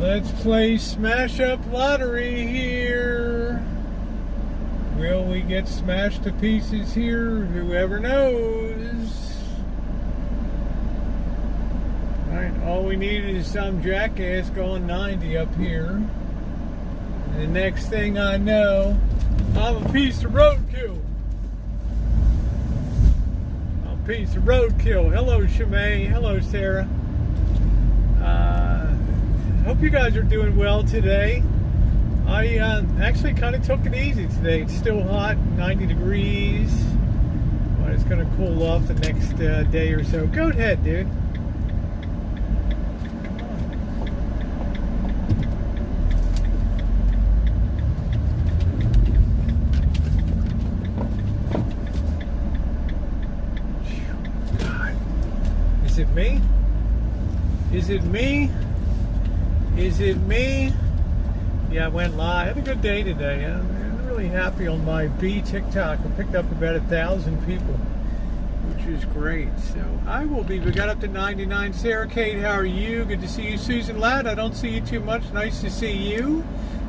Let's play Smash Up Lottery here. Will we get smashed to pieces here? Whoever knows. Alright, all we need is some jackass going 90 up here. And the next thing I know, I'm a piece of roadkill. I'm a piece of roadkill. Hello, Shimei. Hello, Sarah. Hope you guys are doing well today. I actually kind of took it easy today. It's still hot, 90 degrees. But it's going to cool off the next day or so. Go ahead, dude. God. Is it me? Is it me? Is it me? Yeah, I went live. I had a good day today. I'm really happy on my B TikTok. I picked up about 1,000 people, which is great. So we got up to 99. Sarah Kate, how are you? Good to see you. Susan Ladd, I don't see you too much. Nice to see you.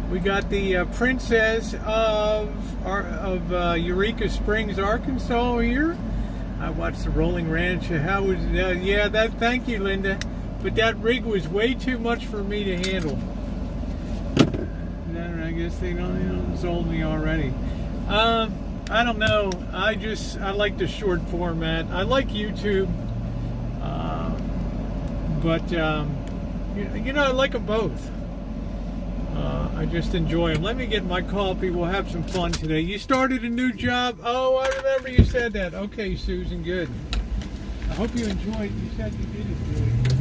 We got the princess of Eureka Springs, Arkansas here. I watched the Rolling Ranch. How was thank you, Linda. But that rig was way too much for me to handle. I guess they don't sold me already. I don't know. I like the short format. I like YouTube, but I like them both. I just enjoy them. Let me get my coffee. We'll have some fun today. You started a new job? Oh, I remember you said that. Okay, Susan, good. I hope you enjoyed. You said you did enjoy it.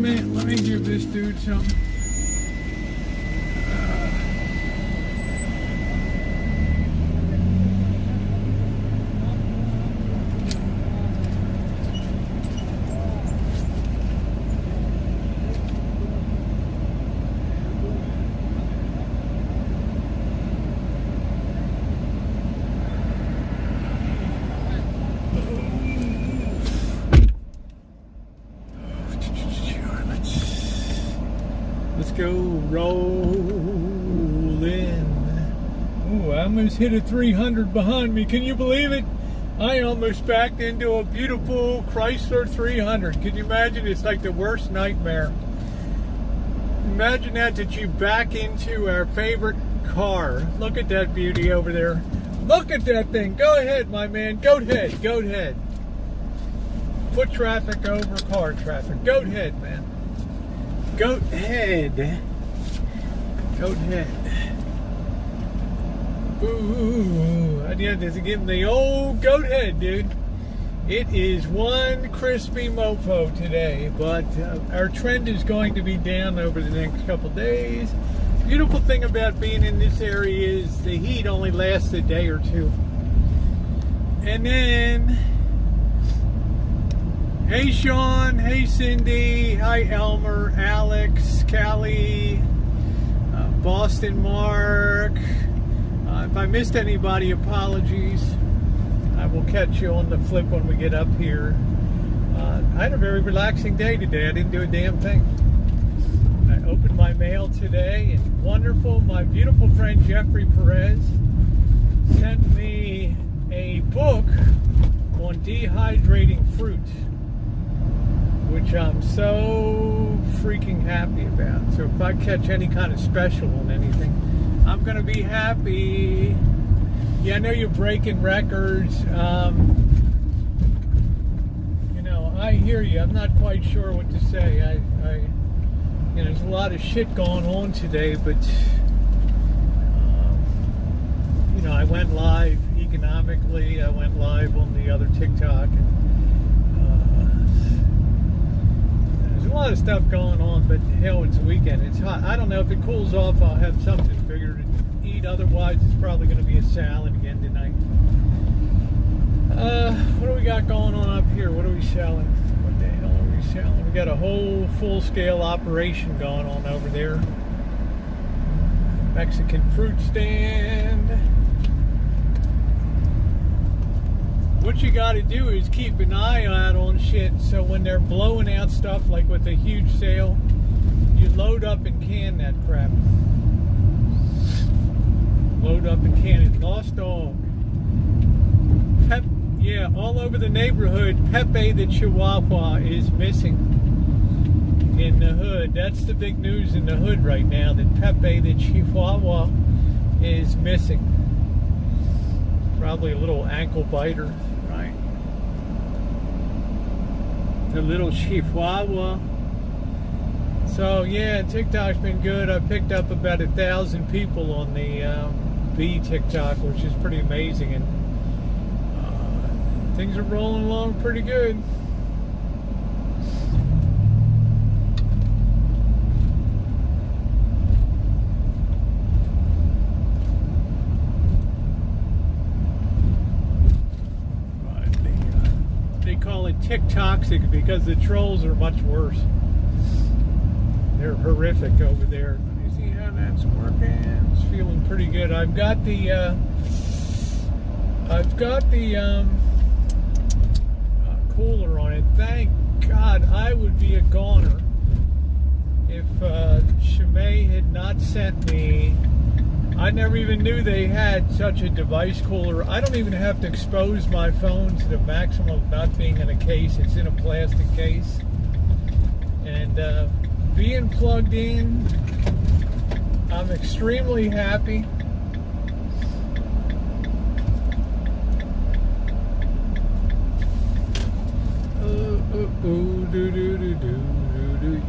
Let me give this dude something. Let's go rolling. Ooh, I almost hit a 300 behind me. Can you believe it? I almost backed into a beautiful Chrysler 300. Can you imagine? It's like the worst nightmare. Imagine that you back into our favorite car. Look at that beauty over there. Look at that thing. Go ahead, my man. Goat head. Goat head. Foot traffic over car traffic. Goat head, man. Goat head. Goat head. Ooh, I did this again. The old goat head, dude. It is one crispy mofo today, but our trend is going to be down over the next couple days. Beautiful thing about being in this area is the heat only lasts a day or two. And then, hey Sean, hey Cindy, hi Elmer, Alex, Callie, Boston Mark. If I missed anybody, apologies. I will catch you on the flip when we get up here. I had a very relaxing day today. I didn't do a damn thing. I opened my mail today, and wonderful, my beautiful friend Jeffrey Perez sent me a book on dehydrating fruit, which I'm so freaking happy about. So if I catch any kind of special on anything, I'm gonna be happy. Yeah, I know you're breaking records. You know, I hear you. I'm not quite sure what to say. You know, there's a lot of shit going on today, but you know, I went live economically. I went live on the other TikTok. There's a lot of stuff going on, but hell, it's a weekend. It's hot. I don't know if it cools off. I'll have something figured to eat. Otherwise, it's probably going to be a salad again tonight. What do we got going on up here? What are we selling? What the hell are we selling? We got a whole full-scale operation going on over there. Mexican fruit stand. What you got to do is keep an eye out on shit, so when they're blowing out stuff like with a huge sale, you load up and can that crap. Load up and can it. Lost dog. Pep, yeah, all over the neighborhood, Pepe the Chihuahua is missing in the hood. That's the big news in the hood right now, that Pepe the Chihuahua is missing. Probably a little ankle biter, right? The little Chihuahua. So yeah, TikTok's been good. I picked up about 1,000 people on the B TikTok, which is pretty amazing, and things are rolling along pretty good. They call it TikToxic because the trolls are much worse. They're horrific over there. Let me see how that's working. It's feeling pretty good. I've got the cooler on it. Thank God. I would be a goner if Shimei had not sent me. I never even knew they had such a device cooler. I don't even have to expose my phone to the maximum of not being in a case. It's in a plastic case. And being plugged in, I'm extremely happy.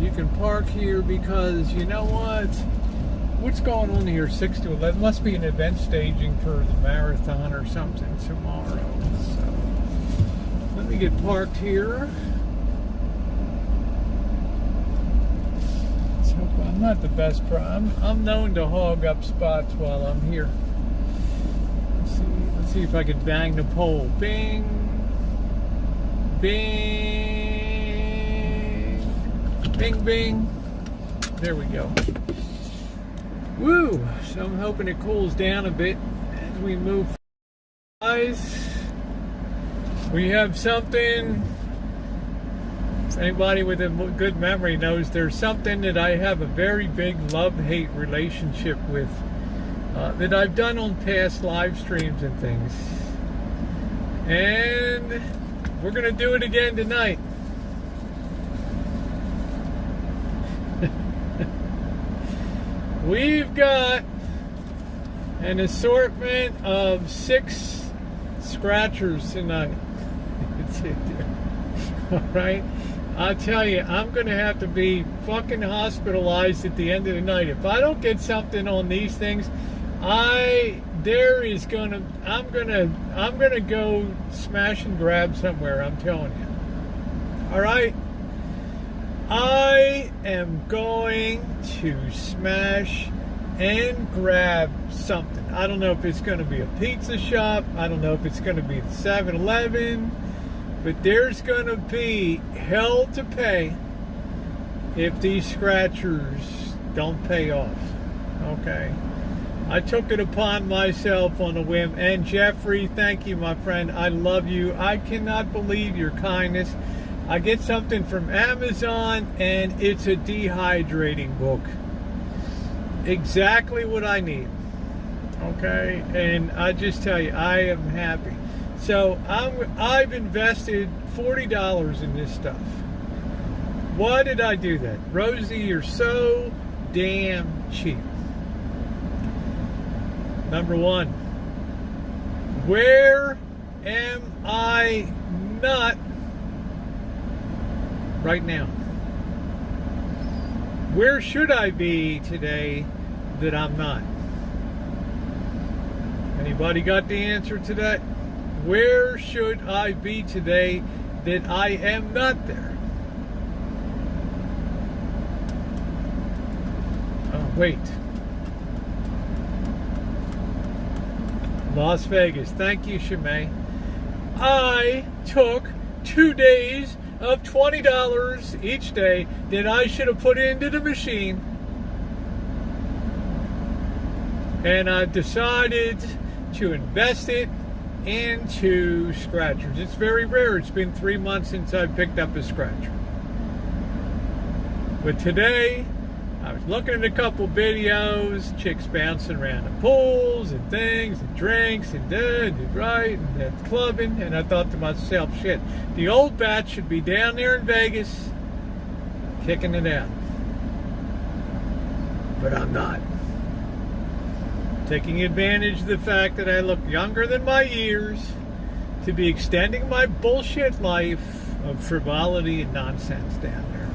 You can park here because you know what? What's going on here? 6 to 11 must be an event staging for the marathon or something tomorrow. So let me get parked here. I'm not the best I'm known to hog up spots while I'm here. Let's see if I can bang the pole. Bing, bing, bing, bing. There we go. Woo! So I'm hoping it cools down a bit as we move. Guys, we have something. Anybody with a good memory knows there's something that I have a very big love-hate relationship with, that I've done on past live streams and things. And we're going to do it again tonight. We've got an assortment of 6 scratchers tonight. All right? I'll tell you, I'm going to have to be fucking hospitalized at the end of the night. If I don't get something on these things, I'm gonna go smash and grab somewhere, I'm telling you. All right? I am going to smash and grab something. I don't know if it's going to be a pizza shop. I don't know if it's going to be the 7-Eleven. But there's going to be hell to pay if these scratchers don't pay off. Okay? I took it upon myself on a whim. And Jeffrey, thank you, my friend. I love you. I cannot believe your kindness. I get something from Amazon, and it's a dehydrating book. Exactly what I need. Okay? And I just tell you, I am happy. So I've invested $40 in this stuff. Why did I do that? Rosie, you're so damn cheap. Number one, where am I not right now? Where should I be today that I'm not? Anybody got the answer to that? Where should I be today that I am not there? Oh, wait. Las Vegas. Thank you, Shimei. I took 2 days of $20 each day that I should have put into the machine. And I've decided to invest it into scratchers. It's very rare. It's been 3 months since I picked up a scratcher. But today, I was looking at a couple videos, chicks bouncing around the pools and things and drinks and right and clubbing, and I thought to myself, shit, the old bat should be down there in Vegas kicking it out. But I'm not. Taking advantage of the fact that I look younger than my years to be extending my bullshit life of frivolity and nonsense down there.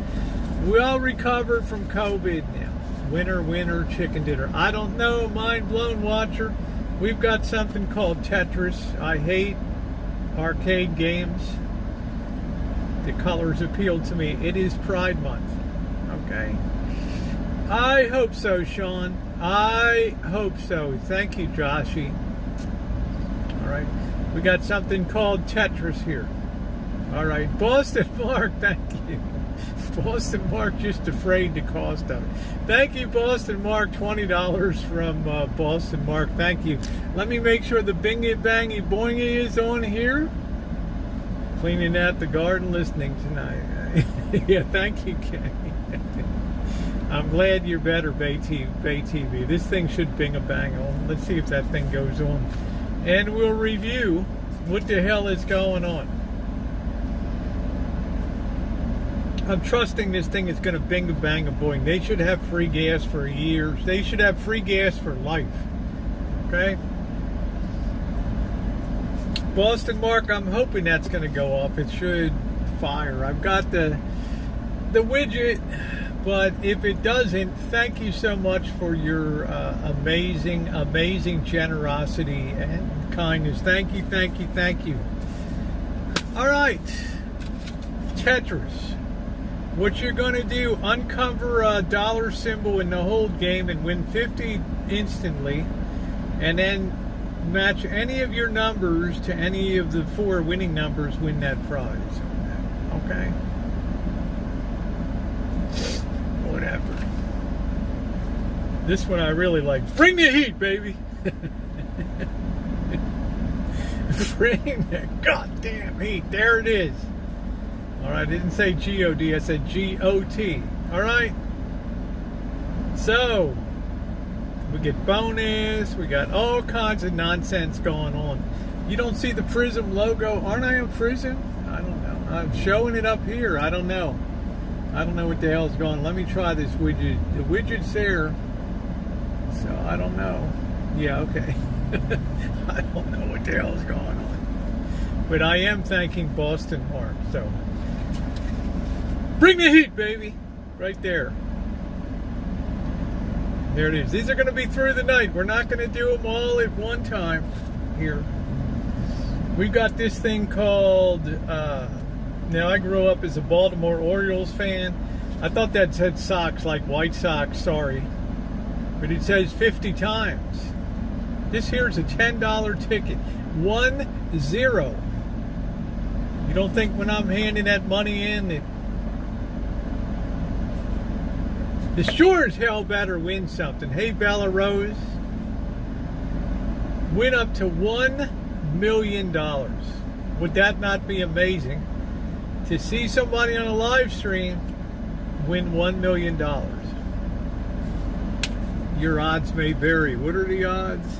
We all recovered from COVID now. Winner, chicken dinner. I don't know, mind blown watcher. We've got something called Tetris. I hate arcade games. The colors appeal to me. It is Pride Month. Okay? I hope so, Sean. I hope so. Thank you, Joshy. All right. We got something called Tetris here. All right. Boston Mark, thank you. Boston Mark just afraid the cost of it. Thank you, Boston Mark. $20 from Boston Mark. Thank you. Let me make sure the bingy bangy boingy is on here. Cleaning out the garden, listening tonight. Yeah, thank you, Kenny. I'm glad you're better, Bay TV. This thing should bing a bang on. Let's see if that thing goes on. And we'll review what the hell is going on. I'm trusting this thing is going to bing a bang a boing. They should have free gas for years. They should have free gas for life. Okay? Boston Mark, I'm hoping that's going to go off. It should fire. I've got the widget. But if it doesn't, thank you so much for your amazing generosity and kindness. Thank you. All right. Tetris. What you're going to do, uncover a dollar symbol in the hold game and win 50 instantly, and then match any of your numbers to any of the 4 winning numbers, win that prize. Okay? Whatever. This one I really like. Bring the heat, baby! Bring the goddamn heat. There it is. Alright, I didn't say G-O-D, I said G-O-T. Alright? So, we get bonus, we got all kinds of nonsense going on. You don't see the Prism logo. Aren't I in Prism? I don't know. I'm showing it up here. I don't know. I don't know what the hell's going on. Let me try this widget. The widget's there. So, I don't know. Yeah, okay. I don't know what the hell's going on. But I am thanking Boston Mark, so. Bring the heat, baby. Right there. There it is. These are going to be through the night. We're not going to do them all at one time here. We've got this thing called, now I grew up as a Baltimore Orioles fan. I thought that said Sox, like White Sox, sorry. But it says 50 times. This here is a $10 ticket. 1-0. You don't think when I'm handing that money in that the sure as hell better win something. Hey, Bella Rose. Win up to $1 million. Would that not be amazing? To see somebody on a live stream win $1 million. Your odds may vary. What are the odds?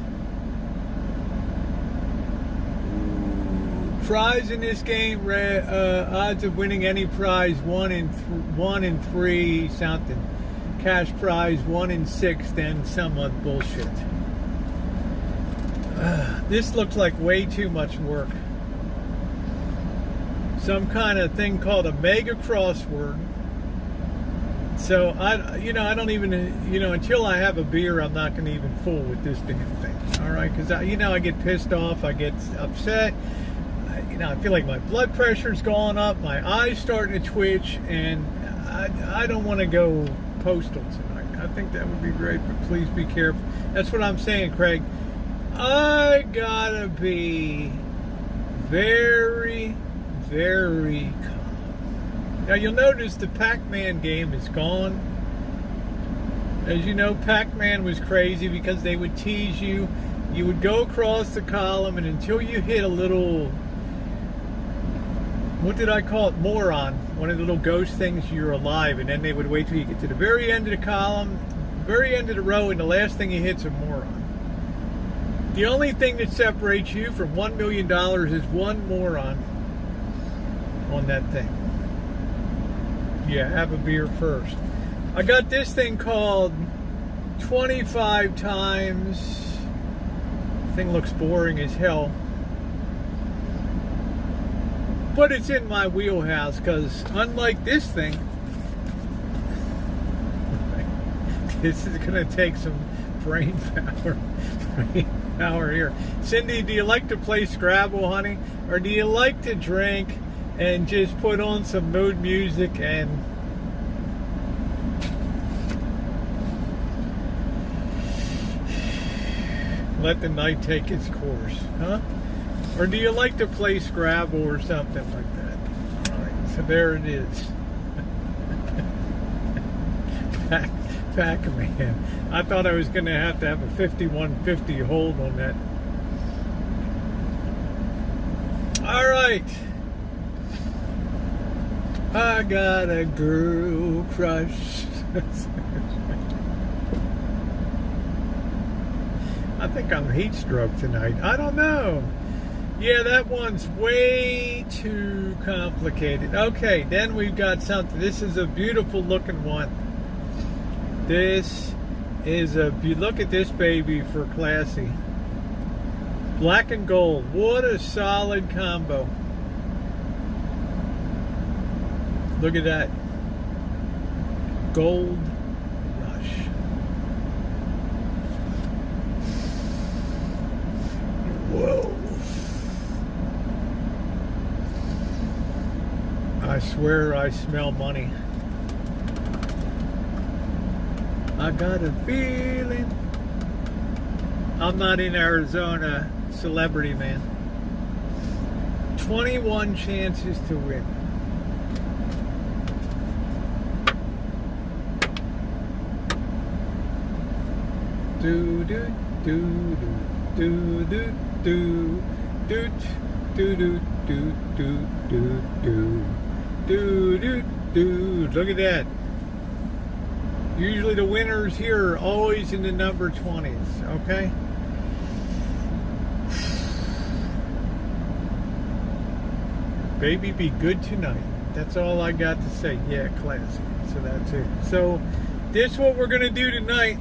Prize in this game, odds of winning any prize, 1 in 3 something. Cash prize 1 in 6, then some other bullshit. This looks like way too much work. Some kind of thing called a mega crossword. So I don't even, until I have a beer, I'm not going to even fool with this damn thing. All right, because I get pissed off, I get upset. I feel like my blood pressure's going up, my eyes starting to twitch, and I don't want to go postal tonight. I think that would be great, but please be careful. That's what I'm saying, Craig. I gotta be very, very calm. Now you'll notice the Pac-Man game is gone. As you know, Pac-Man was crazy because they would tease you. You would go across the column, and until you hit a little, what did I call it? Moron. One of the little ghost things, you're alive, and then they would wait till you get to the very end of the column, very end of the row, and the last thing you hit's a moron. The only thing that separates you from $1 million is one moron on that thing. Yeah, have a beer first. I got this thing called 25 times. Thing looks boring as hell. But it's in my wheelhouse because unlike this thing, this is going to take some brain power here. Cindy, do you like to play Scrabble, honey? Or do you like to drink and just put on some mood music and let the night take its course, huh? Or do you like to play Scrabble or something like that? All right, so there it is. Pac-Man. I thought I was going to have a 5150 hold on that. All right. I got a girl crush. I think I'm heat stroke tonight. I don't know. Yeah, that one's way too complicated. Okay, then we've got something. This is a beautiful looking one. This is look at this baby for classy. Black and gold. What a solid combo. Look at that. Gold Rush. Whoa. I swear I smell money. I got a feeling. I'm not in Arizona, celebrity man. 21 chances to win. Do do do do do do do do do do do do do do do. Look at that. Usually the winners here are always in the number 20s, okay? Baby, be good tonight. That's all I got to say. Yeah, classic. So that's it. So this is what we're going to do tonight.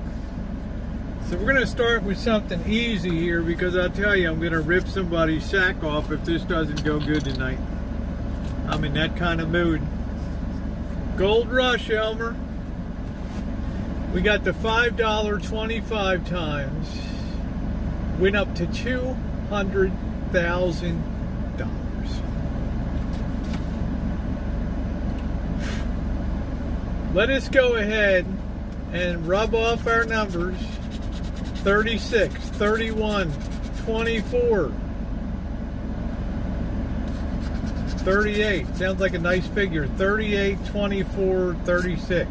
So we're going to start with something easy here because I'll tell you, I'm going to rip somebody's sack off if this doesn't go good tonight. I'm in that kind of mood. Gold Rush, Elmer. We got the $5 25 times. Went up to $200,000. Let us go ahead and rub off our numbers. 36, 31, 24, 38. Sounds like a nice figure. 38, 24, 36.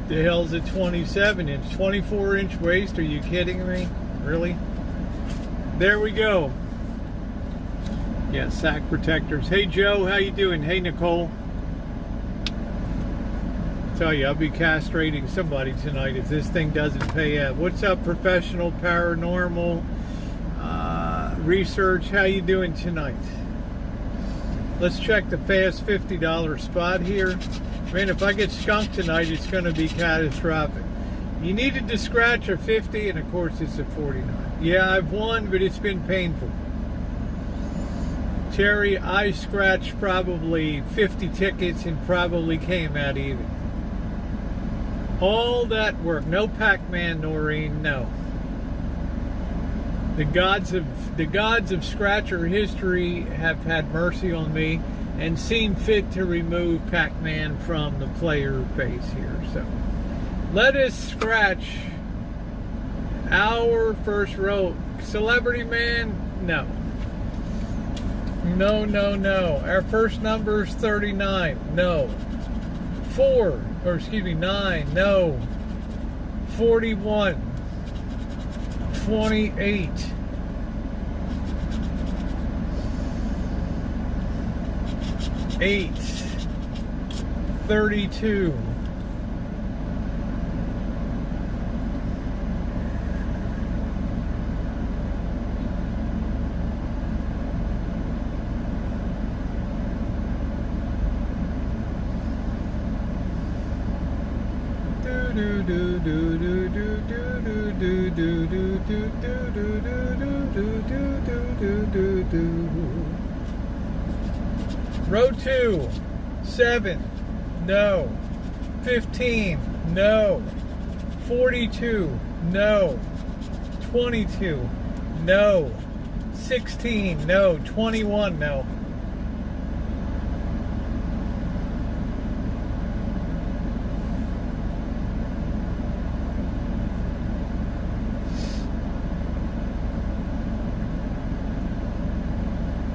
The hell's a 27-inch? 24-inch waist? Are you kidding me? Really? There we go. Yeah, sack protectors. Hey, Joe, how you doing? Hey, Nicole. Tell you, I'll be castrating somebody tonight if this thing doesn't pay out. What's up, professional paranormal research? How you doing tonight? Let's check the fast $50 spot here. Man, if I get skunked tonight, it's going to be catastrophic. You needed to scratch a 50, and of course it's a 49. Yeah, I've won, but it's been painful. Terry, I scratched probably 50 tickets and probably came out even. All that work. No Pac-Man, Noreen, no. The gods of Scratcher history have had mercy on me and seen fit to remove Pac-Man from the player base here. So let us scratch our first row. Celebrity man, no. No, no, no. Our first number is 39. No. 9. No. 41. 28. 8. 32. 2. 7. No. 15. No. 42. No. 22. No. 16. No. 21. No.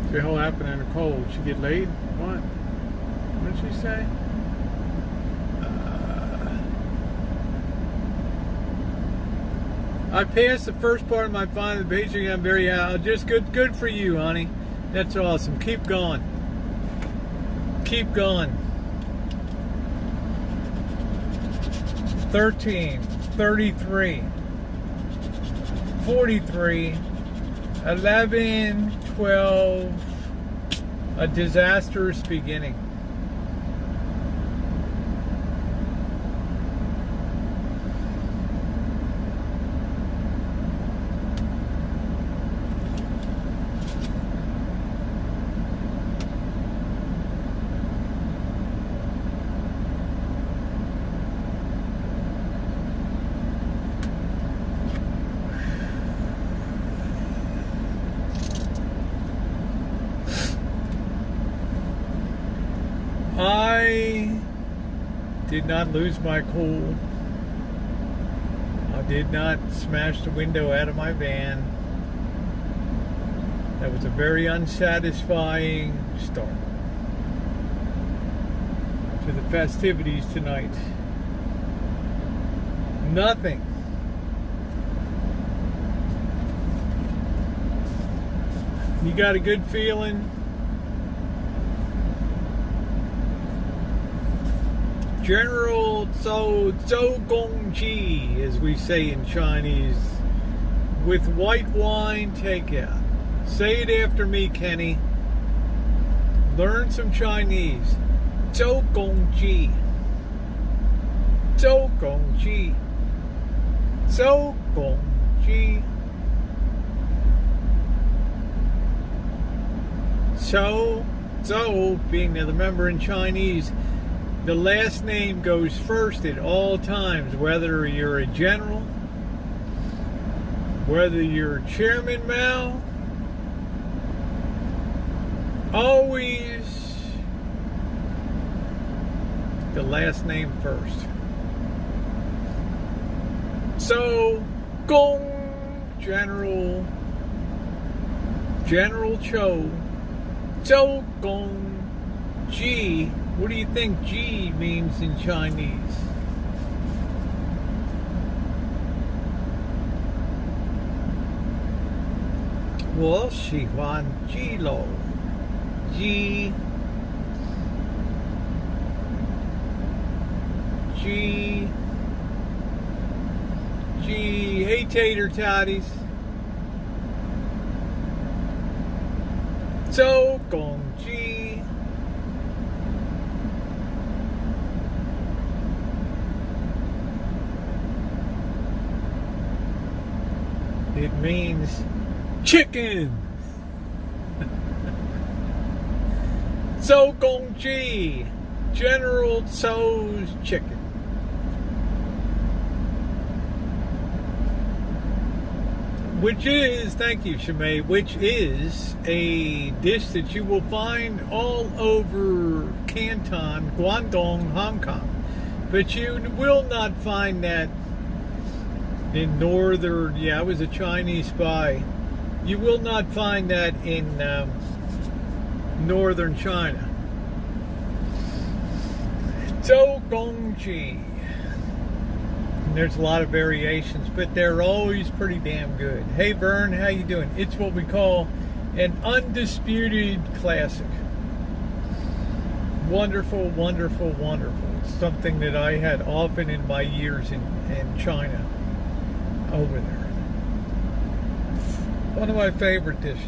What the hell happened to Nicole? She get laid? What? What did she say? I passed the first part of my final paging. I'm very just good for you, honey. That's awesome. Keep going. Keep going. 13, 33, 43, 11, 12. A disastrous beginning. Did not lose my cool. I did not smash the window out of my van. That was a very unsatisfying start to the festivities tonight. Nothing. You got a good feeling? General Zhou Gongji, as we say in Chinese, with white wine takeout. Say it after me, Kenny. Learn some Chinese. Zhou Gongji. Zhou Gongji. Zhou Gongji. Zhou being the member in Chinese, the last name goes first at all times, whether you're a general, whether you're Chairman Mao, always the last name first. So, Gong, General Cho, Zhou Gong Ji. What do you think Ji means in Chinese? Wo xi huan ji lo. Ji. Hey, tater totties. Zhou Gong Ji. It means chicken. Zhou Gong Ji, General Zhou's chicken. Which is, thank you, Shimei, which is a dish that you will find all over Canton, Guangdong, Hong Kong. But you will not find that in northern, I was a Chinese spy. You will not find that in northern China. Zhou Gong Ji. There's a lot of variations, but they're always pretty damn good. Hey Vern, how you doing? It's what we call an undisputed classic. Wonderful, wonderful, wonderful. It's something that I had often in my years in China over there. One of my favorite dishes.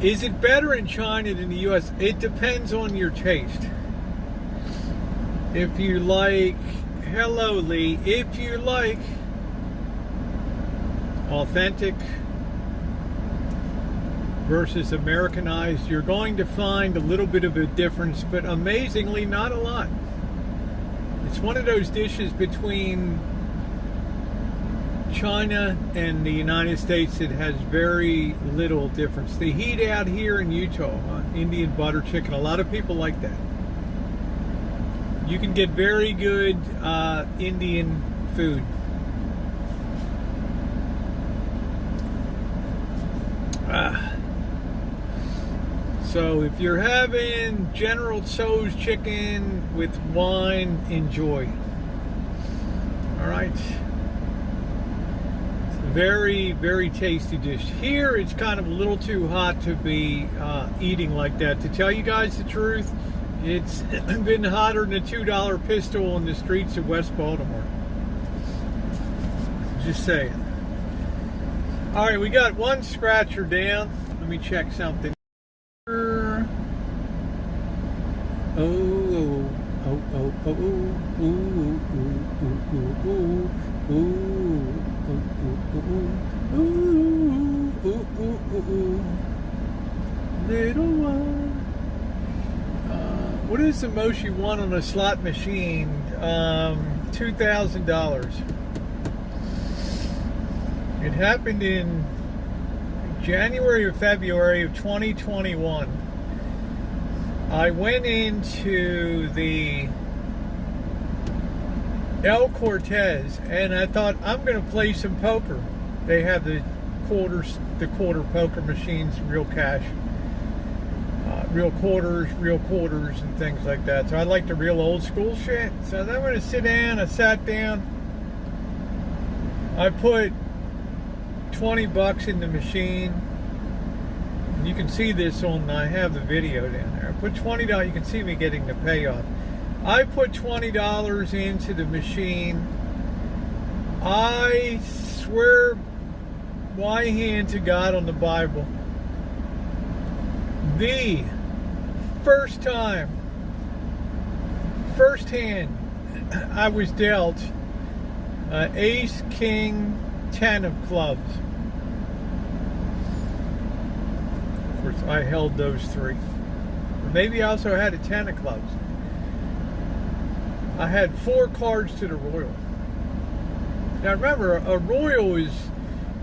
Is it better in China than the U.S.? It depends on your taste. If you like, hello Lee, if you like authentic versus Americanized, you're going to find a little bit of a difference, but amazingly not a lot. It's one of those dishes between China and the United States that has very little difference. The heat out here in Utah, Indian butter chicken, a lot of people like that. You can get very good Indian food. So if you're having General Tso's chicken with wine, enjoy. All right. Very, very tasty dish. Here, it's kind of a little too hot to be eating like that. To tell you guys the truth, it's been hotter than a $2 pistol in the streets of West Baltimore. Just saying. All right, we got one scratcher down. Let me check something. Little one. What is the most you won on a slot machine? $2,000. It happened in January or February of 2021. I went into the El Cortez and I thought, I'm going to play some poker. They have the quarter poker machines, real cash, real quarters, and things like that. So I like the real old school shit. So I'm going to sit down. I sat down. I put $20 in the machine. And you can see this on, I have the video down there. I put $20, you can see me getting the payoff. I put $20 into the machine. I swear my hand to God on the Bible, the first hand I was dealt ace, king, 10 of clubs. Of course, I held those three. Maybe I also had a 10 of clubs. I had 4 cards to the royal. Now remember, a royal is,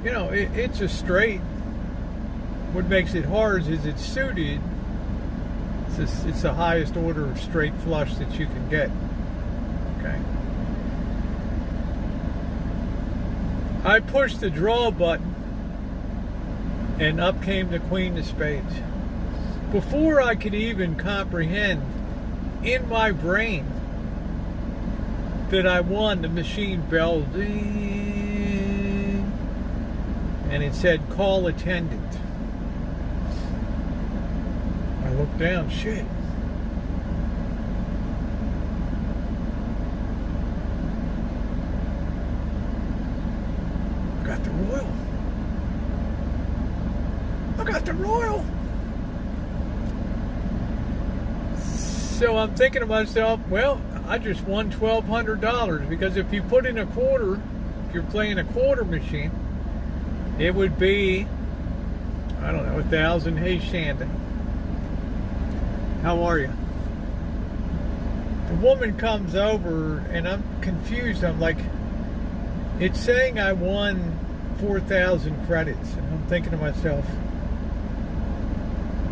you know, it's a straight. What makes it hard is it's suited. It's the highest order of straight flush that you can get. Okay. I pushed the draw button, and up came the queen of spades. Before I could even comprehend in my brain that I won, the machine belled, and it said, call attendant. I looked down, shit. I got the royal. I got the royal. So I'm thinking to myself, well, I just won $1,200, because if you put in a quarter, if you're playing a quarter machine, it would be, I don't know, 1,000. Hey, Shandon. How are you? The woman comes over and I'm confused. I'm like, it's saying I won 4,000 credits. And I'm thinking to myself,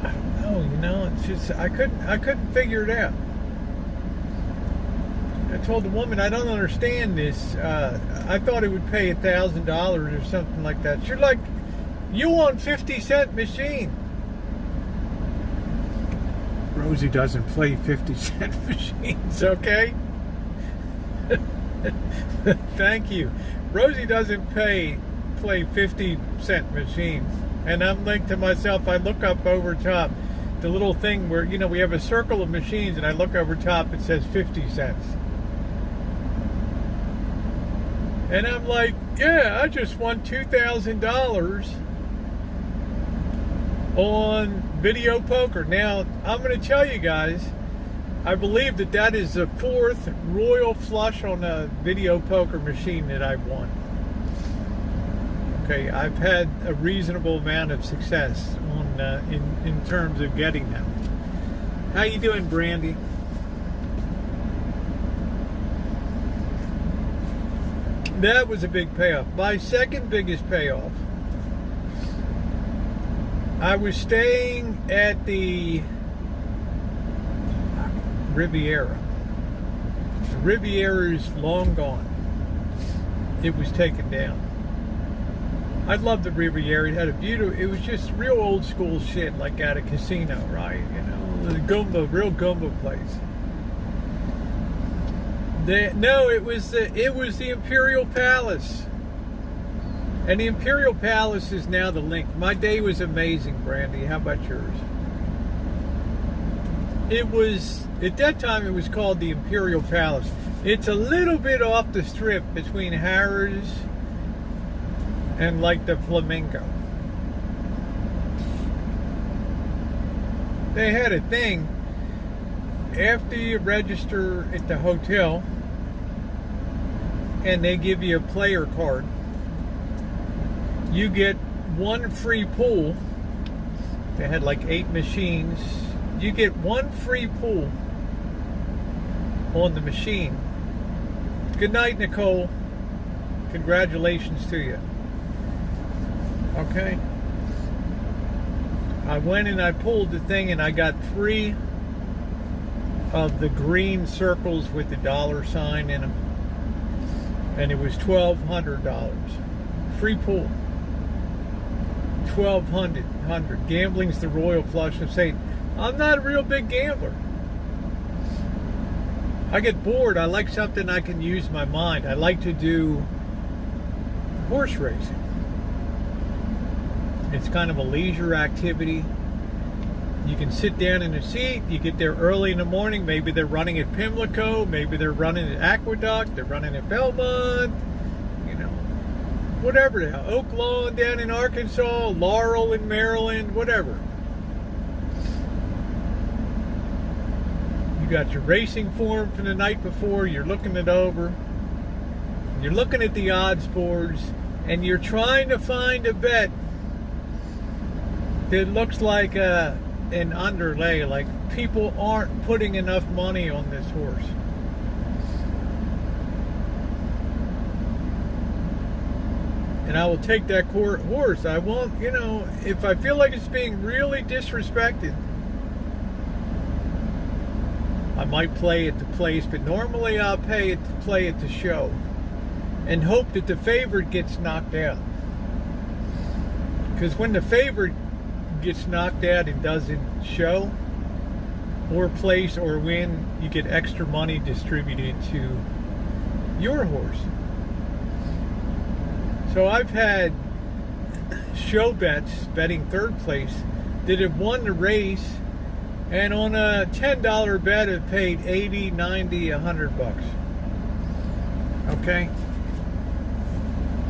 I don't know, you know, it's just, I couldn't figure it out. I told the woman, I don't understand this. I thought it would pay $1,000 or something like that. She's like, you won 50-cent machine. Rosie doesn't play 50-cent machines, okay? Thank you. Rosie doesn't play 50-cent machines. And I'm thinking to myself, I look up over top, the little thing where, you know, we have a circle of machines, and I look over top, it says 50 cents. And I'm like, yeah, I just won $2,000 on video poker. Now, I'm going to tell you guys, I believe that is the 4th royal flush on a video poker machine that I've won. Okay, I've had a reasonable amount of success on in terms of getting them. How you doing, Brandy? That was a big payoff. My second biggest payoff, I was staying at the Riviera. The Riviera is long gone. It was taken down. I loved the Riviera. It had a beautiful, it was just real old school shit, like at a casino, right? You know, the Goomba, real Goomba place. No, it was the Imperial Palace. And the Imperial Palace is now the link. My day was amazing, Brandy. How about yours? It was, at that time, it was called the Imperial Palace. It's a little bit off the strip between Harrah's and like the Flamingo. They had a thing, after you register at the hotel and they give you a player card, you get one free pool. They had like 8 machines. You get one free pool on the machine. Good night, Nicole. Congratulations to you. Okay? I went and I pulled the thing and I got 3 of the green circles with the dollar sign in them. And it was $1,200. Free pull. 1,200. Gambling's the royal flush of Satan. I'm not a real big gambler. I get bored. I like something I can use my mind. I like to do horse racing. It's kind of a leisure activity. You can sit down in a seat. You get there early in the morning. Maybe they're running at Pimlico. Maybe they're running at Aqueduct. They're running at Belmont. You know, whatever. Oak Lawn down in Arkansas. Laurel in Maryland. Whatever. You got your racing form from the night before. You're looking it over. You're looking at the odds boards. And you're trying to find a bet that looks like an underlay, like people aren't putting enough money on this horse. And I will take that horse. I won't, you know, if I feel like it's being really disrespected, I might play at the place, but normally I'll play at the show and hope that the favorite gets knocked out. Because when the favorite gets knocked out and doesn't show or place or win, you get extra money distributed to your horse. So I've had show bets betting third place that have won the race, and on a $10 bet have paid 80, 90, 100 bucks. Okay?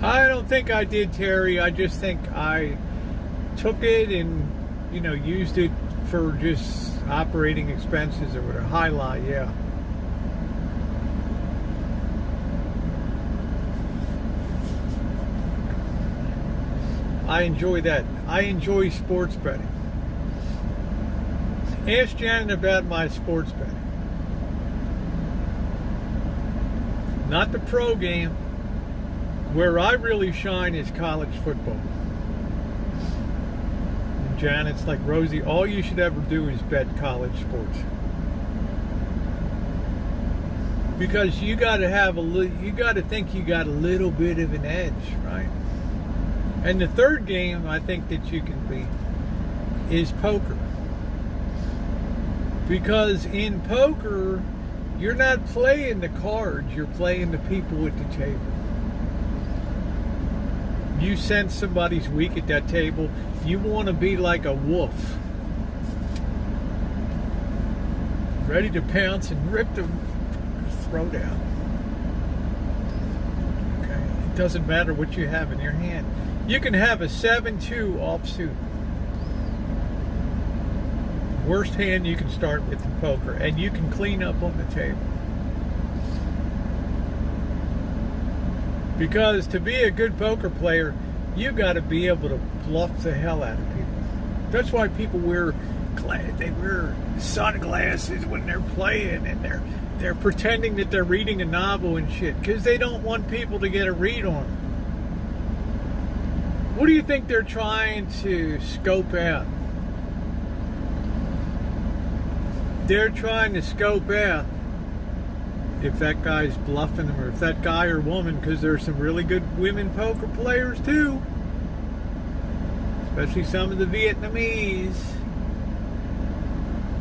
I don't think I did, Terry. I just think I took it and, you know, used it for just operating expenses or whatever. Highlight, yeah. I enjoy that. I enjoy sports betting. Ask Janet about my sports betting. Not the pro game. Where I really shine is college football. Janet's like, Rosie, all you should ever do is bet college sports, because you got to have you got to think you got a little bit of an edge, right? And the third game I think that you can beat is poker, because in poker you're not playing the cards, you're playing the people at the table. You sense somebody's weak at that table. You want to be like a wolf, ready to pounce and rip the throat out. Okay? It doesn't matter what you have in your hand. You can have a 7-2 offsuit. Worst hand you can start with in poker, and you can clean up on the table. Because to be a good poker player, you got to be able to bluff the hell out of people. That's why people wear sunglasses when they're playing, and they're pretending that they're reading a novel and shit, because they don't want people to get a read on them. What do you think they're trying to scope out? They're trying to scope out if that guy's bluffing them, or if that guy or woman, because there's some really good women poker players too, especially some of the Vietnamese.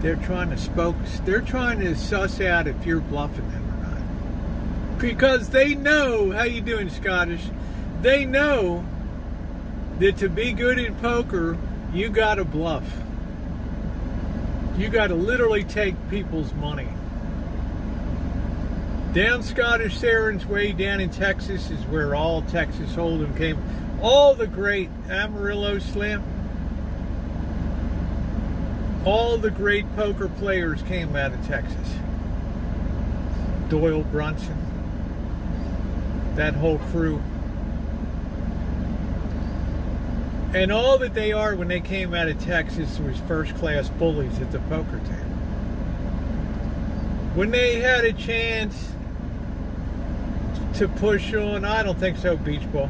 They're trying to suss out if you're bluffing them or not, because they know. How you doing, Scottish? They know that to be good in poker, you got to bluff. You got to literally take people's money. Down Scottish Saren's way down in Texas is where all Texas Hold'em came. All the great Amarillo Slim, all the great poker players came out of Texas. Doyle Brunson, that whole crew. And all that they are when they came out of Texas was first-class bullies at the poker table. When they had a chance to push on, I don't think so, beach ball.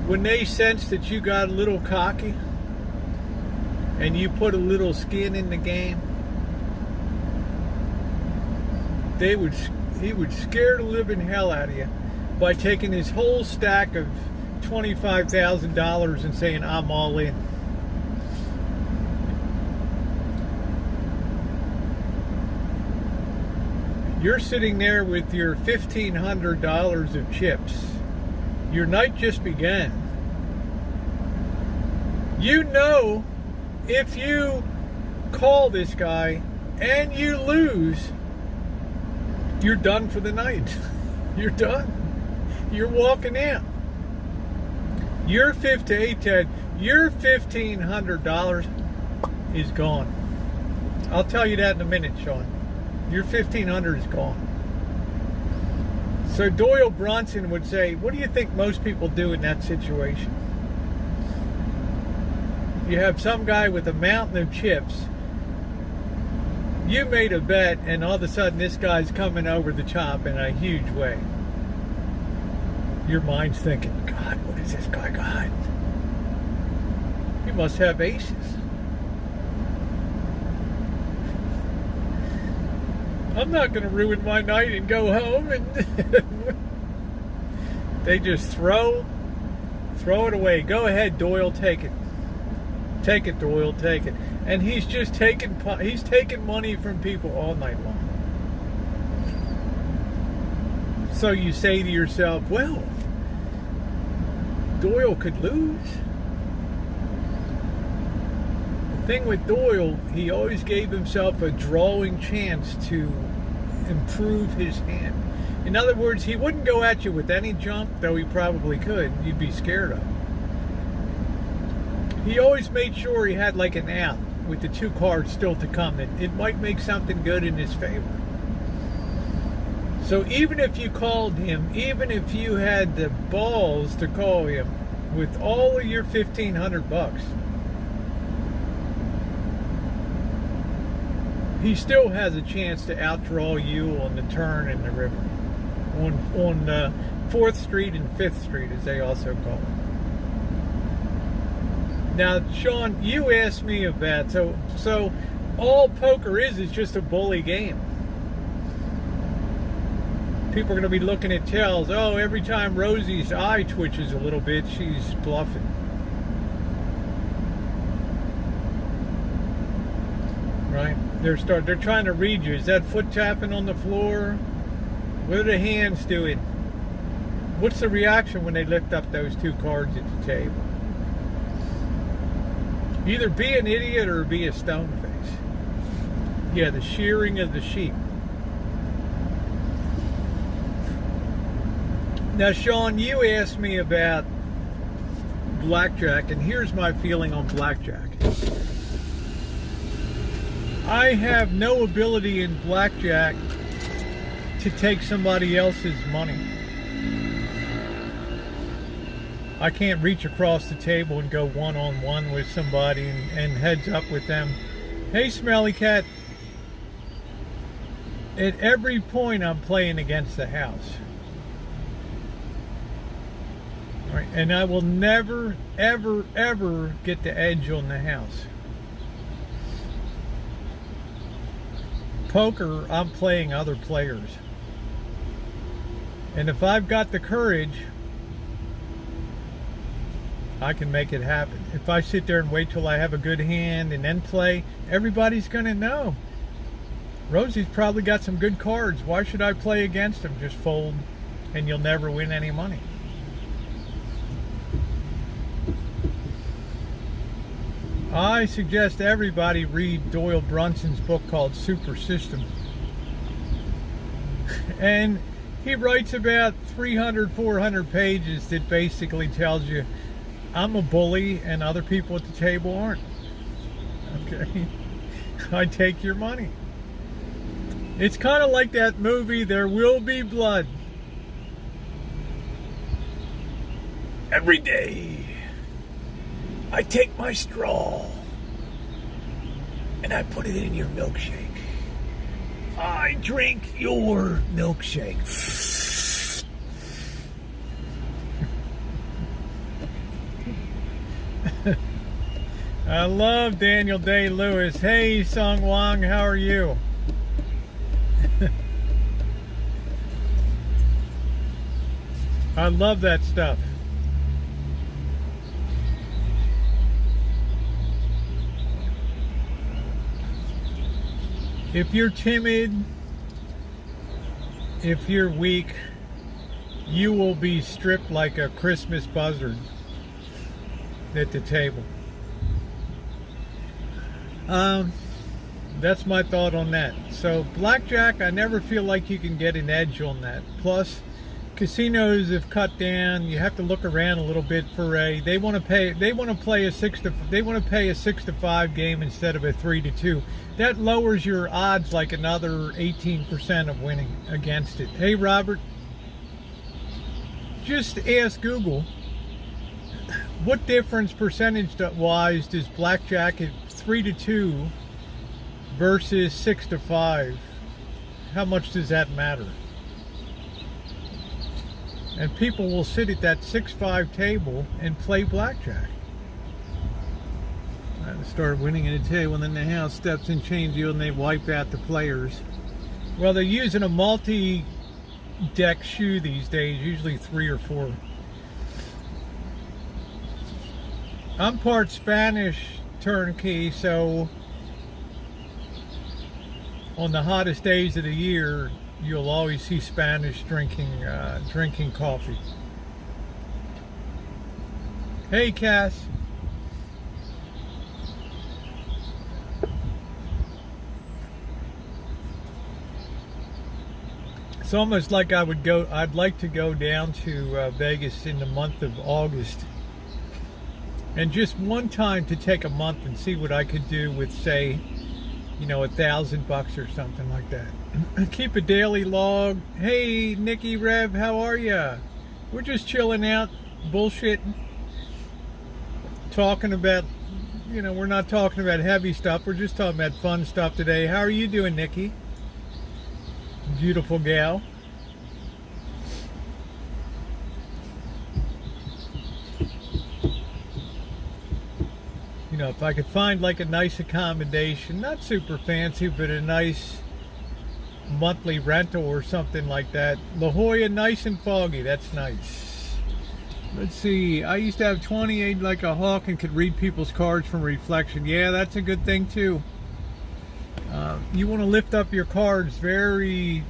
when they sense that you got a little cocky and you put a little skin in the game, he would scare the living hell out of you by taking his whole stack of $25,000 and saying, I'm all in. You're sitting there with your $1,500 of chips. Your night just began. You know, if you call this guy and you lose, you're done for the night. You're done. You're walking out. Your $1,500 is gone. I'll tell you that in a minute, Sean. Your $1,500 is gone. So Doyle Brunson would say, what do you think most people do in that situation? You have some guy with a mountain of chips. You made a bet, and all of a sudden this guy's coming over the top in a huge way. Your mind's thinking, God, what has this guy got? He must have aces. I'm not going to ruin my night and go home. And they just throw it away. Go ahead, Doyle, take it. Take it, Doyle, take it. And he's just taking money from people all night long. So you say to yourself, well, Doyle could lose. The thing with Doyle, he always gave himself a drawing chance to improve his hand. In other words, he wouldn't go at you with any junk, though he probably could. You'd be scared of. He always made sure he had like an out with the two cards still to come. It might make something good in his favor. So even if you called him, even if you had the balls to call him with all of your $1,500, he still has a chance to outdraw you on the turn in the river, on 4th Street and 5th Street, as they also call it. Now, Sean, you asked me about, so all poker is just a bully game. People are going to be looking at tells. Oh, every time Rosie's eye twitches a little bit, she's bluffing. Right? They're trying to read you. Is that foot tapping on the floor? What are the hands doing? What's the reaction when they lift up those two cards at the table? Either be an idiot or be a stone face. Yeah, the shearing of the sheep. Now, Sean, you asked me about blackjack, and here's my feeling on blackjack. I have no ability in blackjack to take somebody else's money. I can't reach across the table and go one-on-one with somebody and heads up with them. Hey, Smelly Cat. At every point, I'm playing against the house. All right, and I will never, ever, ever get the edge on the house. Poker, I'm playing other players. And if I've got the courage, I can make it happen. If I sit there and wait till I have a good hand and then play, everybody's going to know. Rosie's probably got some good cards. Why should I play against him? Just fold and you'll never win any money. I suggest everybody read Doyle Brunson's book called Super System. And he writes about 300, 400 pages that basically tells you I'm a bully and other people at the table aren't. Okay? I take your money. It's kind of like that movie, There Will Be Blood. Every day, I take my straw and I put it in your milkshake. I drink your milkshake. I love Daniel Day-Lewis. Hey, Song Wang, how are you? I love that stuff. If you're timid, if you're weak, you will be stripped like a Christmas buzzard at the table. That's my thought on that. So blackjack, I never feel like you can get an edge on that. Plus, casinos have cut down. You have to look around a little bit for they want to pay a 6 to 5 game instead of a 3 to 2. That lowers your odds like another 18% of winning against it. Hey Robert, just ask Google, what difference percentage wise does blackjack at 3 to 2 versus 6 to 5? How much does that matter? And people will sit at that 6-5 table and play blackjack. I start winning at a table, and then the house steps in chain deal and they wipe out the players. Well, they're using a multi-deck shoe these days, usually 3 or 4. I'm part Spanish turnkey, so on the hottest days of the year, you'll always see Spanish drinking coffee. Hey, Cass. It's almost like I'd like to go down to Vegas in the month of August, and just one time to take a month and see what I could do with, say, $1,000 or something like that. Keep a daily log. Hey, Nikki Rev, how are ya? We're just chilling out, bullshitting, talking about, we're not talking about heavy stuff. We're just talking about fun stuff today. How are you doing, Nikki? Beautiful gal. If I could find like a nice accommodation, not super fancy, but a nice monthly rental or something like that. La Jolla, nice and foggy. That's nice. Let's see. I used to have 28 like a hawk and could read people's cards from reflection. Yeah, that's a good thing too. You want to lift up your cards you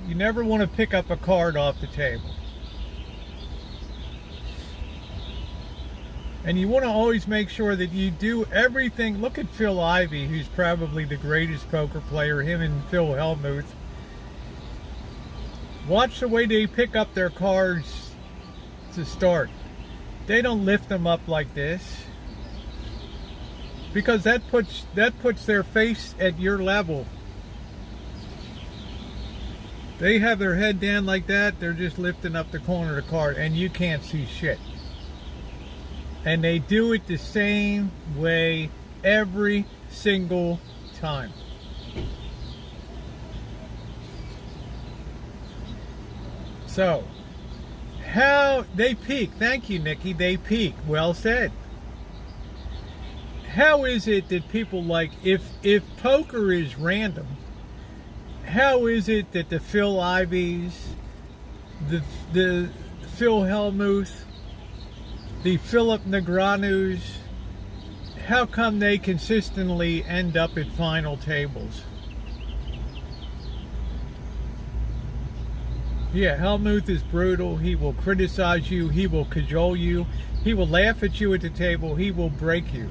never want to pick up a card off the table. And you want to always make sure that you do everything. Look at Phil Ivey, who's probably the greatest poker player, him and Phil Hellmuth. Watch the way they pick up their cards to start. They don't lift them up like this, because that puts their face at your level. They have their head down like that, they're just lifting up the corner of the card, and you can't see shit. And they do it the same way every single time. So, how they peak. Thank you, Nikki. They peak. Well said. How is it that people if poker is random, how is it that the Phil Ivies, the Phil Hellmuth, the Philip Negranus, how come they consistently end up at final tables? Yeah, Hellmuth is brutal. He will criticize you. He will cajole you. He will laugh at you at the table. He will break you.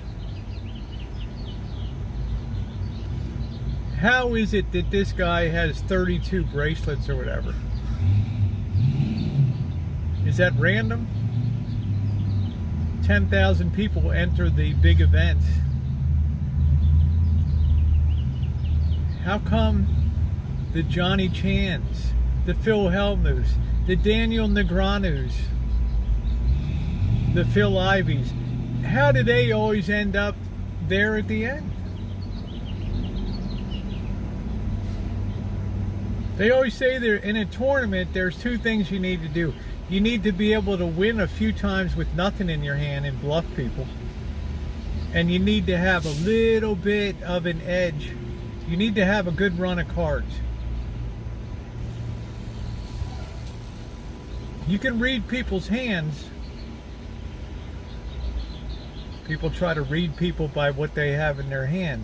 How is it that this guy has 32 bracelets or whatever? Is that random? 10,000 people enter the big event. How come the Johnny Chans, the Phil Hellmuths, the Daniel Negranus, the Phil Ivies, how do they always end up there at the end? They always say that in a tournament, there's two things you need to do. You need to be able to win a few times with nothing in your hand and bluff people. and you need to have a little bit of an edge. You need to have a good run of cards. You can read people's hands. People try to read people by what they have in their hand.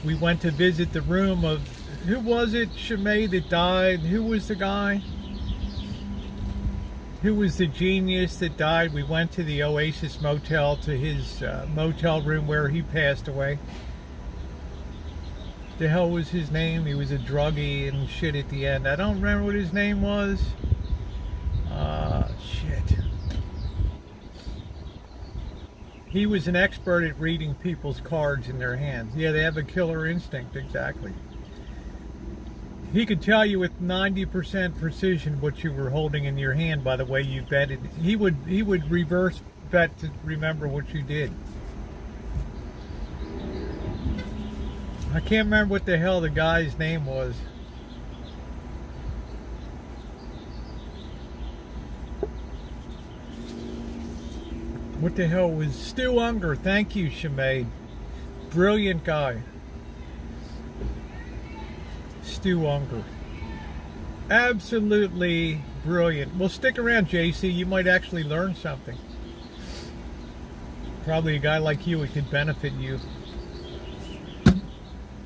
We went to visit the room of, who was it, Shimei, that died? Who was the guy? Who was the genius that died? We went to the Oasis Motel, to his motel room where he passed away. The hell was his name? He was a druggie and shit at the end. I don't remember what his name was. Shit. He was an expert at reading people's cards in their hands. Yeah, they have a killer instinct, exactly. He could tell you with 90% precision what you were holding in your hand by the way you betted. He would reverse bet to remember what you did. I can't remember what the hell the guy's name was. What the hell was Stu Unger? Thank you, Shimei. Brilliant guy. Stu Unger. Absolutely brilliant. Well, stick around, JC. You might actually learn something. Probably a guy like you, it could benefit you.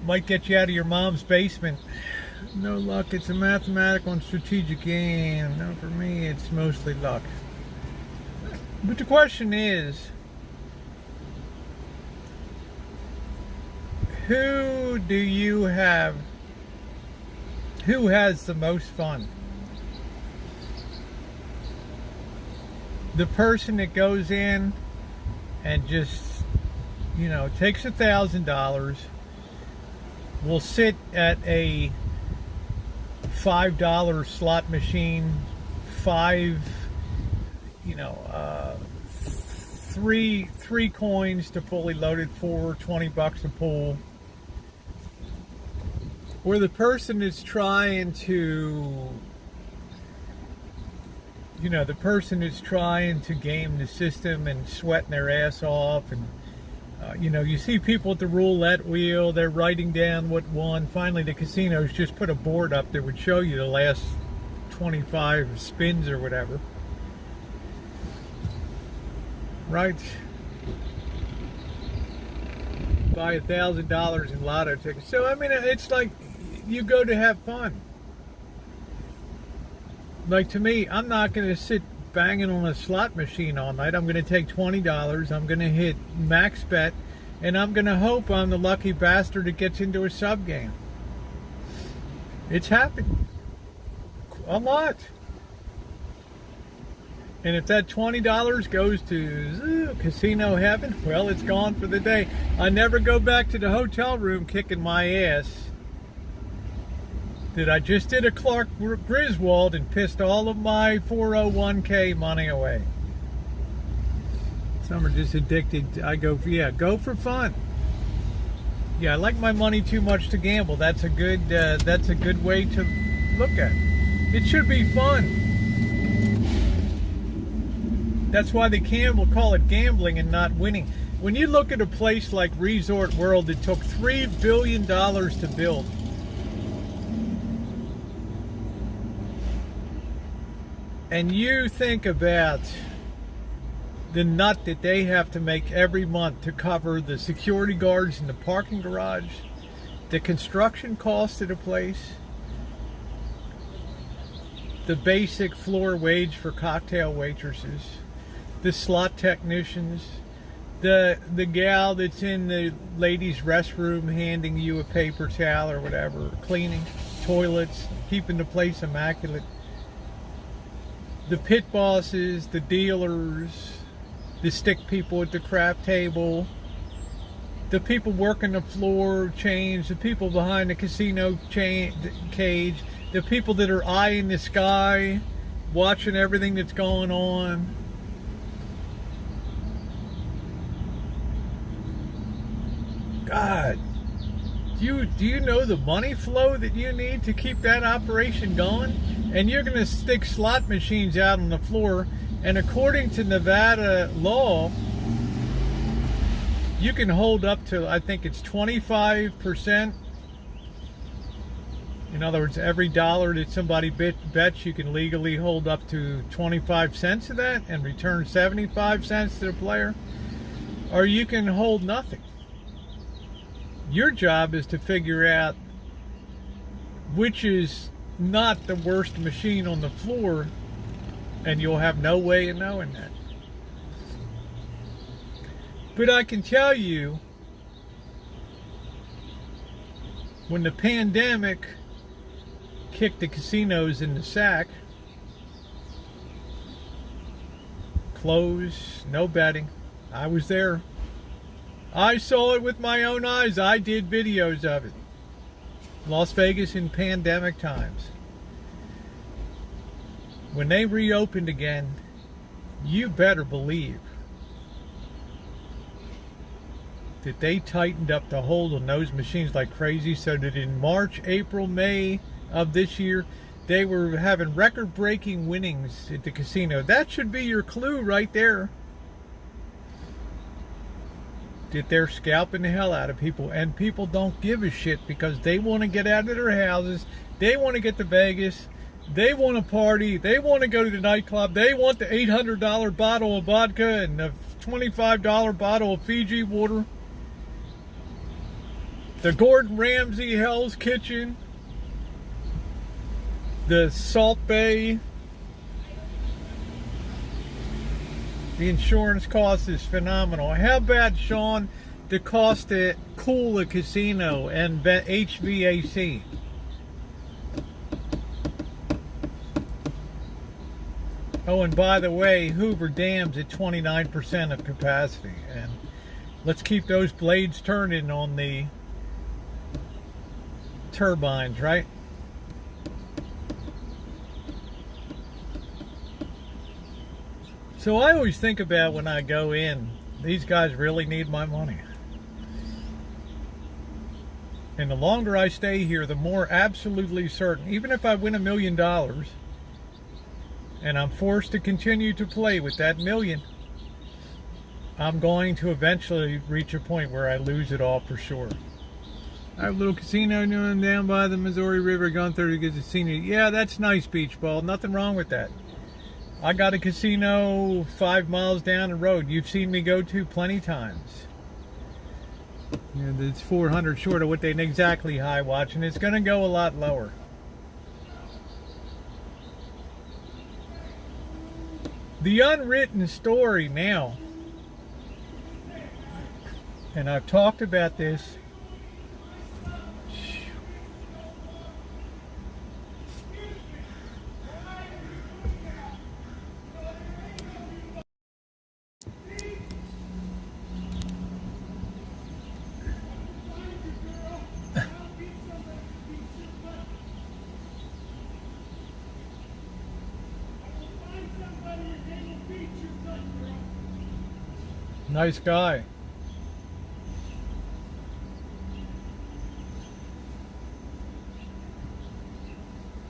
Might get you out of your mom's basement. No luck. It's a mathematical and strategic game. No, for me, it's mostly luck. But the question is, who do you have? Who has the most fun? The person that goes in and just, you know, takes $1,000, will sit at a $5 slot machine, three coins to fully loaded for $20 a pull. Or the person is trying to, the person is trying to game the system and sweating their ass off. And, you see people at the roulette wheel, they're writing down what won. Finally, the casinos just put a board up that would show you the last 25 spins or whatever. Right? Buy $1,000 in lotto tickets. So, I mean, it's like you go to have fun. Like, to me, I'm not going to sit banging on a slot machine all night. I'm going to take $20. I'm going to hit max bet, and I'm going to hope I'm the lucky bastard that gets into a sub game. It's happened a lot. And if that $20 goes to casino heaven, well, it's gone for the day. I never go back to the hotel room kicking my ass that I just did a Clark Griswold and pissed all of my 401k money away. Some are just addicted. I go for fun. Yeah, I like my money too much to gamble. That's a good way to look at it. It should be fun. That's why they will call it gambling and not winning. When you look at a place like Resort World that took $3 billion to build, and you think about the nut that they have to make every month to cover the security guards in the parking garage, the construction cost of the place, the basic floor wage for cocktail waitresses, the slot technicians, the gal that's in the ladies' restroom handing you a paper towel or whatever, cleaning toilets, keeping the place immaculate, the pit bosses, the dealers, the stick people at the crap table, the people working the floor change, the people behind the casino cage, the people that are eyeing the sky, watching everything that's going on. God, do you know the money flow that you need to keep that operation going? And you're going to stick slot machines out on the floor, and according to Nevada law, you can hold up to, I think it's 25%. In other words, every dollar that somebody bets, you can legally hold up to 25 cents of that and return 75 cents to the player. Or you can hold nothing. Your job is to figure out which is not the worst machine on the floor, and you'll have no way of knowing that. But I can tell you, when the pandemic kicked the casinos in the sack, closed, no betting. I was there. I saw it with my own eyes. I did videos of it. Las Vegas in pandemic times. When they reopened again, you better believe that they tightened up the hold on those machines like crazy, so that in March, April, May of this year, they were having record-breaking winnings at the casino. That should be your clue right there, that they're scalping the hell out of people, and people don't give a shit because they want to get out of their houses, they want to get to Vegas, they want to party, they want to go to the nightclub, they want the $800 bottle of vodka and the $25 bottle of Fiji water, the Gordon Ramsay Hell's Kitchen, the Salt Bay. The insurance cost is phenomenal. How about, Sean, the cost to cool a casino and HVAC? Oh, and by the way, Hoover Dam's at 29% of capacity. And let's keep those blades turning on the turbines, right? So I always think about when I go in, these guys really need my money. And the longer I stay here, the more absolutely certain, even if I win $1 million and I'm forced to continue to play with that million, I'm going to eventually reach a point where I lose it all for sure. I have a little casino down by the Missouri River, gone through to get the scenery. Yeah, that's nice, beach ball. Nothing wrong with that. I got a casino 5 miles down the road. You've seen me go to plenty times. You know, it's 400 short of what they exactly high watch, and it's going to go a lot lower. The unwritten story now, and I've talked about this. Nice guy.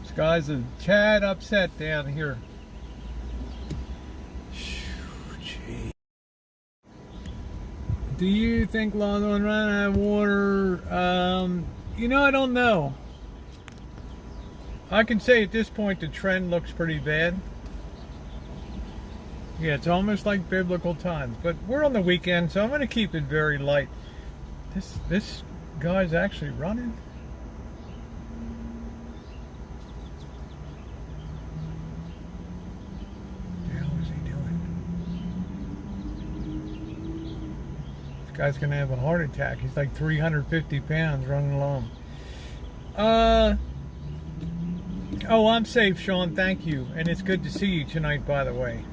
This guy's a tad upset down here. Gee. Do you think Long Run out of water? You know, I don't know. I can say at this point the trend looks pretty bad. Yeah, it's almost like biblical times, but we're on the weekend, so I'm going to keep it very light. This guy's actually running. What the hell is he doing? This guy's going to have a heart attack. He's like 350 pounds running along. Oh, I'm safe, Sean. Thank you. And it's good to see you tonight, by the way.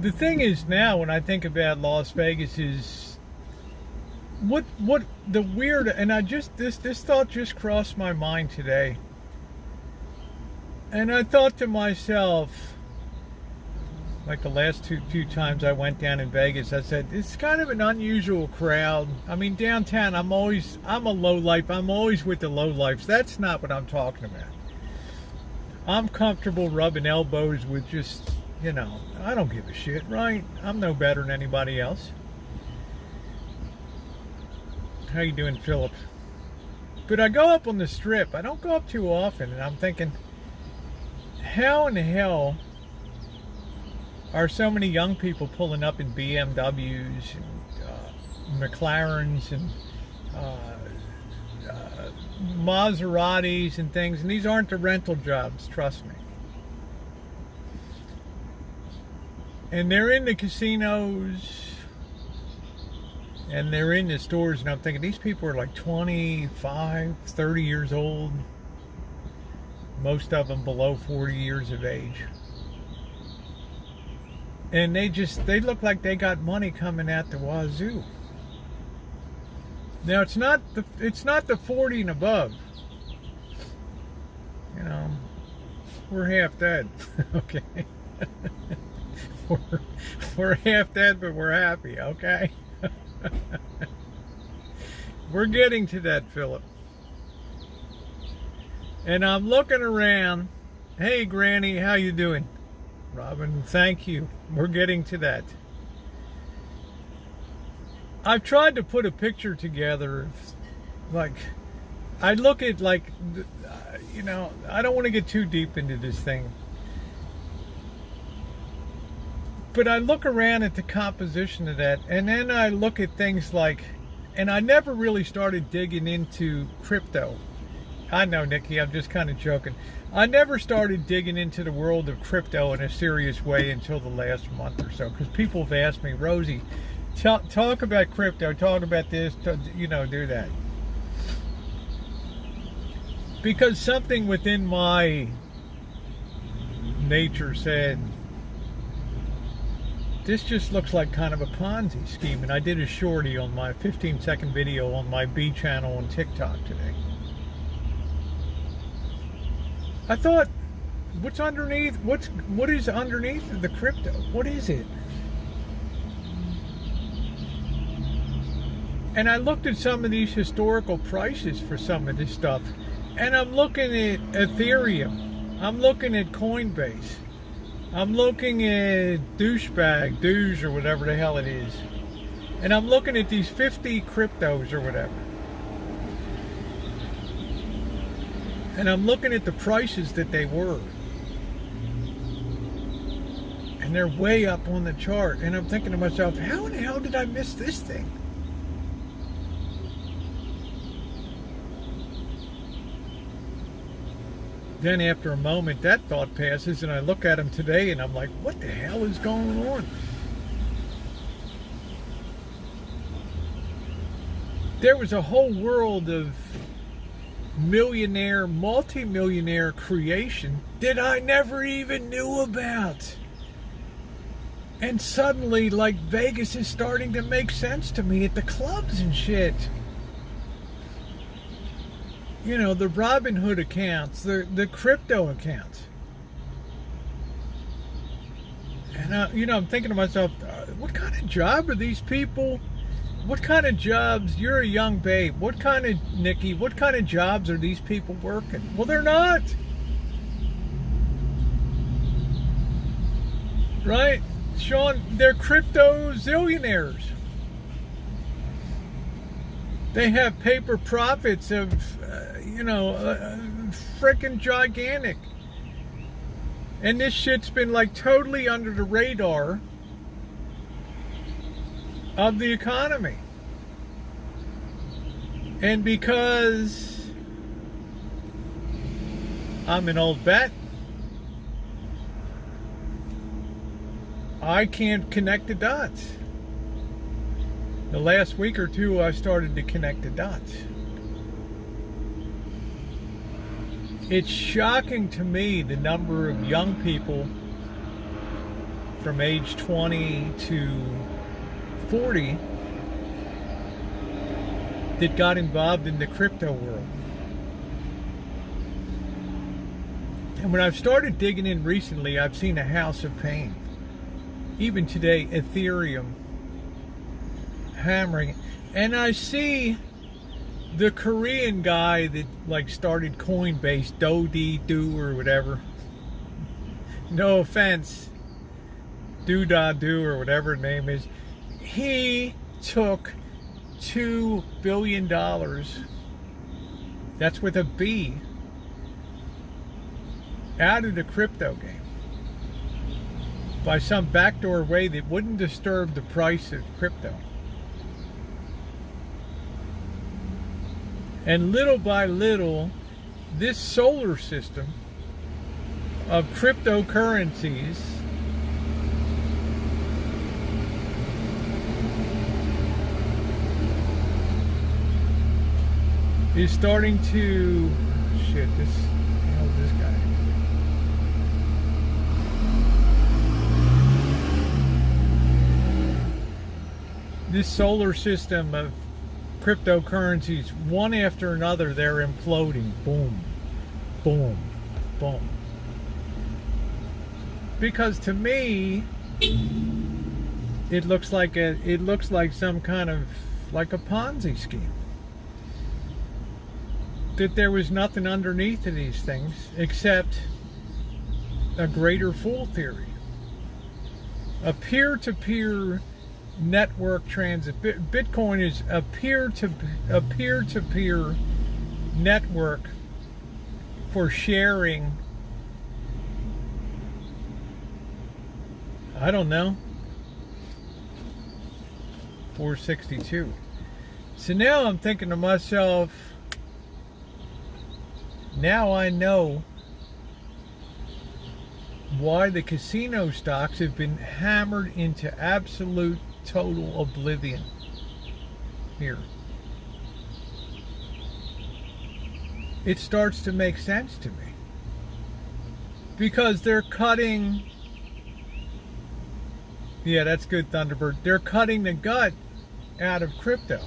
The thing is now, when I think about Las Vegas, is what the weird, and I just this thought just crossed my mind today, and I thought to myself, like the last few times I went down in Vegas, I said it's kind of an unusual crowd. I mean, downtown, I'm a low life. I'm always with the low lifes. That's not what I'm talking about. I'm comfortable rubbing elbows with just, you know, I don't give a shit, right? I'm no better than anybody else. How you doing, Philip? But I go up on the strip. I don't go up too often, and I'm thinking, how in the hell are so many young people pulling up in BMWs and McLarens and Maseratis and things? And these aren't the rental jobs, trust me. And they're in the casinos and they're in the stores, and I'm thinking these people are like 25, 30 years old. Most of them below 40 years of age. And they look like they got money coming out the wazoo. Now it's not the 40 and above. You know, we're half dead. Okay. we're half dead, but we're happy, okay? We're getting to that, Philip. And I'm looking around. Hey, Granny, how you doing? Robin, thank you. We're getting to that. I've tried to put a picture together. Like, I look at, like, you know, I don't want to get too deep into this thing. But I look around at the composition of that, and then I look at things like, and I never really started digging into crypto. I know, Nikki, I'm just kind of joking. I never started digging into the world of crypto in a serious way until the last month or so, because people have asked me, Rosie, talk about crypto, talk about this, you know, do that. Because something within my nature said, this just looks like kind of a Ponzi scheme. And I did a shorty on my 15-second video on my B channel on TikTok today. I thought, what is underneath the crypto? What is it? And I looked at some of these historical prices for some of this stuff, and I'm looking at Ethereum, I'm looking at Coinbase, I'm looking at Doge or whatever the hell it is, and I'm looking at these 50 cryptos or whatever. And I'm looking at the prices that they were. And they're way up on the chart. And I'm thinking to myself, how in the hell did I miss this thing? Then after a moment, that thought passes, and I look at them today, and I'm like, what the hell is going on? There was a whole world of millionaire, multi-millionaire creation that I never even knew about. And suddenly, like, Vegas is starting to make sense to me at the clubs and shit. You know, the Robinhood accounts, the crypto accounts. And, you know, I'm thinking to myself, what kind of job are these people? What kind of jobs? You're a young babe. Nikki, what kind of jobs are these people working? Well, they're not. Right? Sean, they're crypto zillionaires. They have paper profits of, freaking gigantic. And this shit's been like totally under the radar of the economy. And because I'm an old bat, I can't connect the dots. The last week or two, I started to connect the dots. It's shocking to me the number of young people from age 20 to 40 that got involved in the crypto world. And when I've started digging in recently, I've seen a house of pain. Even today, Ethereum hammering. And I see the Korean guy that like started Coinbase, Do or whatever. No offense, Do or whatever his name is. He took $2 billion, that's with a B, out of the crypto game by some backdoor way that wouldn't disturb the price of crypto. And little by little, this solar system of cryptocurrencies is starting to, shit, this, hell's this guy? This solar system of cryptocurrencies, one after another, they're imploding. Boom, boom, boom. Because to me, it looks like some kind of like a Ponzi scheme. That there was nothing underneath of these things except a greater fool theory, a peer-to-peer network transit. Bitcoin is a peer-to-peer network for sharing, I don't know, 462. So now I'm thinking to myself, now I know why the casino stocks have been hammered into absolute total oblivion here. It starts to make sense to me. Because they're cutting, yeah, that's good, Thunderbird. They're cutting the gut out of crypto.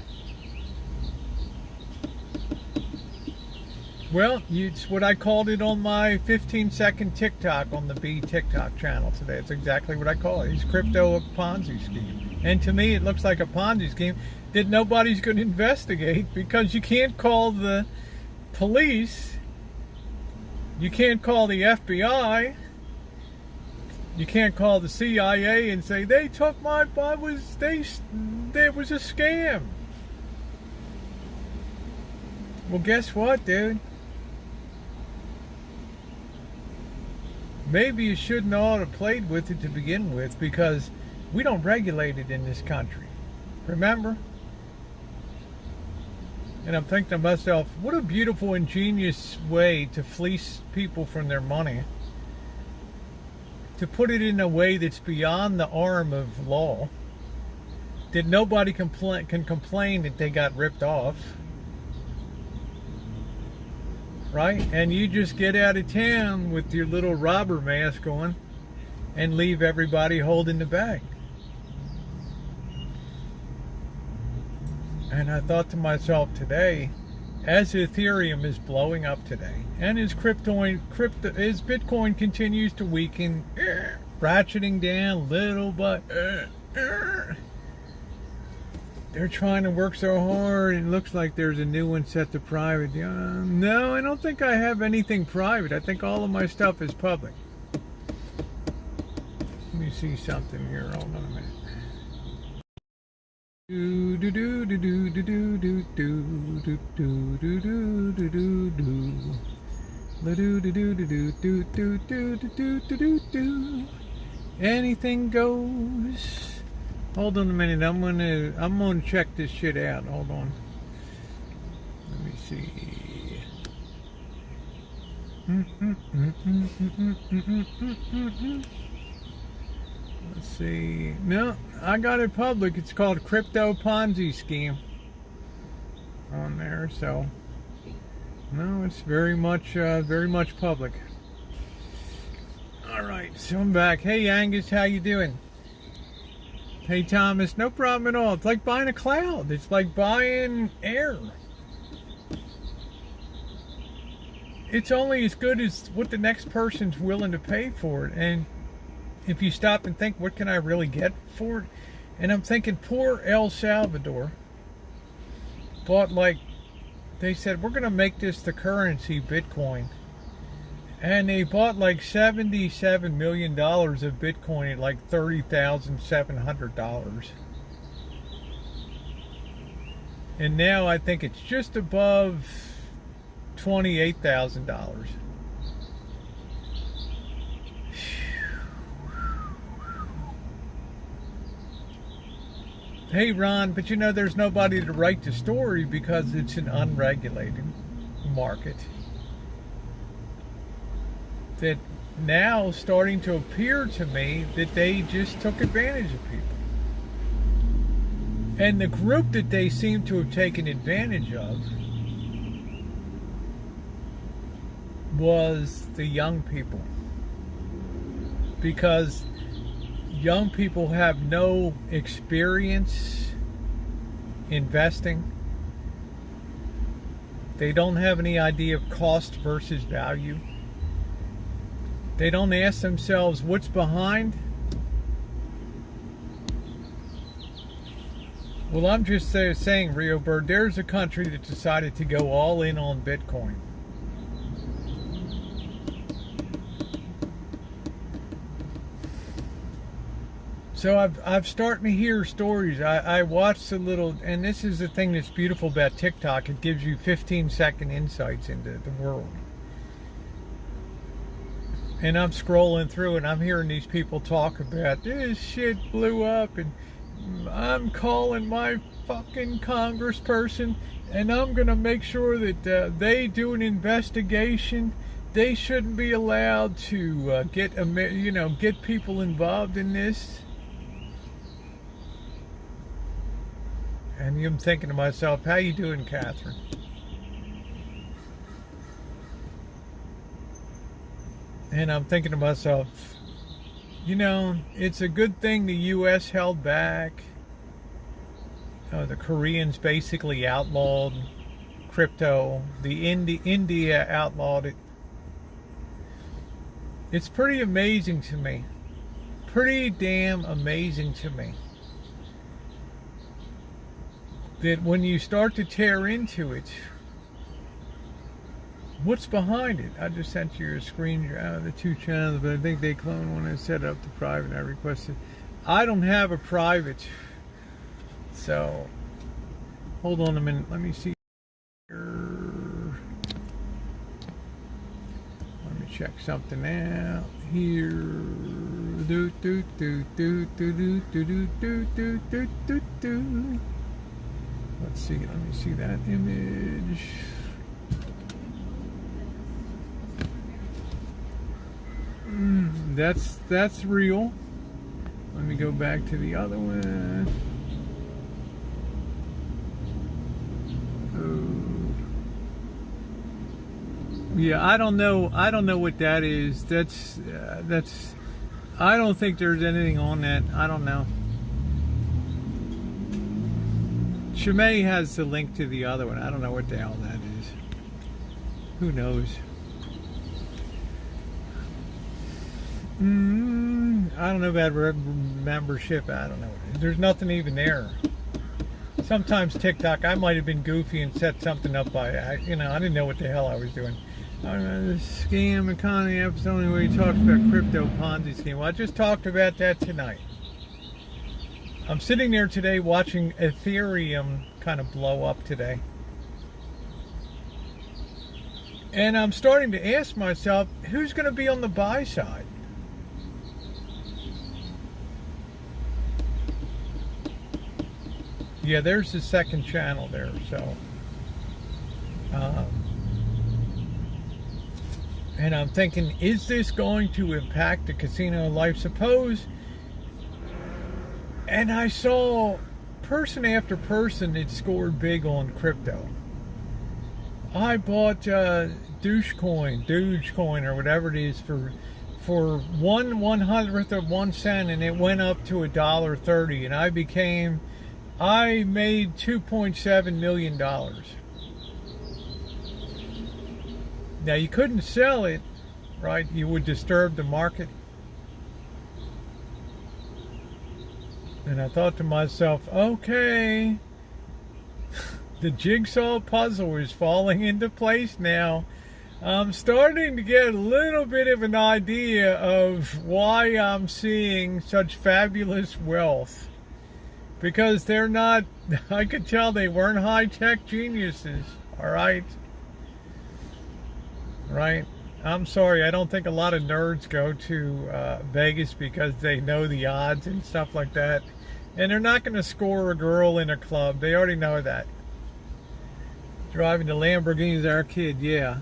Well, it's what I called it on my 15-second TikTok on the B TikTok channel today. It's exactly what I call it. It's crypto a Ponzi scheme. And to me, it looks like a Ponzi scheme that nobody's going to investigate because you can't call the police. You can't call the FBI. You can't call the CIA and say, they took my, there was a scam. Well, guess what, dude? Maybe you shouldn't ought to played with it to begin with, because we don't regulate it in this country. Remember? And I'm thinking to myself, what a beautiful, ingenious way to fleece people from their money. To put it in a way that's beyond the arm of law. That nobody can complain that they got ripped off. Right? And you just get out of town with your little robber mask on and leave everybody holding the bag. And I thought to myself today, as Ethereum is blowing up today, and as Bitcoin continues to weaken, ratcheting down little but they're trying to work so hard. It looks like there's a new one set to private. No, I don't think I have anything private. I think all of my stuff is public. Let me see something here. Hold on a minute. Do do do do do do do do do do do do do do do do. La do do do do do do do do do do do. Anything goes. Hold on a minute. I'm gonna check this shit out. Hold on. Let me see. Let's see. No, I got it public. It's called Crypto Ponzi Scheme on there. So no, it's very much public. All right, so I'm back. Hey Angus, how you doing? Hey Thomas, no problem at all. It's like buying a cloud. It's like buying air. It's only as good as what the next person's willing to pay for it. And if you stop and think, what can I really get for it? And I'm thinking, poor El Salvador bought, like, they said, we're going to make this the currency, Bitcoin. And they bought like $77 million of Bitcoin at like $30,700. And now I think it's just above $28,000. Hey Ron, but you know there's nobody to write the story because it's an unregulated market that now starting to appear to me that they just took advantage of people. And the group that they seem to have taken advantage of was the young people. Because young people have no experience investing. They don't have any idea of cost versus value. They don't ask themselves what's behind. Well, I'm just saying, Rio Bird, there's a country that decided to go all in on Bitcoin. So I've starting to hear stories. I watched a little, and this is the thing that's beautiful about TikTok. It gives you 15-second insights into the world. And I'm scrolling through and I'm hearing these people talk about this shit blew up and I'm calling my fucking congressperson and I'm gonna make sure that they do an investigation. They shouldn't be allowed to get people involved in this. And I'm thinking to myself, how you doing, Catherine? And I'm thinking to myself, it's a good thing the U.S. held back. The Koreans basically outlawed crypto. The India outlawed it. It's pretty amazing to me. Pretty damn amazing to me. That when you start to tear into it, what's behind it? I just sent you a screen out of the two channels, but I think they cloned one and set up the private. I requested. I don't have a private, so hold on a minute. Let me see. Let me check something out here. Do do do do do do do do do do do do. Let's see. Let me see that image. That's real. Let me go back to the other one. Oh. Yeah, I don't know what that is. That's I don't think there's anything on that. I don't know. Shimei has the link to the other one. I don't know what the hell that is. Who knows? I don't know about membership. I don't know. There's nothing even there. Sometimes TikTok, I might have been goofy and set something up by, I didn't know what the hell I was doing. I don't know, the scam economy episode where he talks about crypto Ponzi scheme. Well, I just talked about that tonight. I'm sitting there today watching Ethereum kind of blow up today. And I'm starting to ask myself, who's going to be on the buy side? Yeah, there's the second channel there, so. And I'm thinking, is this going to impact the casino life? Suppose. And I saw person after person that scored big on crypto. I bought Dogecoin or whatever it is for 1/100th of 1 cent, and it went up to $1.30, and I made $2.7 million. Now you couldn't sell it, right? You would disturb the market. And I thought to myself, okay, the jigsaw puzzle is falling into place now. I'm starting to get a little bit of an idea of why I'm seeing such fabulous wealth Because they're not, I could tell they weren't high-tech geniuses, all right? Right? I'm sorry, I don't think a lot of nerds go to Vegas because they know the odds and stuff like that. And they're not going to score a girl in a club. They already know that. Driving the Lamborghinis, our kid, yeah.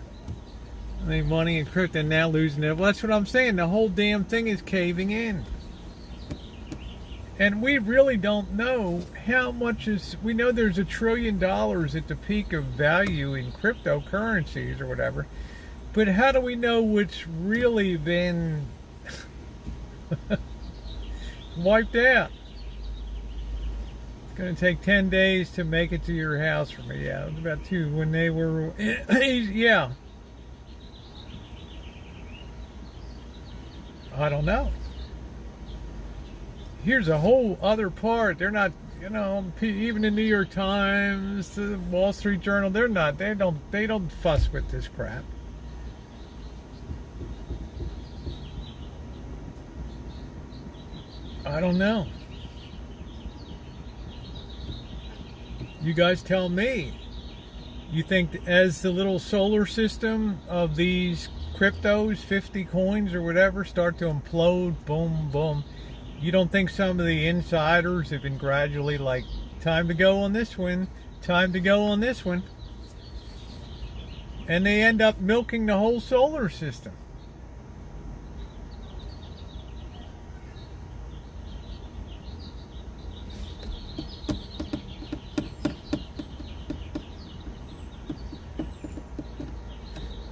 I mean, money in crypto, now losing it. Well, that's what I'm saying. The whole damn thing is caving in. And we really don't know how much is... We know there's $1 trillion at the peak of value in cryptocurrencies or whatever. But how do we know what's really been wiped out? It's going to take 10 days to make it to your house for me. Yeah, it was about 2 when they were... yeah. I don't know. Here's a whole other part. They're not, you know, even the New York Times, the Wall Street Journal, they're not. They don't fuss with this crap. I don't know. You guys tell me. You think as the little solar system of these cryptos, 50 coins or whatever, start to implode, boom, boom, you don't think some of the insiders have been gradually like, time to go on this one, time to go on this one, and they end up milking the whole solar system?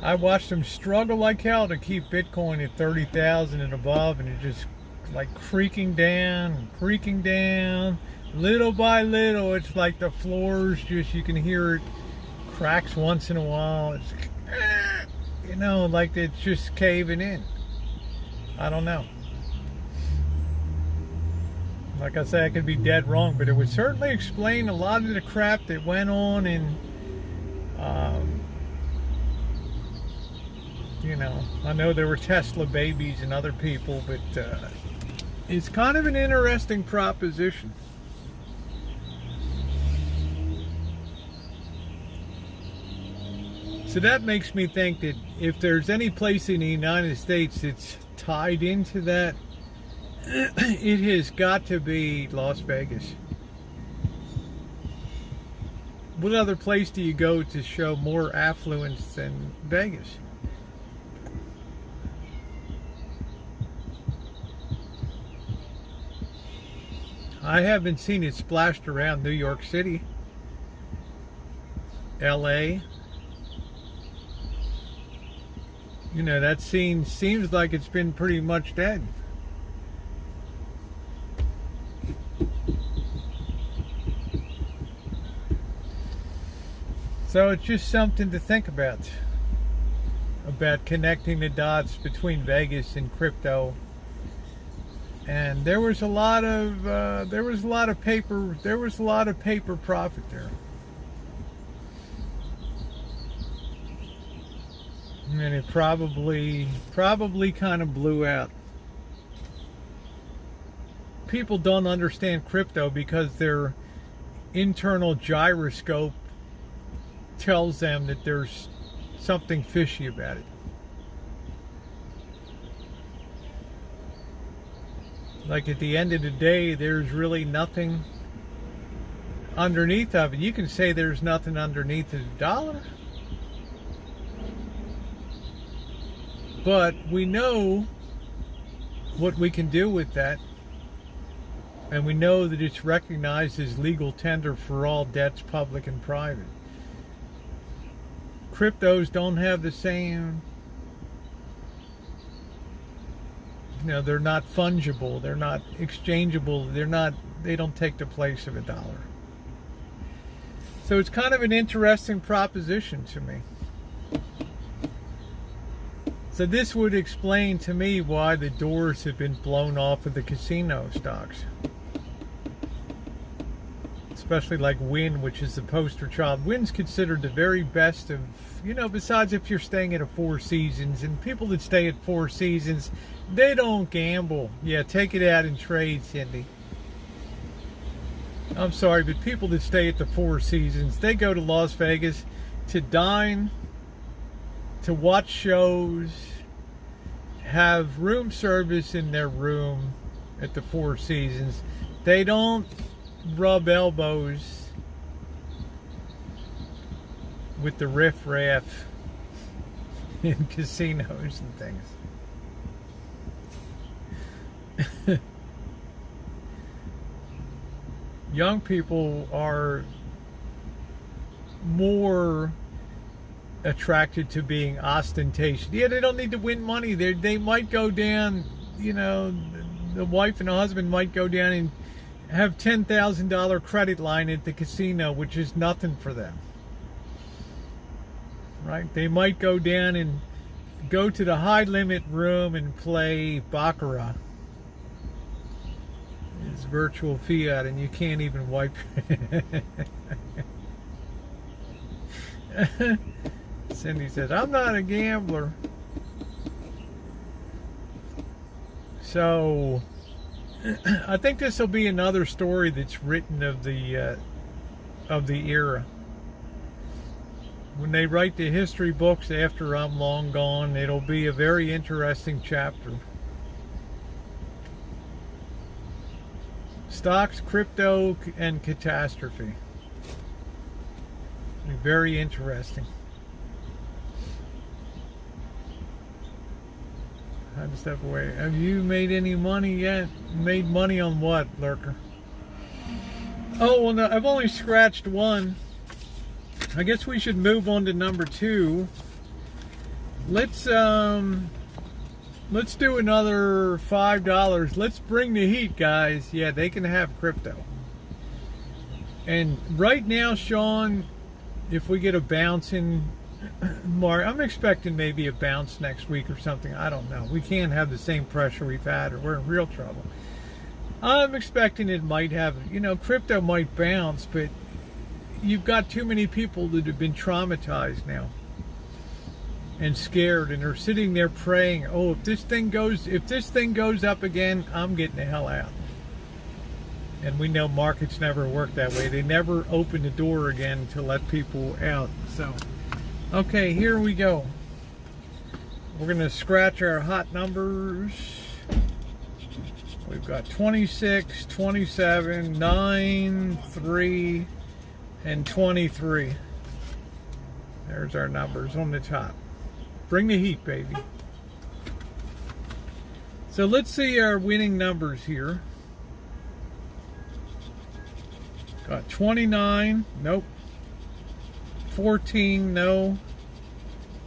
I watched them struggle like hell to keep Bitcoin at 30,000 and above, and it just like creaking down, little by little. It's like the floors just, you can hear it cracks once in a while. It's, you know, like it's just caving in. I don't know. Like I say, I could be dead wrong, but it would certainly explain a lot of the crap that went on in, you know, I know there were Tesla babies and other people, but it's kind of an interesting proposition. So that makes me think that if there's any place in the United States that's tied into that, it has got to be Las Vegas. What other place do you go to show more affluence than Vegas? I haven't seen it splashed around New York City, LA. You know, that scene seems like it's been pretty much dead. So it's just something to think about connecting the dots between Vegas and crypto. And there was a lot of paper profit there. And it probably kind of blew out. People don't understand crypto because their internal gyroscope tells them that there's something fishy about it. Like at the end of the day, there's really nothing underneath of it. You can say there's nothing underneath the dollar. But we know what we can do with that. And we know that it's recognized as legal tender for all debts, public and private. Cryptos don't have the same... You know, they're not fungible, they're not exchangeable, they don't take the place of a dollar. So it's kind of an interesting proposition to me. So this would explain to me why the doors have been blown off of the casino stocks. Especially like Wynn, which is the poster child. Wynn's considered the very best of, you know, besides if you're staying at a Four Seasons, and people that stay at Four Seasons, they don't gamble. Yeah, take it out in trade, Cindy. I'm sorry, but people that stay at the Four Seasons, they go to Las Vegas to dine, to watch shows, have room service in their room at the Four Seasons. They don't rub elbows with the riff-raff in casinos and things. Young people are more attracted to being ostentatious. Yeah, they don't need to win money. They might go down, you know, the wife and the husband might go down and have $10,000 credit line at the casino, which is nothing for them. Right? They might go down and go to the high limit room and play Baccarat. It's virtual fiat and you can't even wipe. Cindy says, I'm not a gambler. So I think this will be another story that's written of the era. When they write the history books after I'm long gone, it'll be a very interesting chapter. Stocks, crypto, and catastrophe. Very interesting. I had to step away. Have you made any money yet? Made money on what, Lurker? Oh, well, no, I've only scratched one. I guess we should move on to number 2. Let's do another $5. Let's bring the heat, guys. Yeah, they can have crypto. And right now, Sean, if we get a bounce in Mark, I'm expecting maybe a bounce next week or something. I don't know. We can't have the same pressure we've had, or we're in real trouble. I'm expecting it might have, you know, crypto might bounce, but you've got too many people that have been traumatized now and scared, and are sitting there praying, oh, if this thing goes up again, I'm getting the hell out. And we know markets never work that way. They never open the door again to let people out. So, okay, here we go. We're going to scratch our hot numbers. We've got 26, 27, 9, 3, and 23. There's our numbers on the top. Bring the heat, baby. So let's see our winning numbers here. Got 29, nope. 14, no.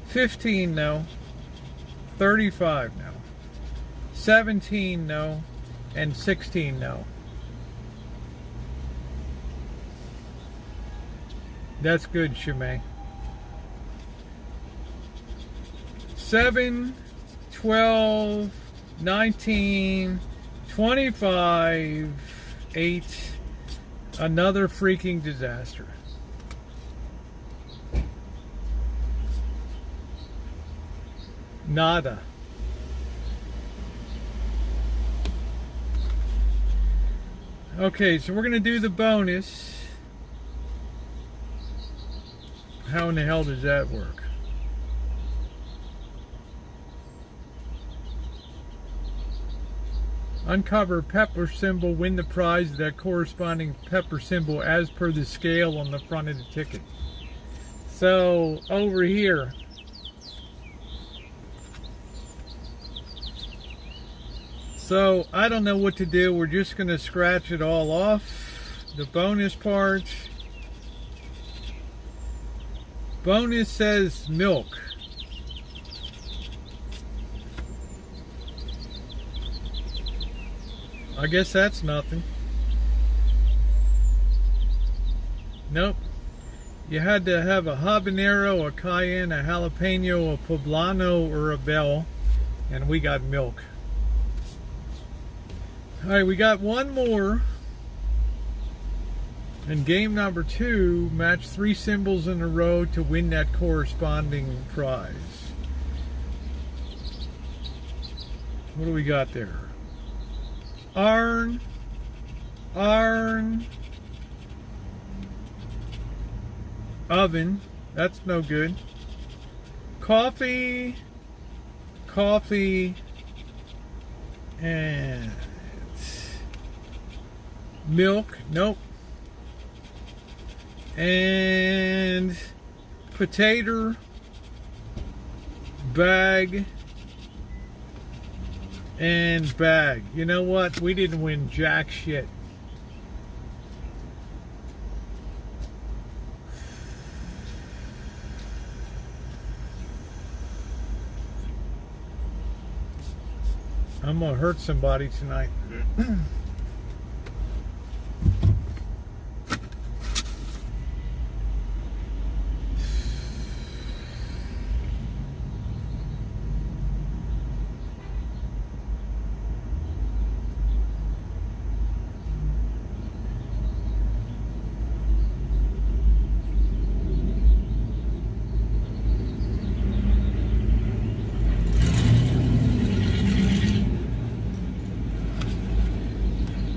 15, no. 35, no. 17, no. And 16, no. That's good, Shimei. 7, 12, 19, 25, 8. Another freaking disaster. Nada. Okay, so we're going to do the bonus. How in the hell does that work? Uncover pepper symbol, win the prize, that corresponding pepper symbol as per the scale on the front of the ticket. So, over here. So, I don't know what to do. We're just going to scratch it all off. The bonus part. Bonus says milk. I guess that's nothing. Nope. You had to have a habanero, a cayenne, a jalapeno, a poblano, or a bell. And we got milk. Alright, we got one more. And game number 2, match 3 symbols in a row to win that corresponding prize. What do we got there? Arn, Oven. That's no good. Coffee. Coffee. And milk. Nope. And potato bag and bag. You know what? We didn't win jack shit. I'm gonna hurt somebody tonight.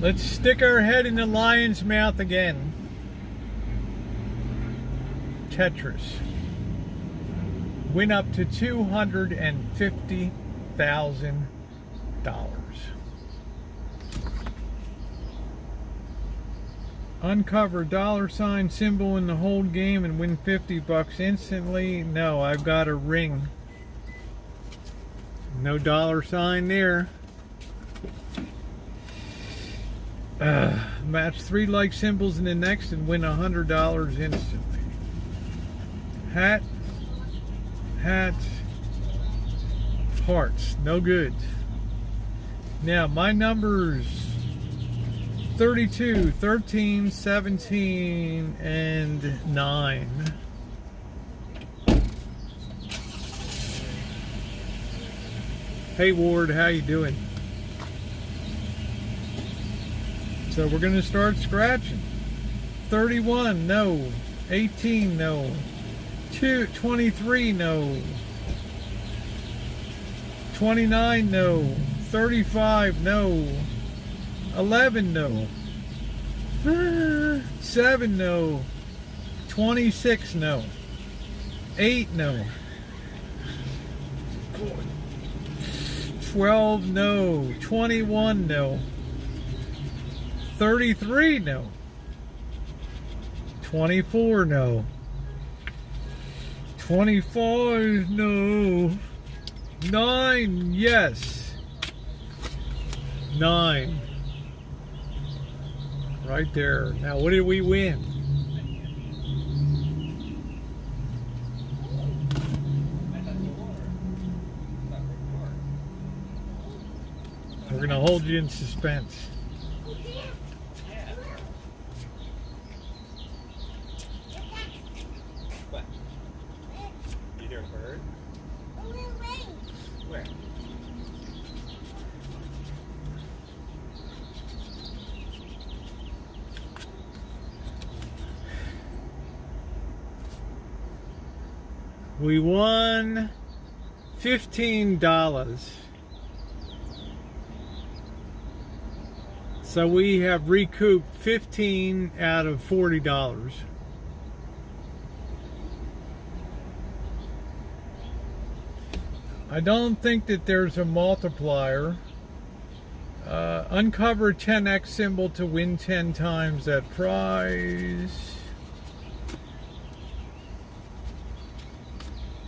Let's stick our head in the lion's mouth again. Tetris. Went up to $250,000. Uncover $ symbol in the hold game and win $50 instantly. No, I've got a ring. No $ there. Match 3 like symbols in the next and win $100 instantly. Hat, hearts, no good. Now my numbers 32, 13, 17, and 9. Hey Ward, how you doing? So we're going to start scratching. 31, no. 18, no. 23, no. 29, no. 35, no. 11, no. 7, no. 26, no. 8, no. 12, no. 21, no. 33, no. 24, no. 25, no. 9, yes. 9. Right there. Now, what did we win? We're going to hold you in suspense. We won $15. So we have recouped 15 out of $40. I don't think that there's a multiplier. Uncover 10x symbol to win 10 times that prize.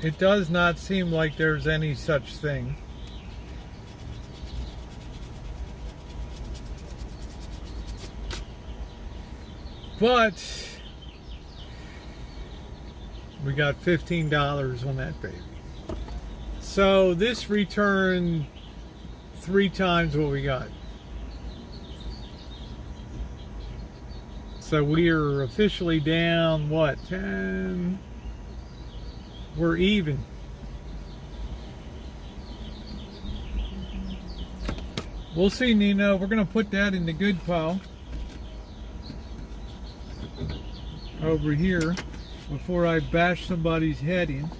It does not seem like there's any such thing. But we got $15 on that baby. So this returned 3 times what we got. So we are officially down, what, 10? We're even. We'll see, Nino. We're going to put that in the good pile over here before I bash somebody's head in.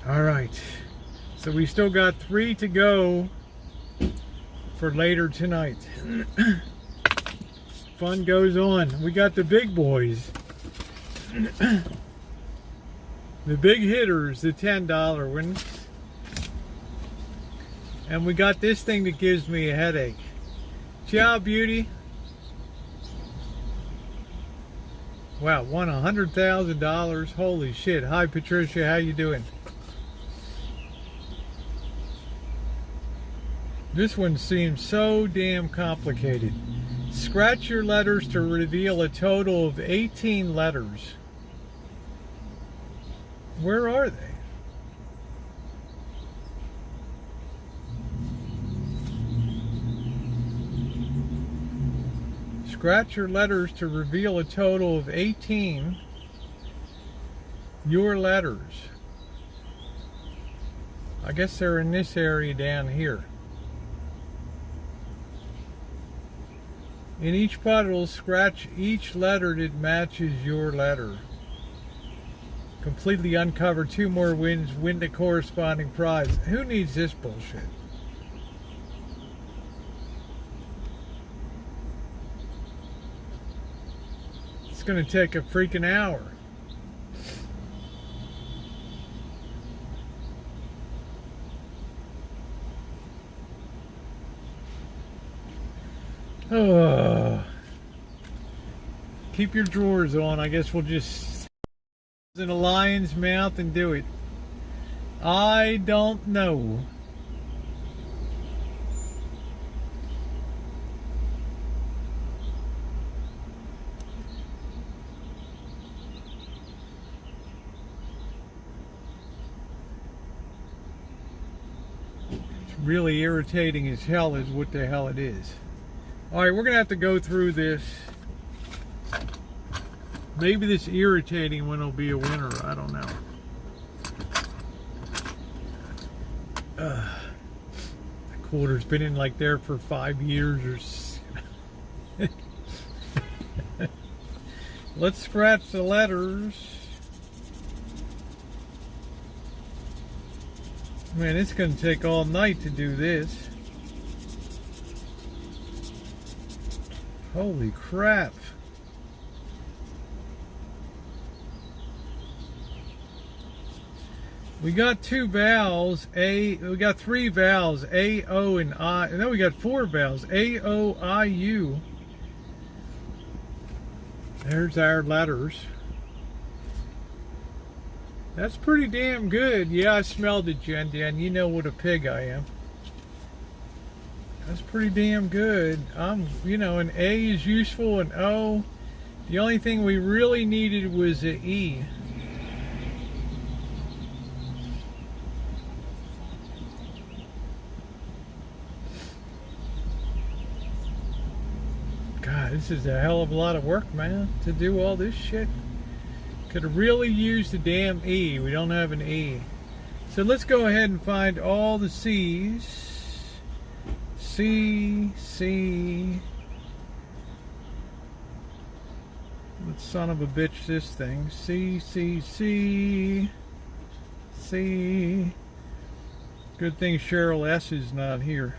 All right. So we still got 3 to go for later tonight. Fun goes on. We got the big boys. The big hitters, the $10 ones. And we got this thing that gives me a headache. Ciao, beauty. Wow, won $100,000. Holy shit. Hi, Patricia. How you doing? This one seems so damn complicated. Scratch your letters to reveal a total of 18 letters. Where are they? Scratch your letters to reveal a total of 18 your letters. I guess they're in this area down here. In each puddle, scratch each letter that matches your letter. Completely uncover 2 more wins, win the corresponding prize. Who needs this bullshit? It's going to take a freaking hour. Oh. Keep your drawers on. I guess we'll just in a lion's mouth and do it. I don't know. It's really irritating as hell is what the hell it is. Alright, we're going to have to go through this. Maybe this irritating one will be a winner. I don't know. The quarter's been in like there for 5 years or Let's scratch the letters. Man, it's going to take all night to do this. Holy crap. We got 2 vowels, we got 3 vowels, A, O, and I. And then we got 4 vowels, A, O, I, U. There's our letters. That's pretty damn good. Yeah, I smelled it, Jen. You know what a pig I am. That's pretty damn good. You know, an A is useful, an O. The only thing we really needed was an E. God, this is a hell of a lot of work, man, to do all this shit. Could have really used the damn E. We don't have an E. So let's go ahead and find all the C's. C, C. What son of a bitch this thing? C, C, C. C. Good thing Cheryl S. is not here.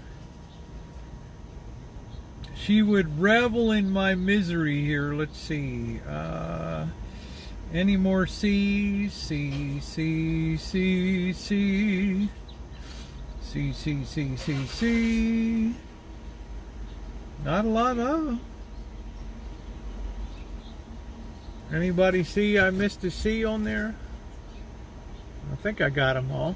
She would revel in my misery here. Let's see. Any more C's? C, C, C, C. C, C, C, C, C. Not a lot of. Anybody see I missed a C on there? I think I got them all.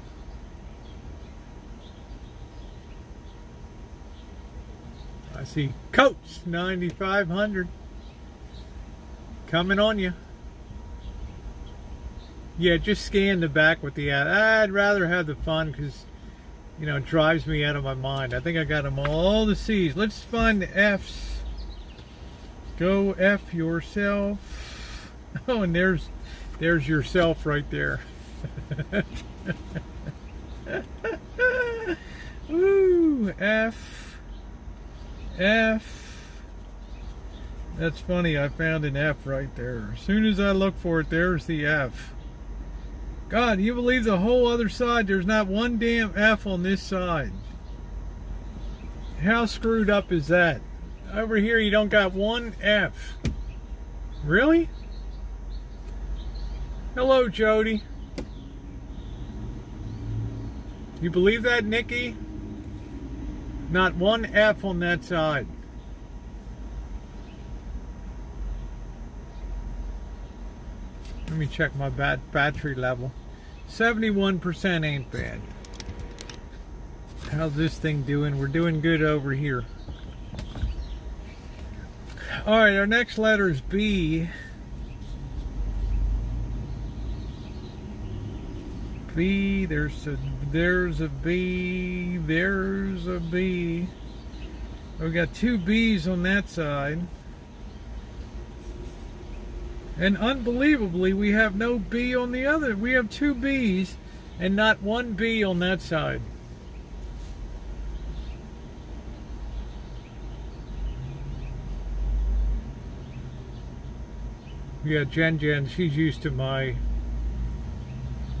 I see Coach 9500 coming on you. Yeah, just scan the back with the ad. I'd rather have the fun because, you know, it drives me out of my mind. I think I got them all the C's. Let's find the F's. Go F yourself. Oh, and there's yourself right there. Woo, F. F. That's funny, I found an F right there. As soon as I look for it, there's the F. God, you believe the whole other side, there's not one damn F on this side. How screwed up is that? Over here you don't got one F. Really? Hello, Jody. You believe that, Nikki? Not one F on that side. Let me check my battery level. 71% ain't bad. How's this thing doing? We're doing good over here. Alright, our next letter is B. B, there's a B, there's a B. We got two B's on that side. And unbelievably, we have no B on the other. We have two B's and not one B on that side. Yeah, Jen, she's used to my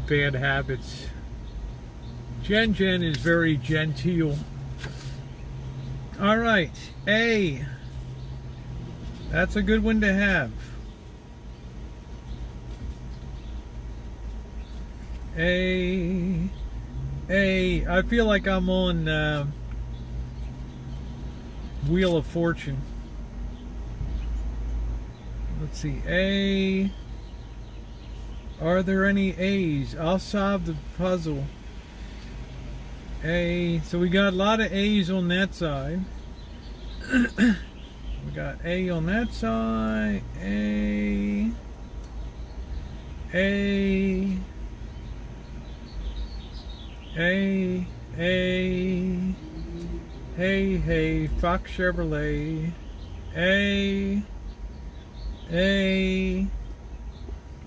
bad habits. Jen is very genteel. All right, A. That's a good one to have. A. I feel like I'm on Wheel of Fortune. Let's see, A. Are there any A's? I'll solve the puzzle. A. So we got a lot of A's on that side. We got A on that side. A. Hey, Fox Chevrolet. A.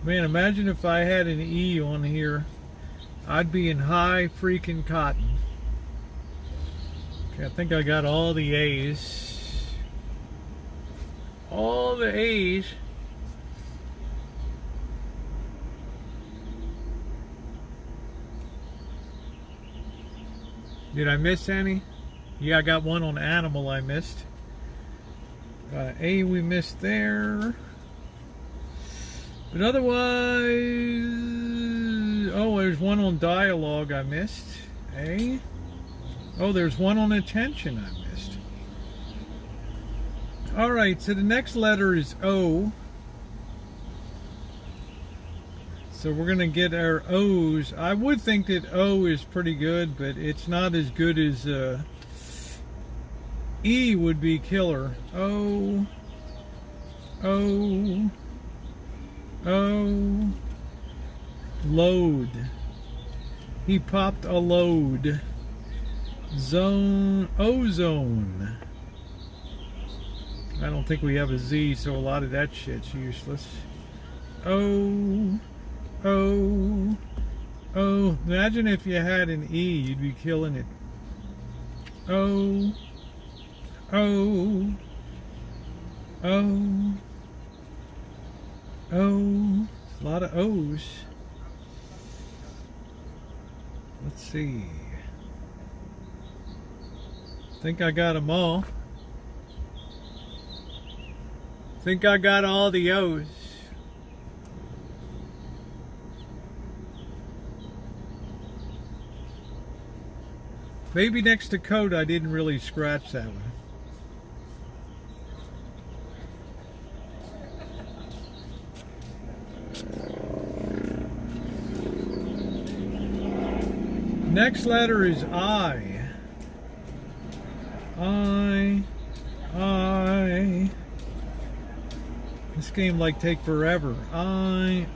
Man, imagine if I had an E on here. I'd be in high freaking cotton. Okay, I think I got all the A's. All the A's. Did I miss any? Yeah, I got one on animal I missed. A we missed there. But otherwise, oh, there's one on dialogue I missed. A. Oh, there's one on attention I missed. All right, so the next letter is O. So we're gonna get our O's. I would think that O is pretty good, but it's not as good as E would be killer. O. Load. He popped a load. Zone. Ozone. I don't think we have a Z, so a lot of that shit's useless. Imagine if you had an E, you'd be killing it. A lot of O's. Let's see. Think I got them all. Think I got all the O's. Maybe next to code I didn't really scratch that one. Next letter is I. This game like take forever. I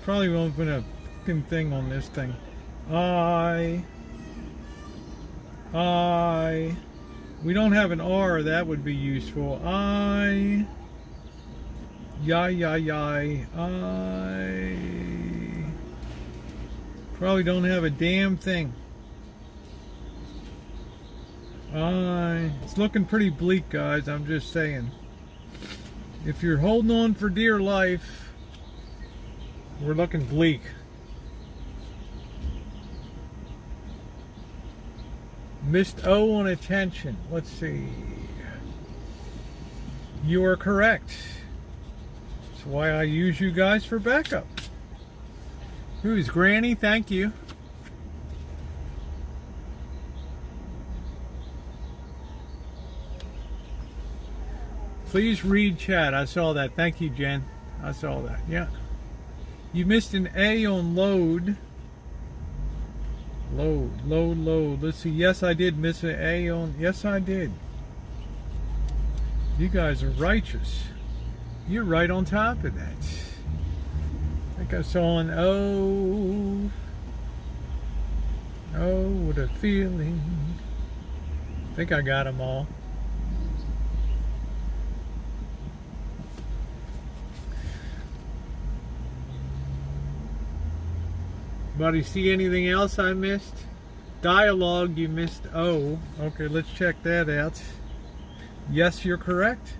probably won't put a fucking thing on this thing. We don't have an R, that would be useful. Probably don't have a damn thing. It's looking pretty bleak, guys, I'm just saying. If you're holding on for dear life, we're looking bleak. Missed O on attention. Let's see. You are correct. That's why I use you guys for backup. Who's Granny? Thank you. Please read chat. I saw that. Thank you, Jen. I saw that. Yeah. You missed an A on load. Load. Let's see. Yes, I did miss an A on. Yes, I did. You guys are righteous. You're right on top of that. I think I saw an O. Oh, what a feeling. I think I got them all. Anybody see anything else I missed? Dialogue, you missed O. Okay, let's check that out. Yes, you're correct.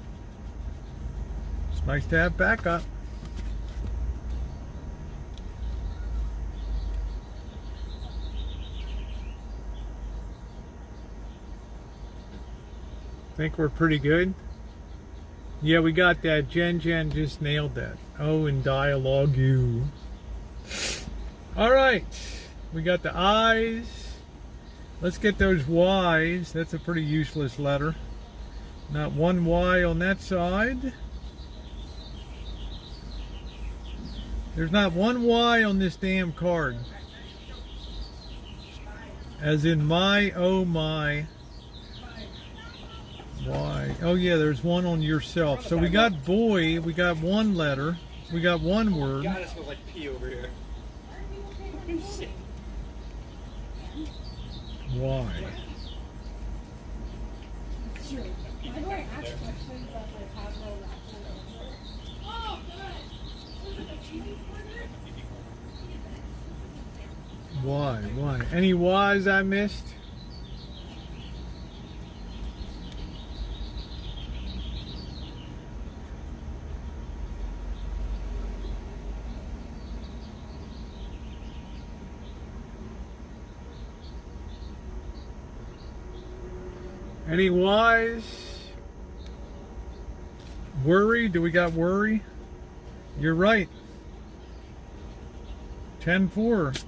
It's nice to have backup. Think we're pretty good? Yeah, we got that. Jen just nailed that. O in dialogue, you. All right, we got the I's. Let's get those Y's. That's a pretty useless letter. Not one Y on that side. There's not one Y on this damn card. As in my, oh my. Y. Oh yeah, there's one on yourself. So we got boy, we got one letter, we got one word. God, it smells like pee over here. Why? Why? Any whys I missed? Any whys? Worry? Do we got worry? You're right. 10-4.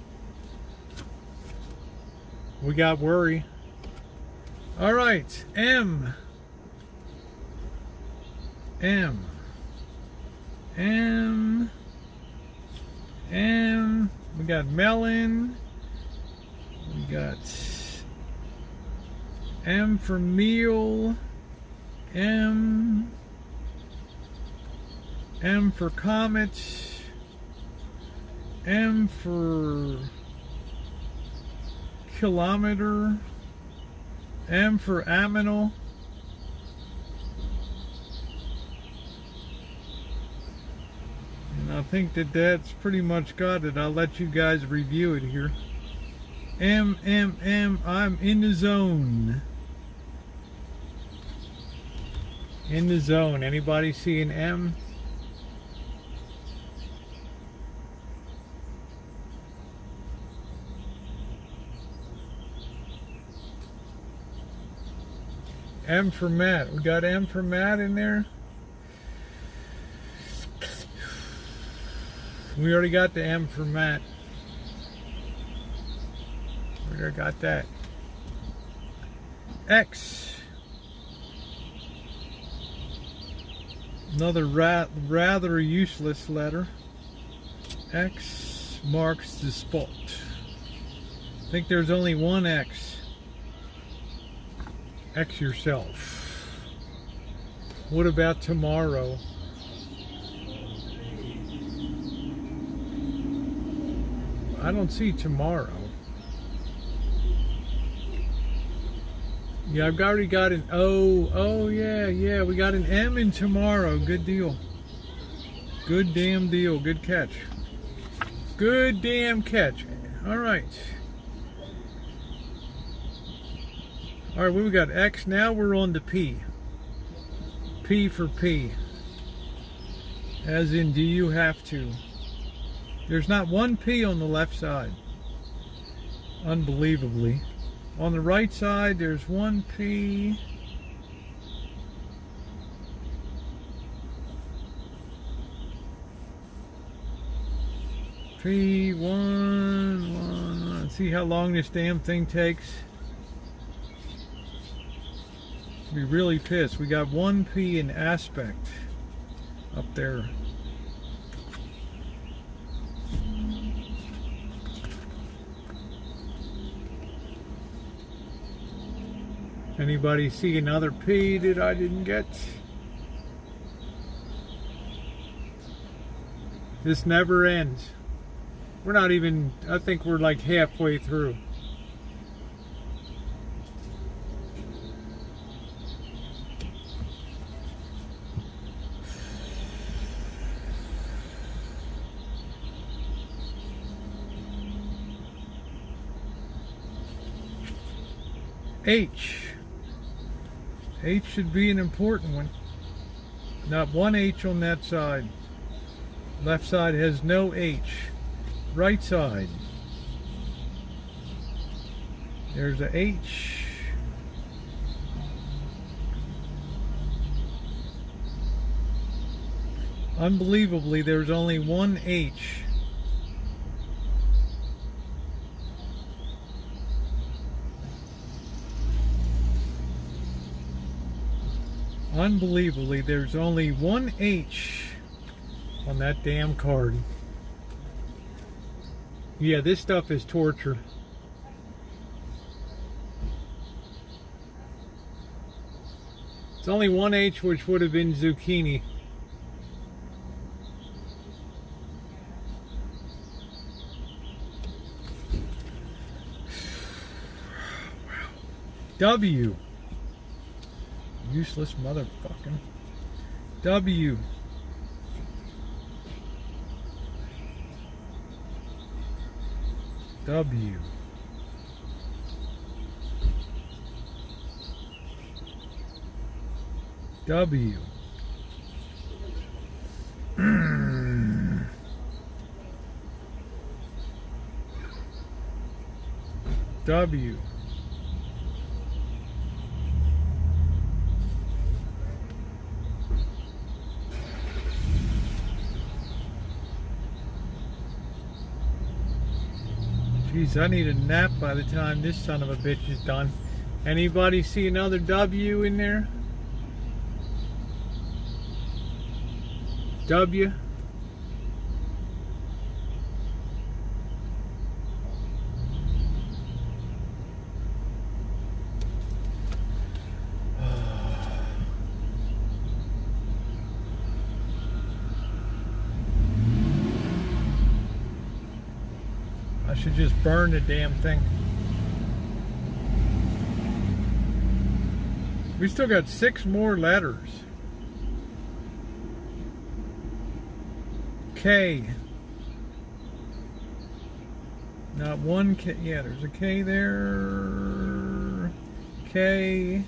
We got worry. All right. M. We got melon. We got M for meal. M for comet. M for kilometer. M for aminal. And I think that's pretty much got it. I'll let you guys review it here. M, I'm in the zone. In the zone. Anybody see an M? M for Matt. We got M for Matt in there. We already got the M for Matt. We already got that. X. Another rather useless letter. X marks the spot. I think there's only one X. X yourself. What about tomorrow? I don't see tomorrow. Yeah, I've already got an O. Oh, yeah, we got an M in tomorrow. Good deal. Good damn deal. Good catch. Good damn catch. All right. All right, we got X. Now we're on to P. P for P. As in, do you have to? There's not one P on the left side. Unbelievably. On the right side, there's one P. P1. Let's see how long this damn thing takes. Be really pissed. We got 1P in aspect up there. Anybody see another P that I didn't get? This never ends. We're not even, I think we're like halfway through. H. H should be an important one. Not one H on that side. Left side has no H. Right side. There's a H. Unbelievably, there's only one H. Unbelievably, there's only one H on that damn card. Yeah, this stuff is torture. It's only one H, which would have been zucchini. W. Useless motherfucking. W. W. W. W. Jeez, I need a nap by the time this son of a bitch is done. Anybody see another W in there? W. I should just burn the damn thing. We still got 6 more letters. K. Not one K. Yeah, there's a K there. K.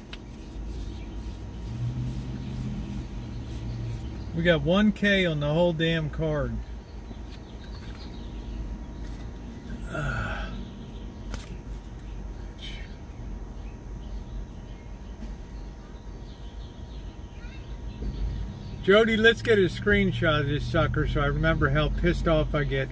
We got 1 K on the whole damn card. Jody, let's get a screenshot of this sucker so I remember how pissed off I get.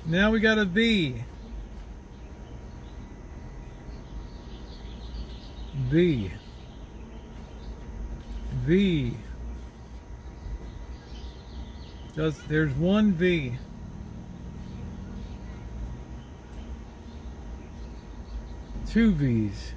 Now we got a V. V. V. There's one V. Two V's.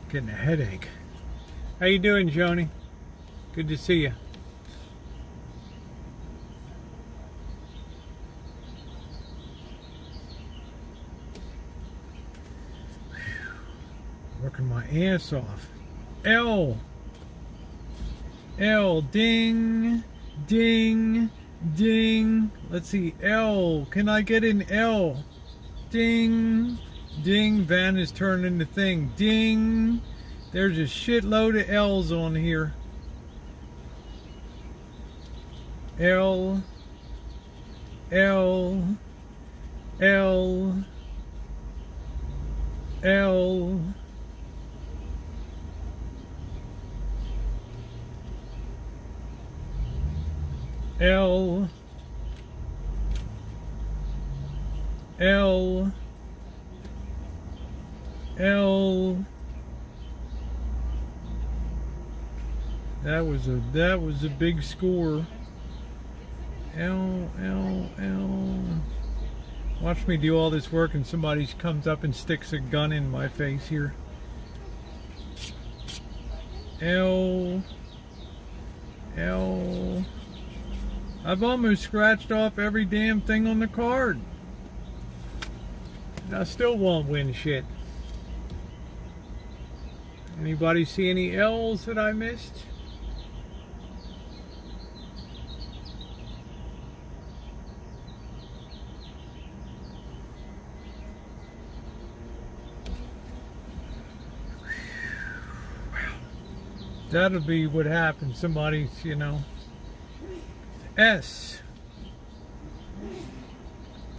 Getting a headache. How you doing, Joni? Good to see you. Working my ass off. L. L, ding, ding, ding. Let's see, L. Can I get an L? Ding, ding. Van is turned into thing. Ding. There's a shitload of L's on here. L, L, L, L, L, L, L. That was a big score. L, L, L. Watch me do all this work and somebody comes up and sticks a gun in my face here. L, L. I've almost scratched off every damn thing on the card. And I still won't win shit. Anybody see any L's that I missed? That'll be what happens. Somebody's, you know. S.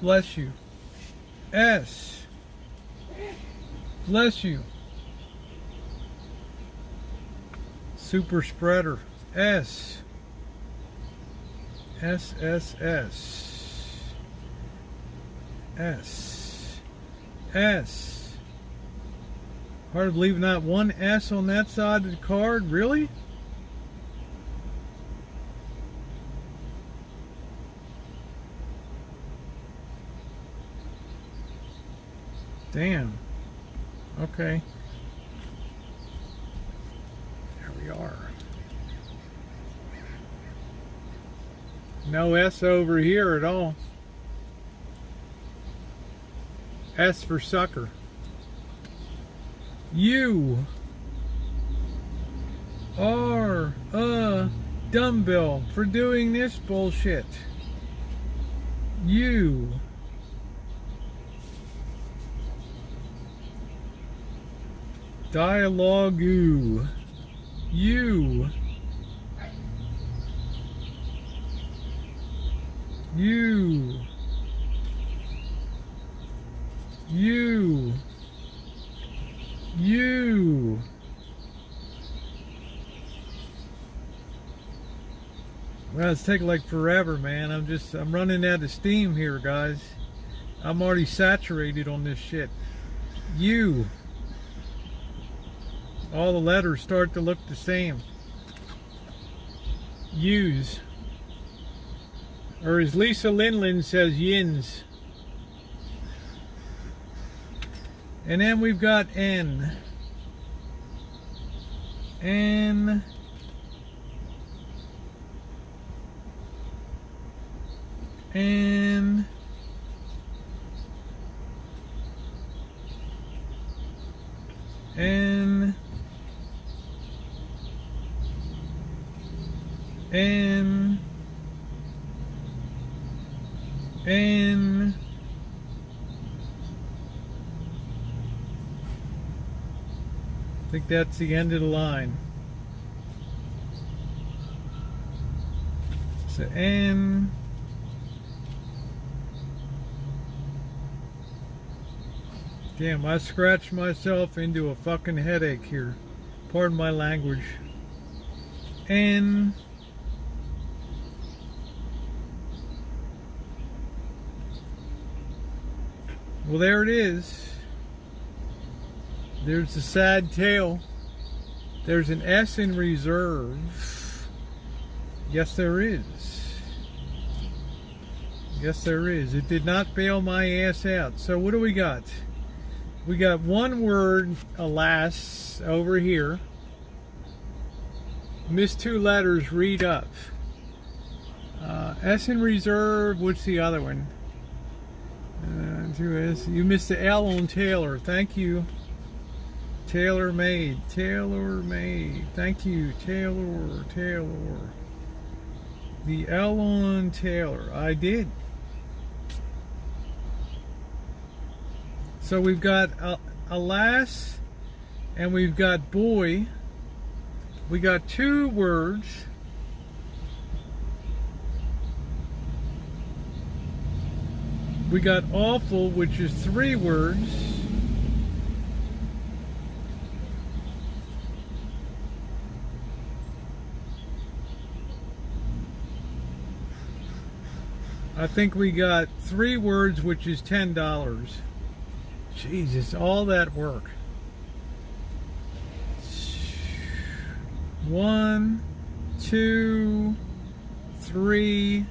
Bless you. S. Bless you. Super spreader. S. S, S, S. S. S. Hard to believe not one S on that side of the card. Really? Damn. Okay. There we are. No S over here at all. S for sucker. You are a dumbbell for doing this bullshit. You dialogue. You you you. Well, it's taking like forever, man. I'm running out of steam here, guys. I'm already saturated on this shit. You. All the letters start to look the same. Use. Or as Lisa Linland says, yins. And then we've got N. N. N. N. N. N. I think that's the end of the line. So N. Damn, I scratched myself into a fucking headache here. Pardon my language. N. Well, there it is. There's the sad tale. There's an S in reserve. Yes, there is. Yes, there is. It did not bail my ass out. So what do we got? We got one word, alas, over here. Missed two letters, read up. S in reserve, what's the other one? Two S. You missed the L on Taylor, thank you. Tailor made. Tailor made. Thank you, Taylor. Taylor. The L on Taylor. I did. So we've got alas and we've got boy. We got 2 words. We got awful, which is 3 words. I think we got 3 words, which is $10. Jesus, all that work. 1, 2, 3.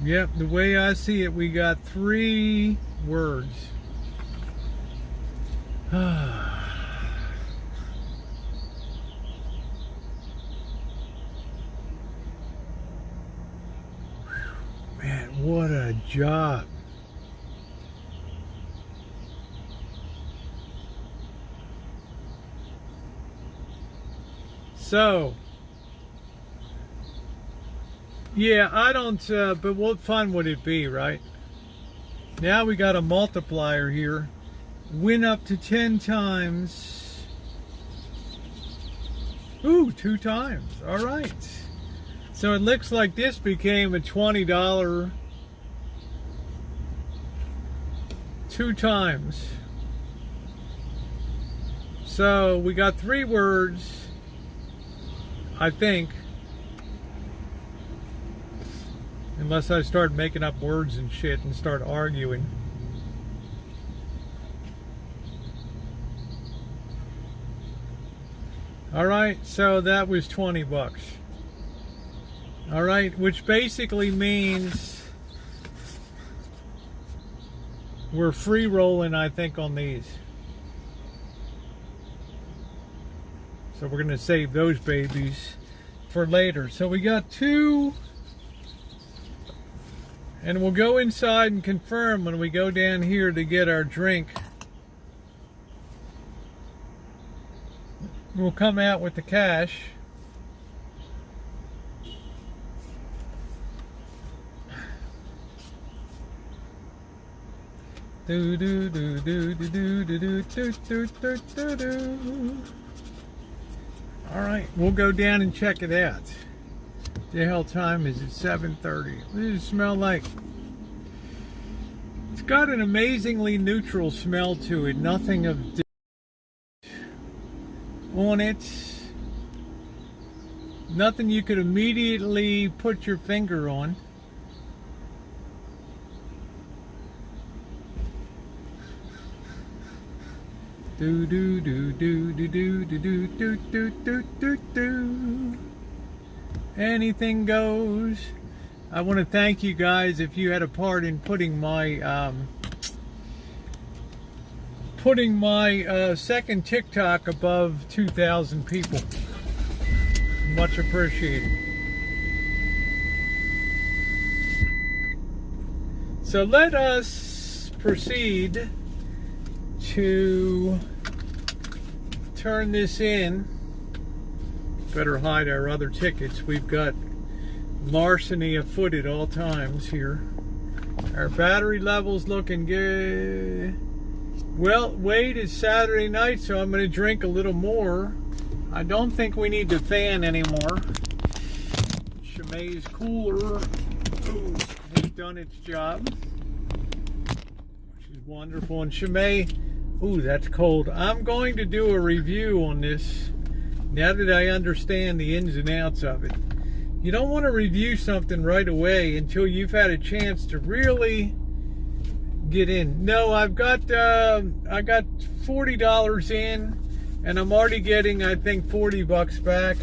Yep, the way I see it, we got 3 words. Man, what a job. So, yeah, I don't, but what fun would it be, right? Now we got a multiplier here. Win up to 10 times. Ooh, 2 times. All right. So it looks like this became a $20 2 times. So we got 3 words, I think. Unless I start making up words and shit and start arguing. Alright, so that was 20 bucks. Alright, which basically means we're free rolling, I think, on these. So we're going to save those babies for later. So we got 2. And we'll go inside and confirm when we go down here to get our drink. We'll come out with the cash. Do do do do do do do do do do do do. All right, we'll go down and check it out. The hell time is it? 7:30. What does it smell like? It's got an amazingly neutral smell to it. Nothing of on it. Nothing you could immediately put your finger on. Do do do do do do do do do do do do do. Anything goes. I want to thank you guys if you had a part in putting my second TikTok above 2,000 people. Much appreciated. So let us proceed to turn this in. Better hide our other tickets. We've got larceny afoot at all times here. Our battery level's looking good. Well, wait, it's Saturday night, so I'm going to drink a little more. I don't think we need the fan anymore. Chimay's cooler has done its job, which is wonderful. And Chimay, ooh, that's cold. I'm going to do a review on this now that I understand the ins and outs of it. You don't want to review something right away until you've had a chance to really get in. No, I got $40 in, and I'm already getting, I think, 40 bucks back.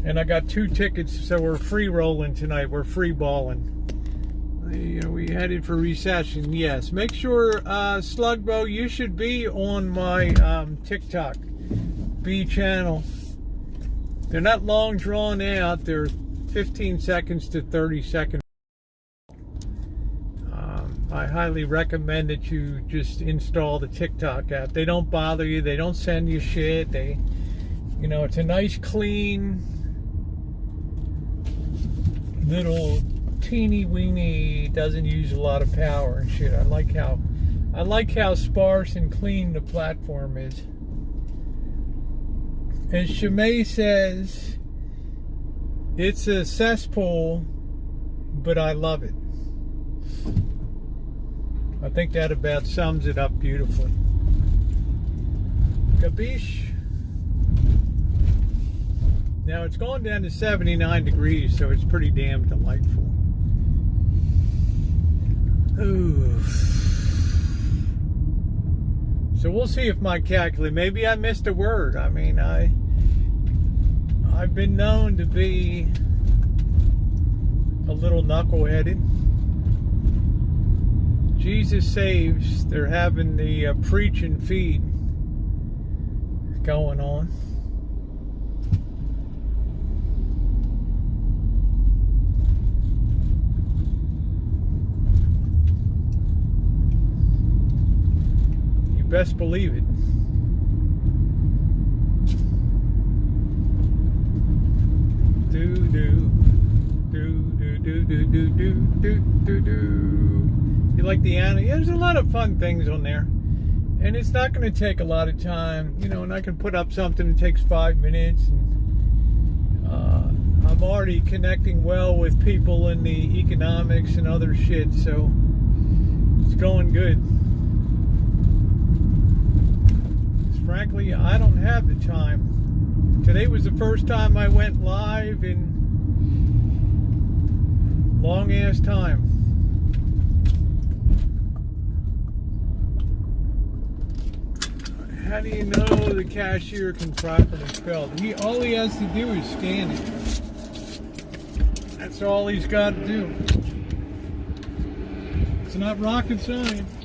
And I got 2 tickets, so we're free rolling tonight. We're free balling. You know, we headed for recession. Yes, make sure, Slugbo, you should be on my TikTok B channel. They're not long drawn out. They're 15 seconds to 30 seconds. I highly recommend that you just install the TikTok app. They don't bother you. They don't send you shit. It's a nice, clean, little teeny weeny, doesn't use a lot of power and shit. I like how sparse and clean the platform is. As Shimei says, it's a cesspool, but I love it. I think that about sums it up beautifully. Gabish. Now it's going down to 79 degrees, so it's pretty damn delightful. Ooh. So we'll see if my calculator, maybe I missed a word. I mean, I've been known to be a little knuckleheaded. Jesus saves. They're having the preach and feed going on. You best believe it. Do do do do do do do do do do. You like the anime? Yeah, there's a lot of fun things on there, and it's not going to take a lot of time, and I can put up something that takes 5 minutes, and I'm already connecting well with people in the economics and other shit, so it's going good. Frankly, I don't have the time. Today was the first time I went live in long ass time. How do you know the cashier can properly spell? All he has to do is scan it. That's all he's got to do. It's not rocket science.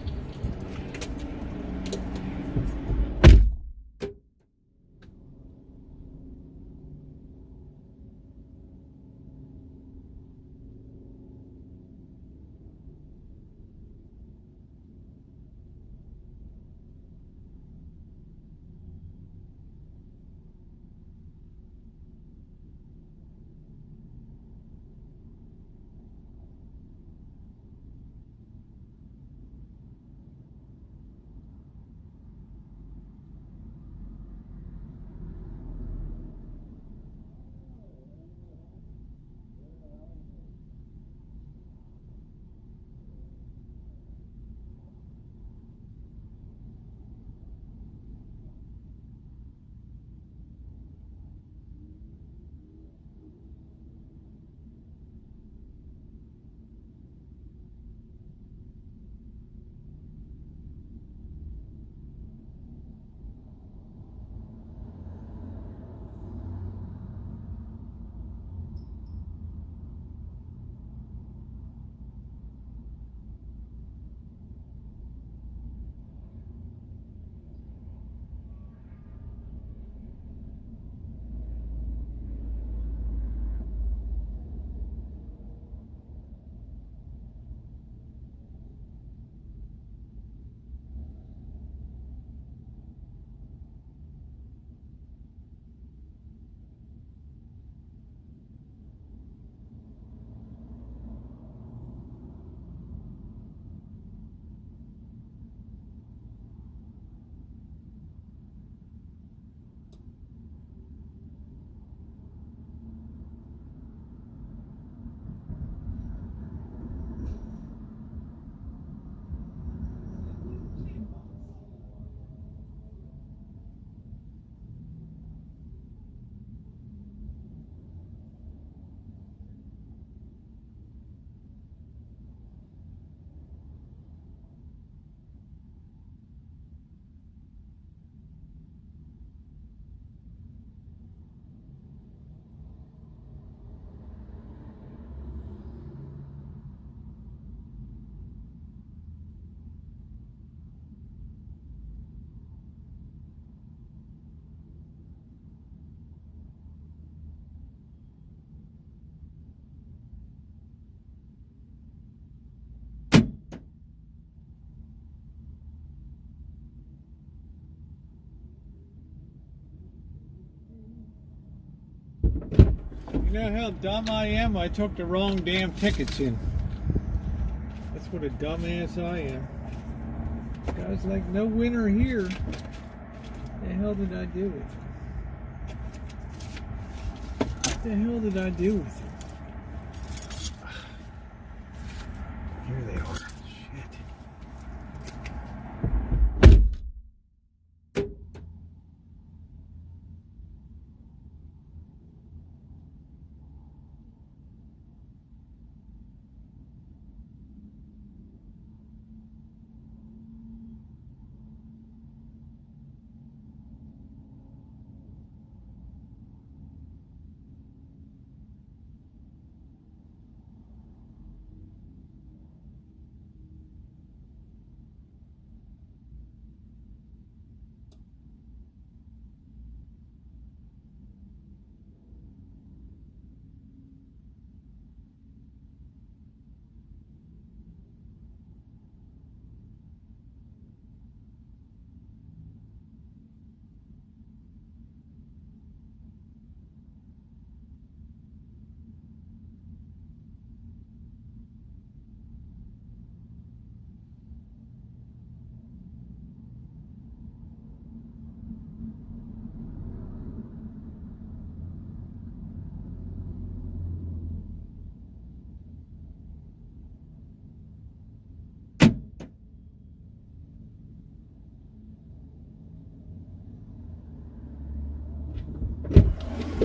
You know how dumb I am? I took the wrong damn tickets in. That's what a dumbass I am. Guys, like, no winner here. What the hell did I do with it? What the hell did I do with it? Here they are. Shit.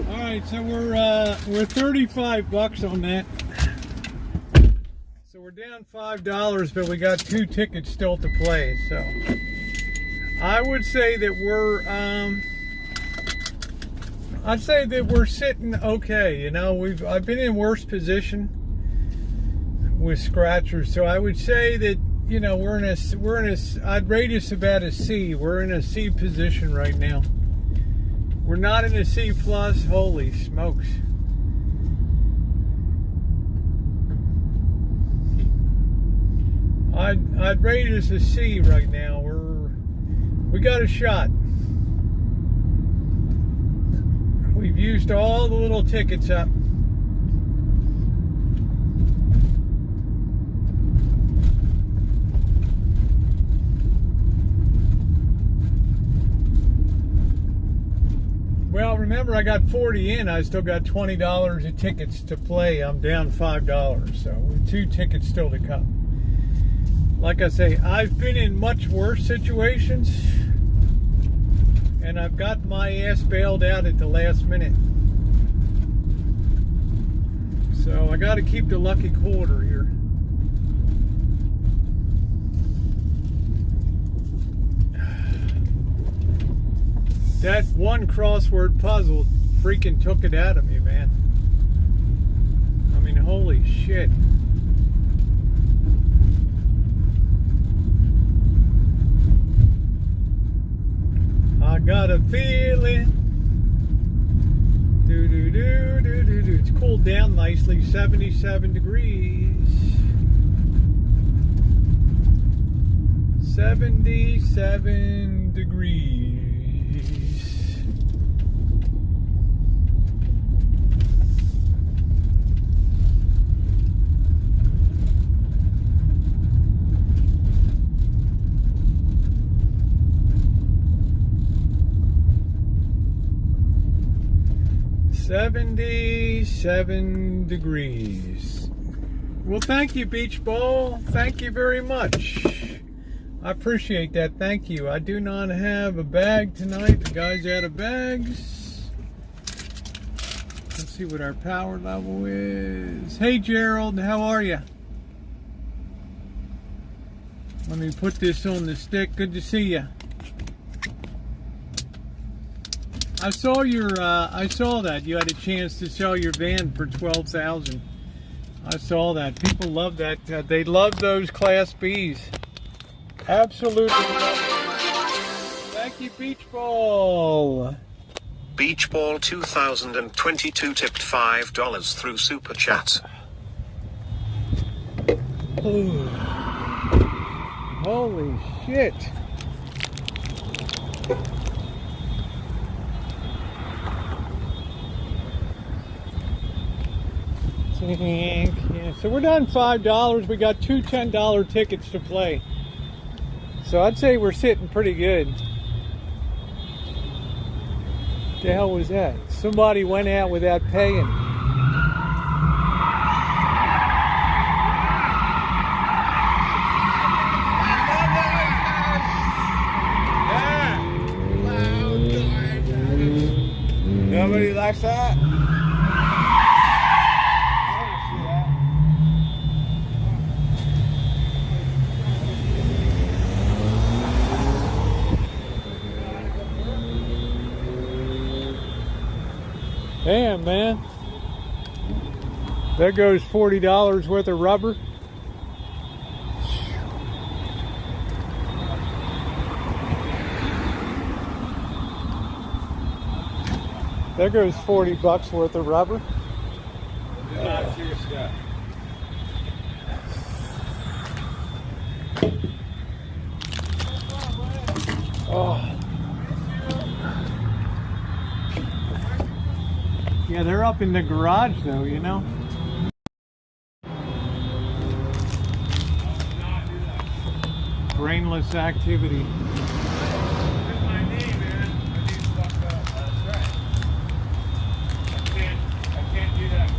Alright, so we're 35 bucks on that. So we're down $5, but we got 2 tickets still to play. So I would say that we're sitting okay. You know, I've been in worse position with scratchers, so I would say that, you know, I'd rate us about a C. We're in a C position right now. We're not in a C plus. Holy smokes. I'd rate us a C right now. We got a shot. We've used all the little tickets up. Well, remember, I got 40 in. I still got $20 of tickets to play. I'm down $5, so 2 tickets still to come. Like I say, I've been in much worse situations, and I've got my ass bailed out at the last minute. So I got to keep the lucky quarter here. That one crossword puzzle freaking took it out of me, man. I mean, holy shit. I got a feeling. Do. It's cooled down nicely, 77 degrees. 77 degrees. $77 degrees. Well, thank you, Beach Ball. Thank you very much. I appreciate that. Thank you. I do not have a bag tonight. The guy's out of bags. Let's see what our power level is. Hey, Gerald. How are you? Let me put this on the stick. Good to see you. I saw that you had a chance to sell your van for $12,000. I saw that. People love that. They love those Class Bs. Absolutely. Thank you, Beach Ball. Beach Ball 2022 tipped $5 through Super Chat. Oh. Holy shit. Yeah, so we're down $5. We got two $10 tickets to play. So I'd say we're sitting pretty good. What the hell was that? Somebody went out without paying. Nobody likes that? Damn, man. There goes $40 worth of rubber. There goes 40 bucks worth of rubber. Oh. Yeah, they're up in the garage though, you know. Brainless activity. Here's my name, man. My name's fucked up. That's right. I can't do that.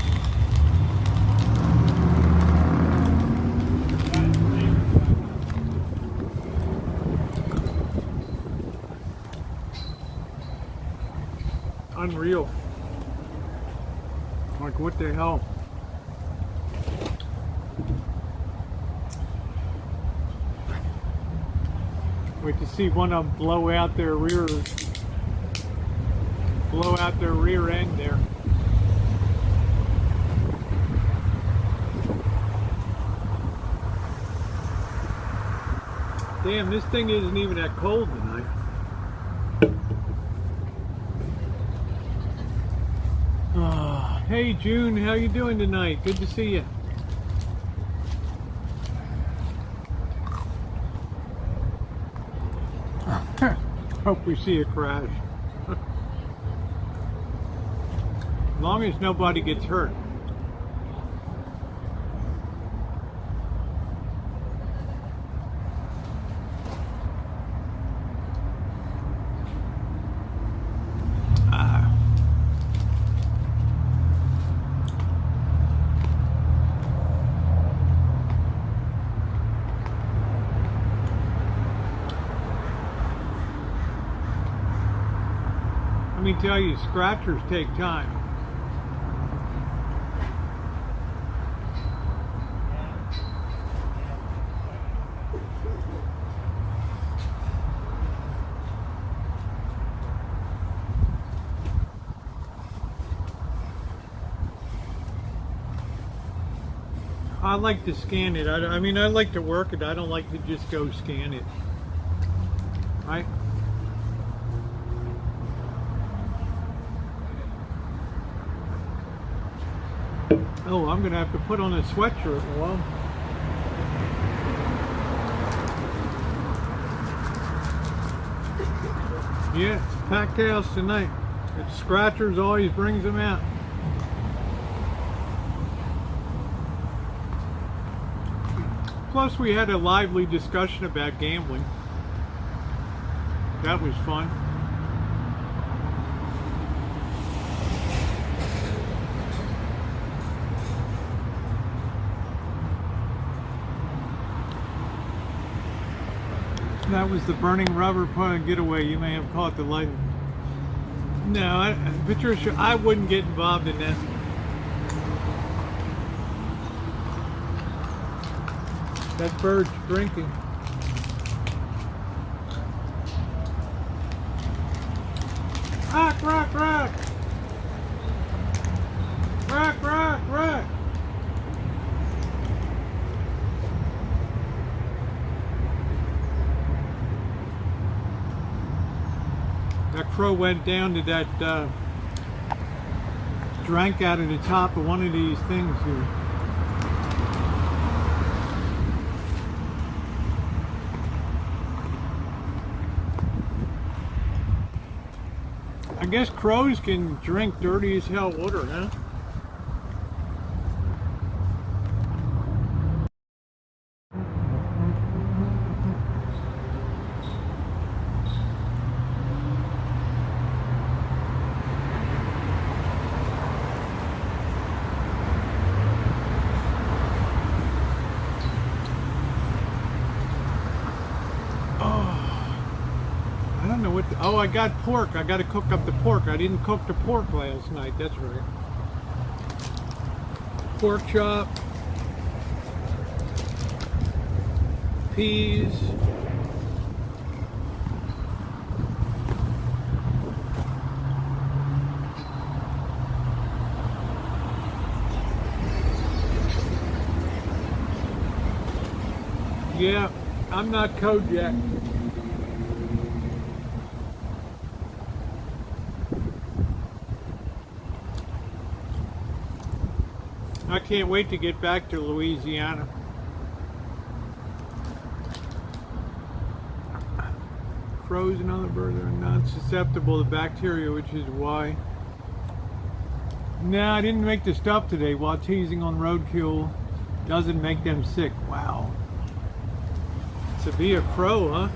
Unreal. Like, what the hell? Wait to see one of them blow out their rear end there. Damn, this thing isn't even that cold tonight. Hey June, how you doing tonight? Good to see you. Hope we see a crash. As long as nobody gets hurt. Let me tell you, scratchers take time. I like to scan it. I mean, I like to work it. I don't like to just go scan it. Right? Oh, I'm going to have to put on a sweatshirt in a while. Yeah, it's packed house tonight. It's Scratchers always brings them out. Plus, we had a lively discussion about gambling. That was fun. That was the burning rubber point getaway. You may have caught the light. No, Patricia, I wouldn't get involved in that. That bird's drinking. Rock, rock, rock. Rock, rock, rock. That crow went down to that, drank out of the top of one of these things here. I guess crows can drink dirty as hell water, huh? got pork. I got to cook up the pork. I didn't cook the pork last night. That's right. Pork chop. Peas. Yeah, I'm not Kojak. I can't wait to get back to Louisiana. Crows and other birds are not susceptible to bacteria, which is why. No, I didn't make the stuff today. While teasing on roadkill doesn't make them sick. Wow. To be a crow, huh?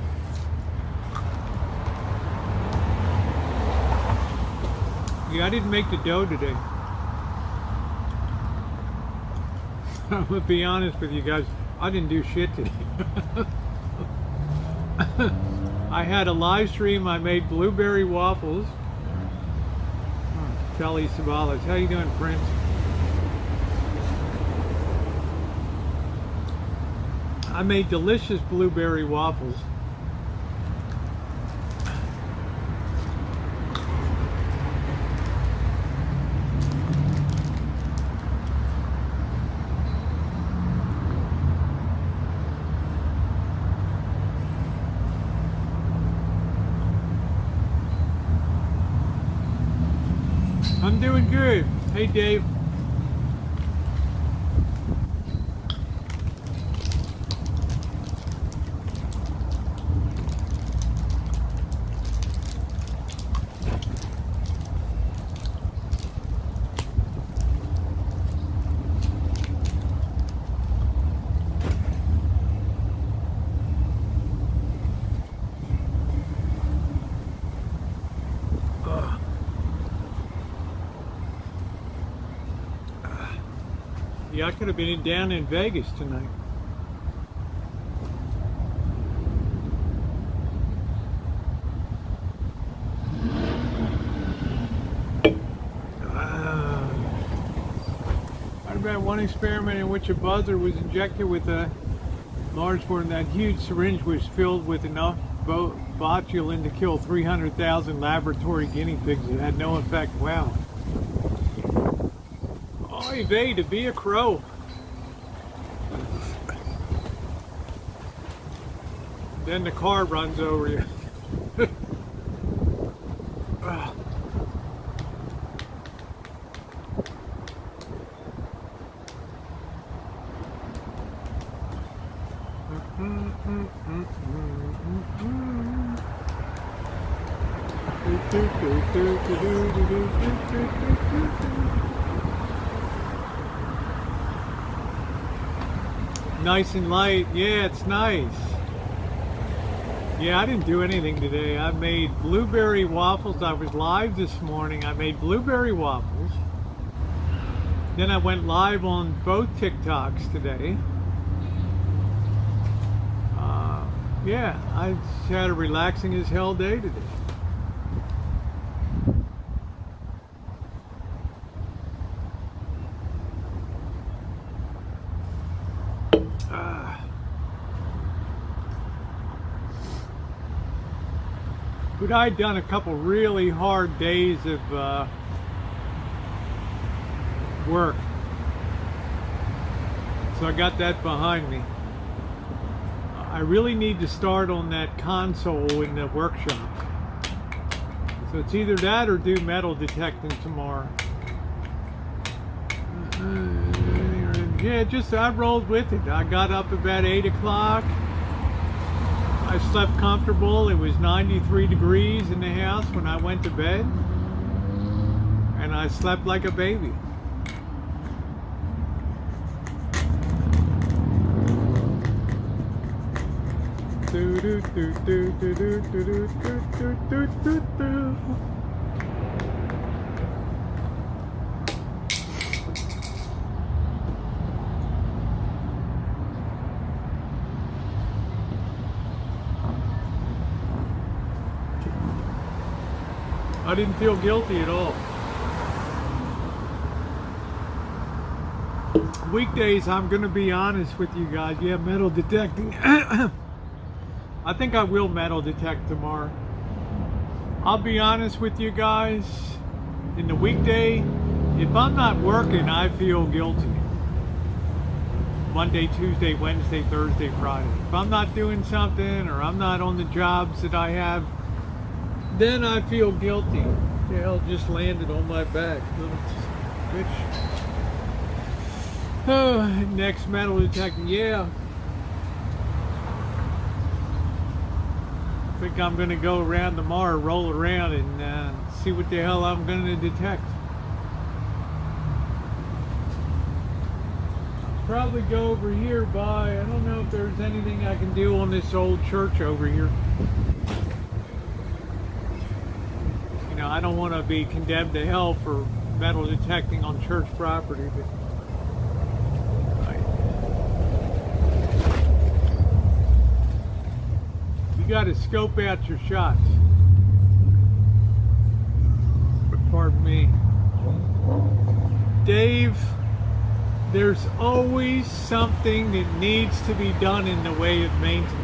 Yeah, I didn't make the dough today. I'm gonna be honest with you guys. I didn't do shit today. I had a live stream. I made blueberry waffles. Kelly Savalas, how you doing, Prince? I made delicious blueberry waffles. I'm doing good. Hey, Dave. Yeah, I could have been down in Vegas tonight. What about one experiment in which a buzzer was injected with a large form? That huge syringe was filled with enough botulin to kill 300,000 laboratory guinea pigs. It had no effect. Wow. Oy vey, to be a crow. Then the car runs over you. Nice and light. Yeah, it's nice. Yeah, I didn't do anything today. I made blueberry waffles. I was live this morning. I made blueberry waffles. Then I went live on both TikToks today. Yeah, I just had a relaxing as hell day today. But I'd done a couple really hard days of work, so I got that behind me. I really need to start on that console in the workshop. So it's either that or do metal detecting tomorrow. Yeah, just I rolled with it. I got up about 8 o'clock. I slept comfortable. It was 93 degrees in the house when I went to bed. And I slept like a baby. Do, do, do, do, do, do, do, do, do, do, do. I didn't feel guilty at all. Weekdays, I'm going to be honest with you guys. Yeah, metal detecting. I think I will metal detect tomorrow. I'll be honest with you guys. In the weekday, if I'm not working, I feel guilty. Monday, Tuesday, Wednesday, Thursday, Friday. If I'm not doing something or I'm not on the jobs that I have, then I feel guilty. The hell just landed on my back. Little bitch. Oh, next metal detecting, yeah. I think I'm gonna go around tomorrow, roll around and see what the hell I'm gonna detect. Probably go over here by, I don't know if there's anything I can do on this old church over here. You know, I don't want to be condemned to hell for metal detecting on church property, but you got to scope out your shots. Pardon me. Dave, there's always something that needs to be done in the way of maintenance.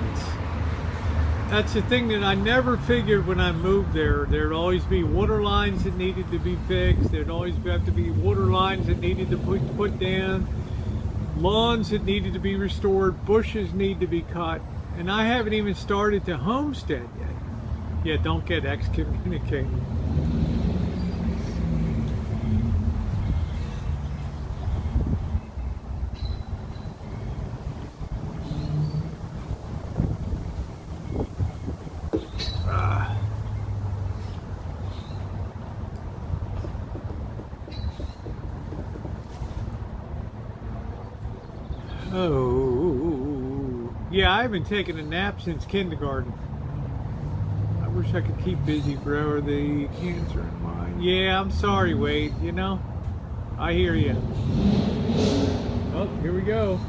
That's the thing that I never figured when I moved there. There'd always be water lines that needed to be fixed. There'd always have to be water lines that needed to be put down. Lawns that needed to be restored. Bushes need to be cut. And I haven't even started to homestead yet. Yeah, don't get excommunicated. Oh, yeah, I haven't taken a nap since kindergarten. I wish I could keep busy, bro, or the cancer in mind. Yeah, I'm sorry, Wade, you know? I hear you. Oh, here we go.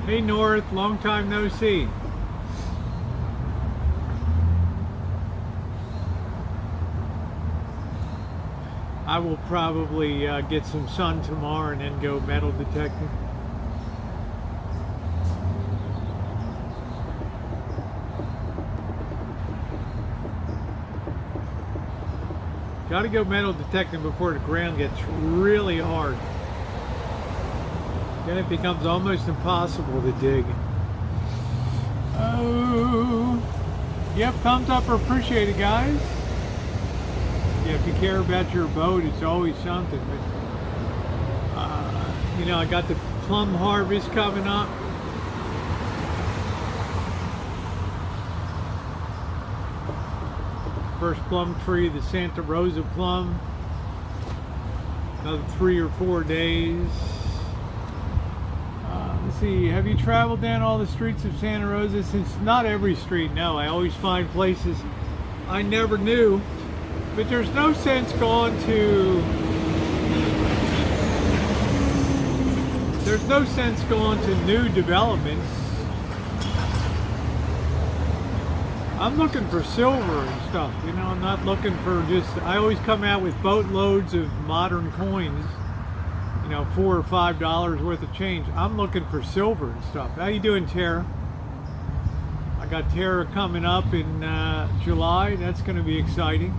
Hey, North, long time no see. I will probably get some sun tomorrow and then go metal detecting. Got to go metal detecting before the ground gets really hard. Then it becomes almost impossible to dig. Oh, yep, thumbs up or appreciate it, guys. Yeah, if you care about your boat, it's always something. But you know, I got the plum harvest coming up. First plum tree, the Santa Rosa plum. Another 3 or 4 days. Let's see, have you traveled down all the streets of Santa Rosa? Since not every street, no. I always find places I never knew. But there's no sense going to new developments. I'm looking for silver and stuff, you know. I'm not looking for just, I always come out with boatloads of modern coins, you know, $4 or $5 worth of change. I'm looking for silver and stuff. How you doing, Tara? I got Tara coming up in July. That's going to be exciting.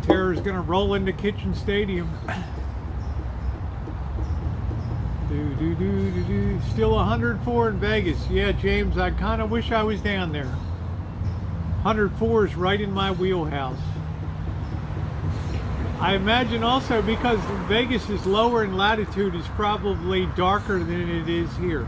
Tara's gonna roll into Kitchen Stadium. Still 104 in Vegas. Yeah, James, I kind of wish I was down there. 104 is right in my wheelhouse. I imagine also because Vegas is lower in latitude, it's probably darker than it is here.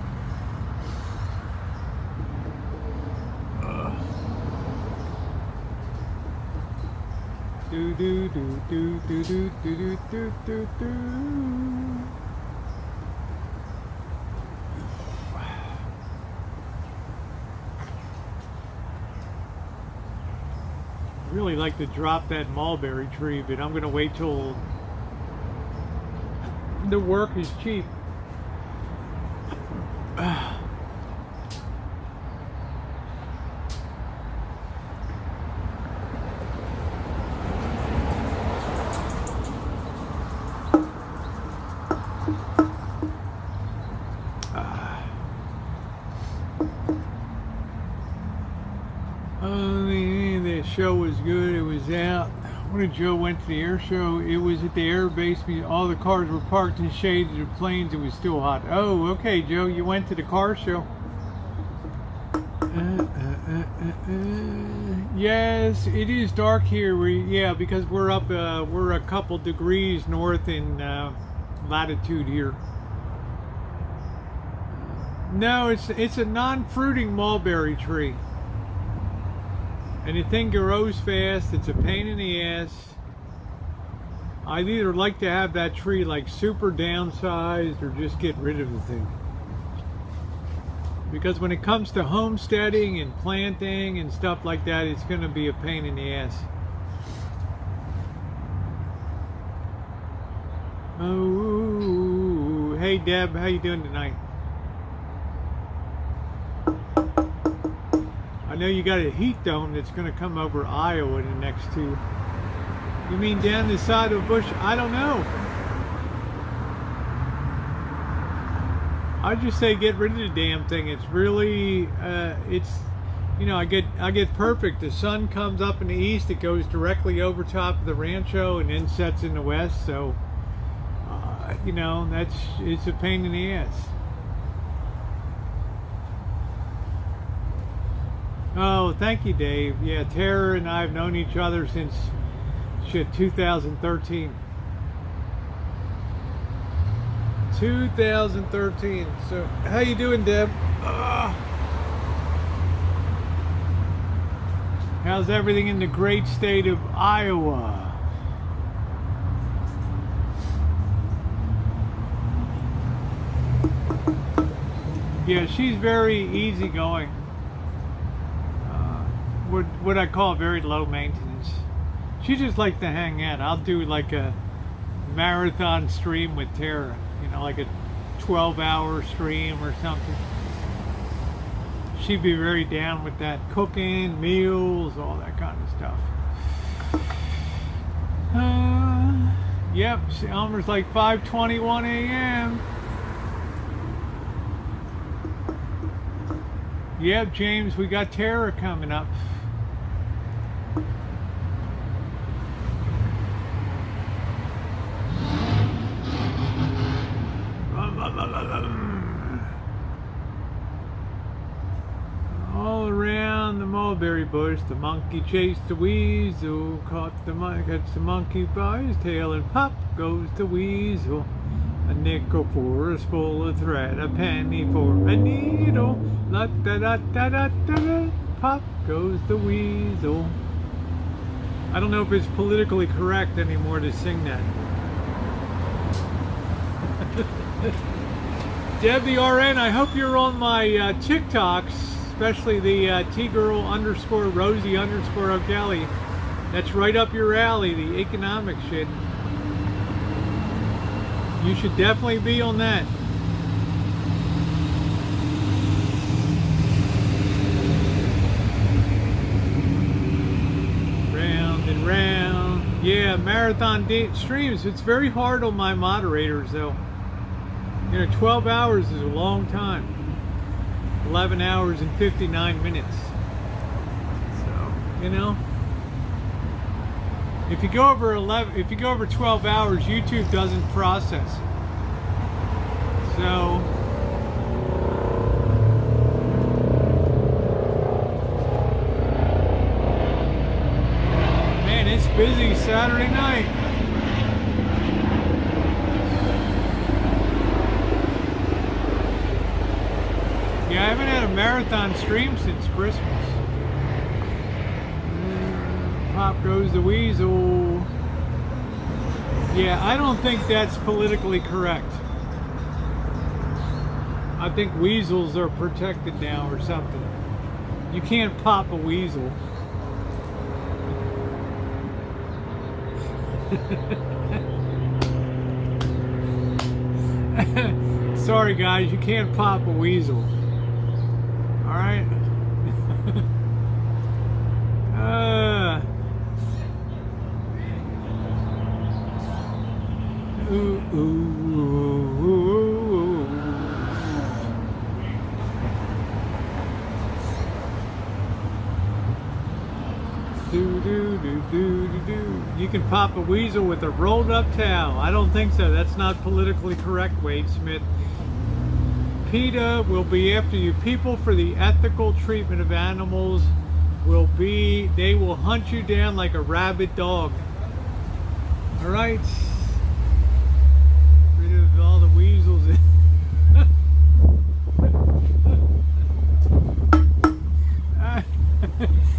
Really like to drop that mulberry tree, but I'm gonna wait till the work is cheap. The show was good. It was out. When Joe went to the air show, it was at the air base. All the cars were parked in shade of the planes. It was still hot. Oh, okay, Joe, you went to the car show. Yes, it is dark here. Because we're up. We're a couple degrees north in latitude here. No, it's a non-fruiting mulberry tree. And the thing grows fast. It's a pain in the ass. I'd either like to have that tree like super downsized or just get rid of the thing. Because when it comes to homesteading and planting and stuff like that, it's going to be a pain in the ass. Oh, hey Deb, how you doing tonight? I know you got a heat dome that's going to come over Iowa in the next 2. You mean down the side of Bush? I don't know. I just say get rid of the damn thing. It's really, I get perfect. The sun comes up in the east. It goes directly over top of the rancho and then sets in the west. So, it's a pain in the ass. Oh, thank you, Dave. Yeah, Tara and I have known each other since 2013. 2013. So, how you doing, Deb? How's everything in the great state of Iowa? Yeah, she's very easygoing. What I call very low maintenance. She just likes to hang out. I'll do like a marathon stream with Tara, like a 12-hour stream or something. She'd be very down with that. Cooking, meals, all that kind of stuff. Yep, Elmer's like 5:21 a.m. Yep, James, we got Tara coming up. All around the mulberry bush, the monkey chased the weasel, caught the monkey by his tail, and pop goes the weasel. A nickel for a spool of thread, a penny for a needle. La da da da da da da. Pop goes the weasel. I don't know if it's politically correct anymore to sing that. Deb the RN, I hope you're on my TikToks, especially the T-girl_Rosie_O'Kelly. That's right up your alley, the economic shit. You should definitely be on that. Round and round. Yeah, marathon streams. It's very hard on my moderators, though. 12 hours is a long time. 11 hours and 59 minutes. So, if you go over 12 hours, YouTube doesn't process. So, man, it's busy Saturday night. Yeah, I haven't had a marathon stream since Christmas. Pop goes the weasel. Yeah, I don't think that's politically correct. I think weasels are protected now or something. You can't pop a weasel. Sorry guys, you can't pop a weasel. Alright? You can pop a weasel with a rolled up towel. I don't think so. That's not politically correct, Wade Smith. PETA will be after you. People for the ethical treatment of animals they will hunt you down like a rabid dog. All right. Rid of all the weasels.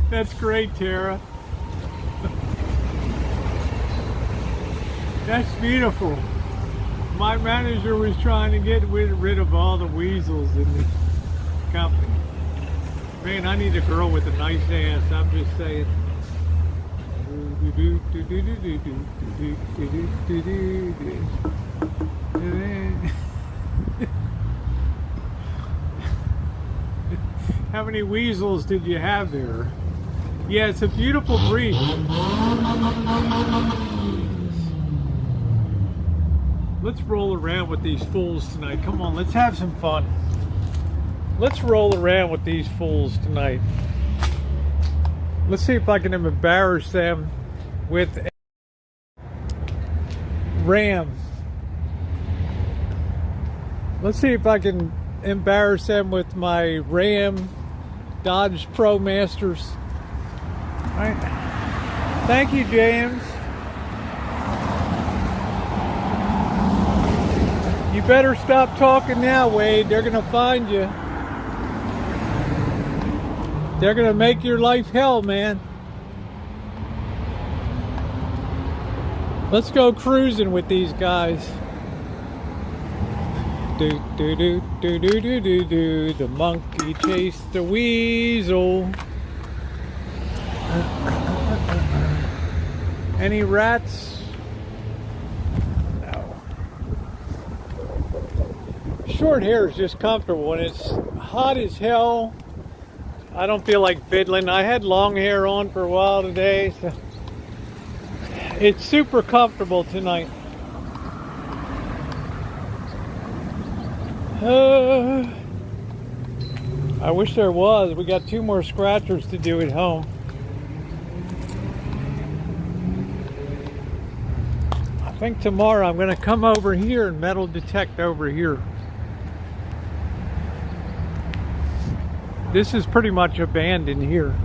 That's great, Tara. That's beautiful. My manager was trying to get rid of all the weasels in the company. Man, I need a girl with a nice ass. I'm just saying. How many weasels did you have there? Yeah, it's a beautiful breed. Let's roll around with these fools tonight. Come on, let's have some fun. Let's roll around with these fools tonight. Let's see if I can embarrass them with a Ram. Let's see if I can embarrass them with my Ram Dodge Pro Masters. All right. Thank you, James. You better stop talking now, Wade. They're gonna find you. They're gonna make your life hell, man. Let's go cruising with these guys. Do do do do do do do do. The monkey chased the weasel. Any rats? No. Short hair is just comfortable, and it's hot as hell. I don't feel like fiddling. I had long hair on for a while today, so it's super comfortable tonight. I wish there was. We got 2 more scratchers to do at home. I think tomorrow I'm going to come over here and metal detect over here. This is pretty much abandoned here.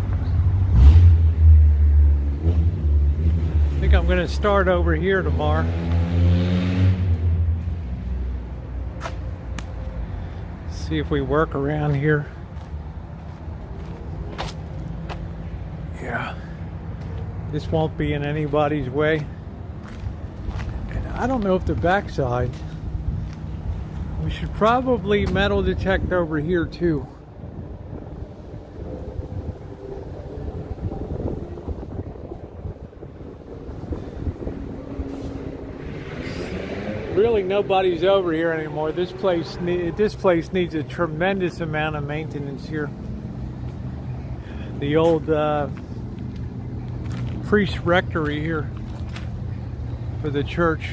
I think I'm going to start over here tomorrow. See if we work around here. Yeah. This won't be in anybody's way. And I don't know if the backside. We should probably metal detect over here too. Really, nobody's over here anymore. This place needs a tremendous amount of maintenance here. The old priest rectory here for the church.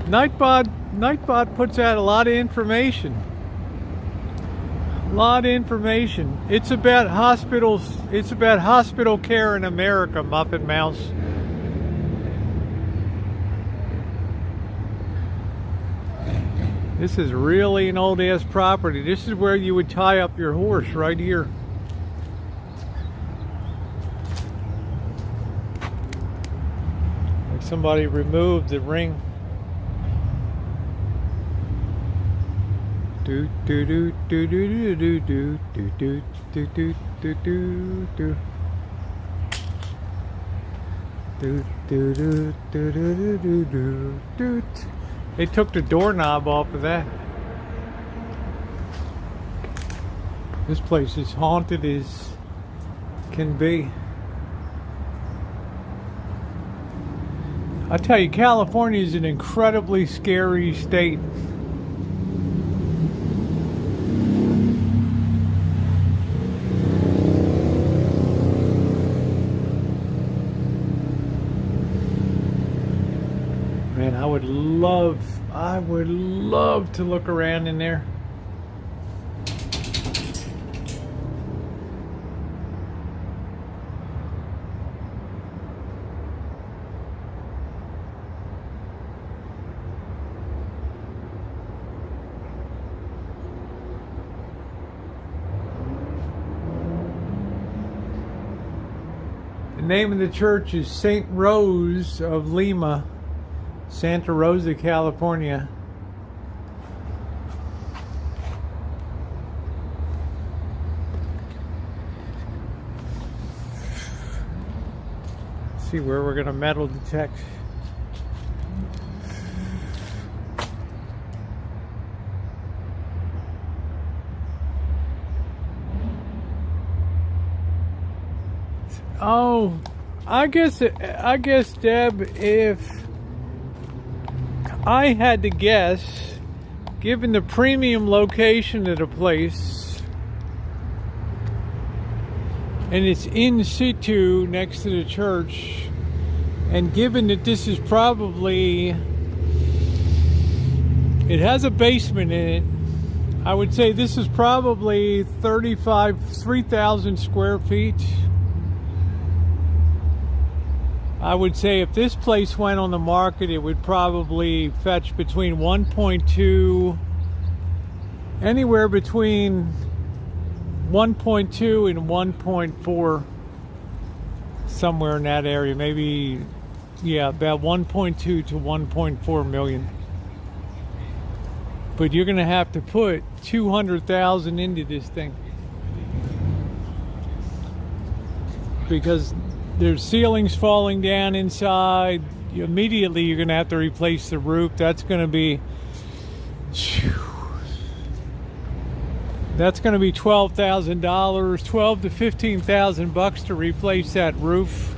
Nightbot puts out a lot of information. It's about hospitals. It's about hospital care in America, Muffin Mouse. This is really an old ass property. This is where you would tie up your horse, right here. Like somebody removed the ring. Do do do do do do do do do do do do do do. Do do do do do do do do. They took the doorknob off of that. This place is haunted as can be. I tell you, California is an incredibly scary state. Man, I would love to look around in there. name of the church is St. Rose of Lima, Santa Rosa, California. Let's see where we're going to metal detect. Oh, I guess, Deb, if I had to guess, given the premium location of the place, and it's in situ next to the church, and given that this is probably, it has a basement in it, I would say this is probably 3,000 square feet. I would say if this place went on the market, it would probably fetch between 1.2, anywhere between 1.2 and 1.4, somewhere in that area. Maybe, yeah, about 1.2 to 1.4 million. But you're going to have to put 200,000 into this thing, because there's ceilings falling down inside. Immediately you're going to have to replace the roof. That's going to be $12,000, 12 to 15,000 bucks to replace that roof.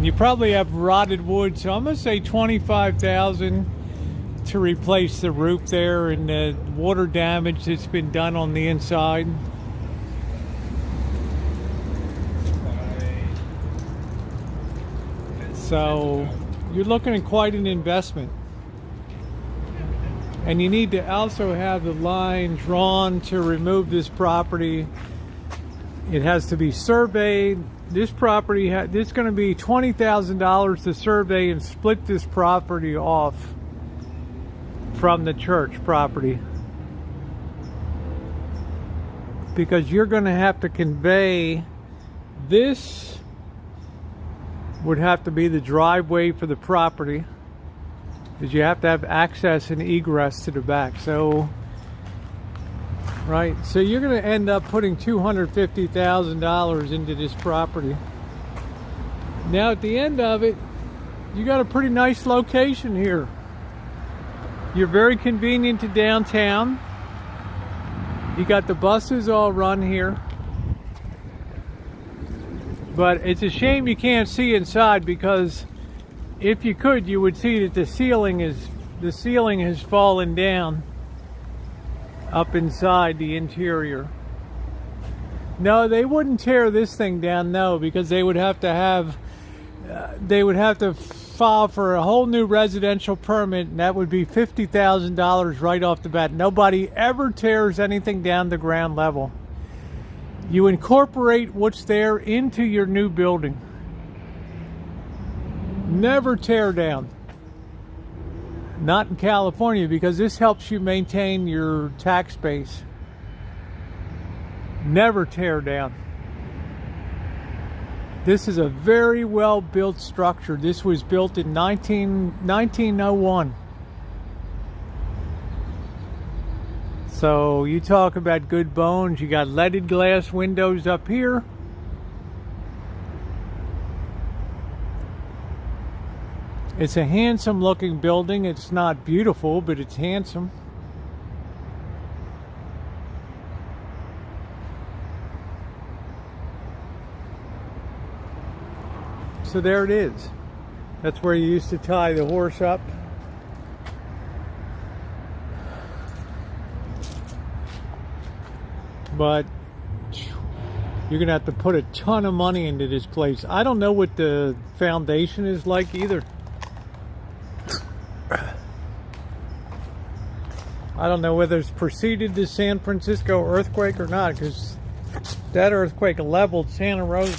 You probably have rotted wood, so I'm going to say 25,000 to replace the roof there and the water damage that's been done on the inside. So you're looking at quite an investment. And you need to also have the line drawn to remove this property. It has to be surveyed. This property, it's going to be $20,000 to survey and split this property off from the church property. Because you're going to have to convey this. Would have to be the driveway for the property, because you have to have access and egress to the back. So, right, so you're going to end up putting $250,000 into this property. Now at the end of it, you got a pretty nice location here. You're very convenient to downtown. You got the buses all run here. But it's a shame you can't see inside, because if you could, you would see that the ceiling has fallen down up inside the interior. No, they wouldn't tear this thing down, no, because they would have to file for a whole new residential permit, and that would be $50,000 right off the bat. Nobody ever tears anything down to ground level. You incorporate what's there into your new building. Never tear down. Not in California, because this helps you maintain your tax base. Never tear down. This is a very well built structure. This was built in 1901. So you talk about good bones. You got leaded glass windows up here. It's a handsome looking building. It's not beautiful, but it's handsome. So there it is. That's where you used to tie the horse up. But you're gonna have to put a ton of money into this place. I don't know what the foundation is like either. I don't know whether it's preceded the San Francisco earthquake or not, because that earthquake leveled Santa Rosa.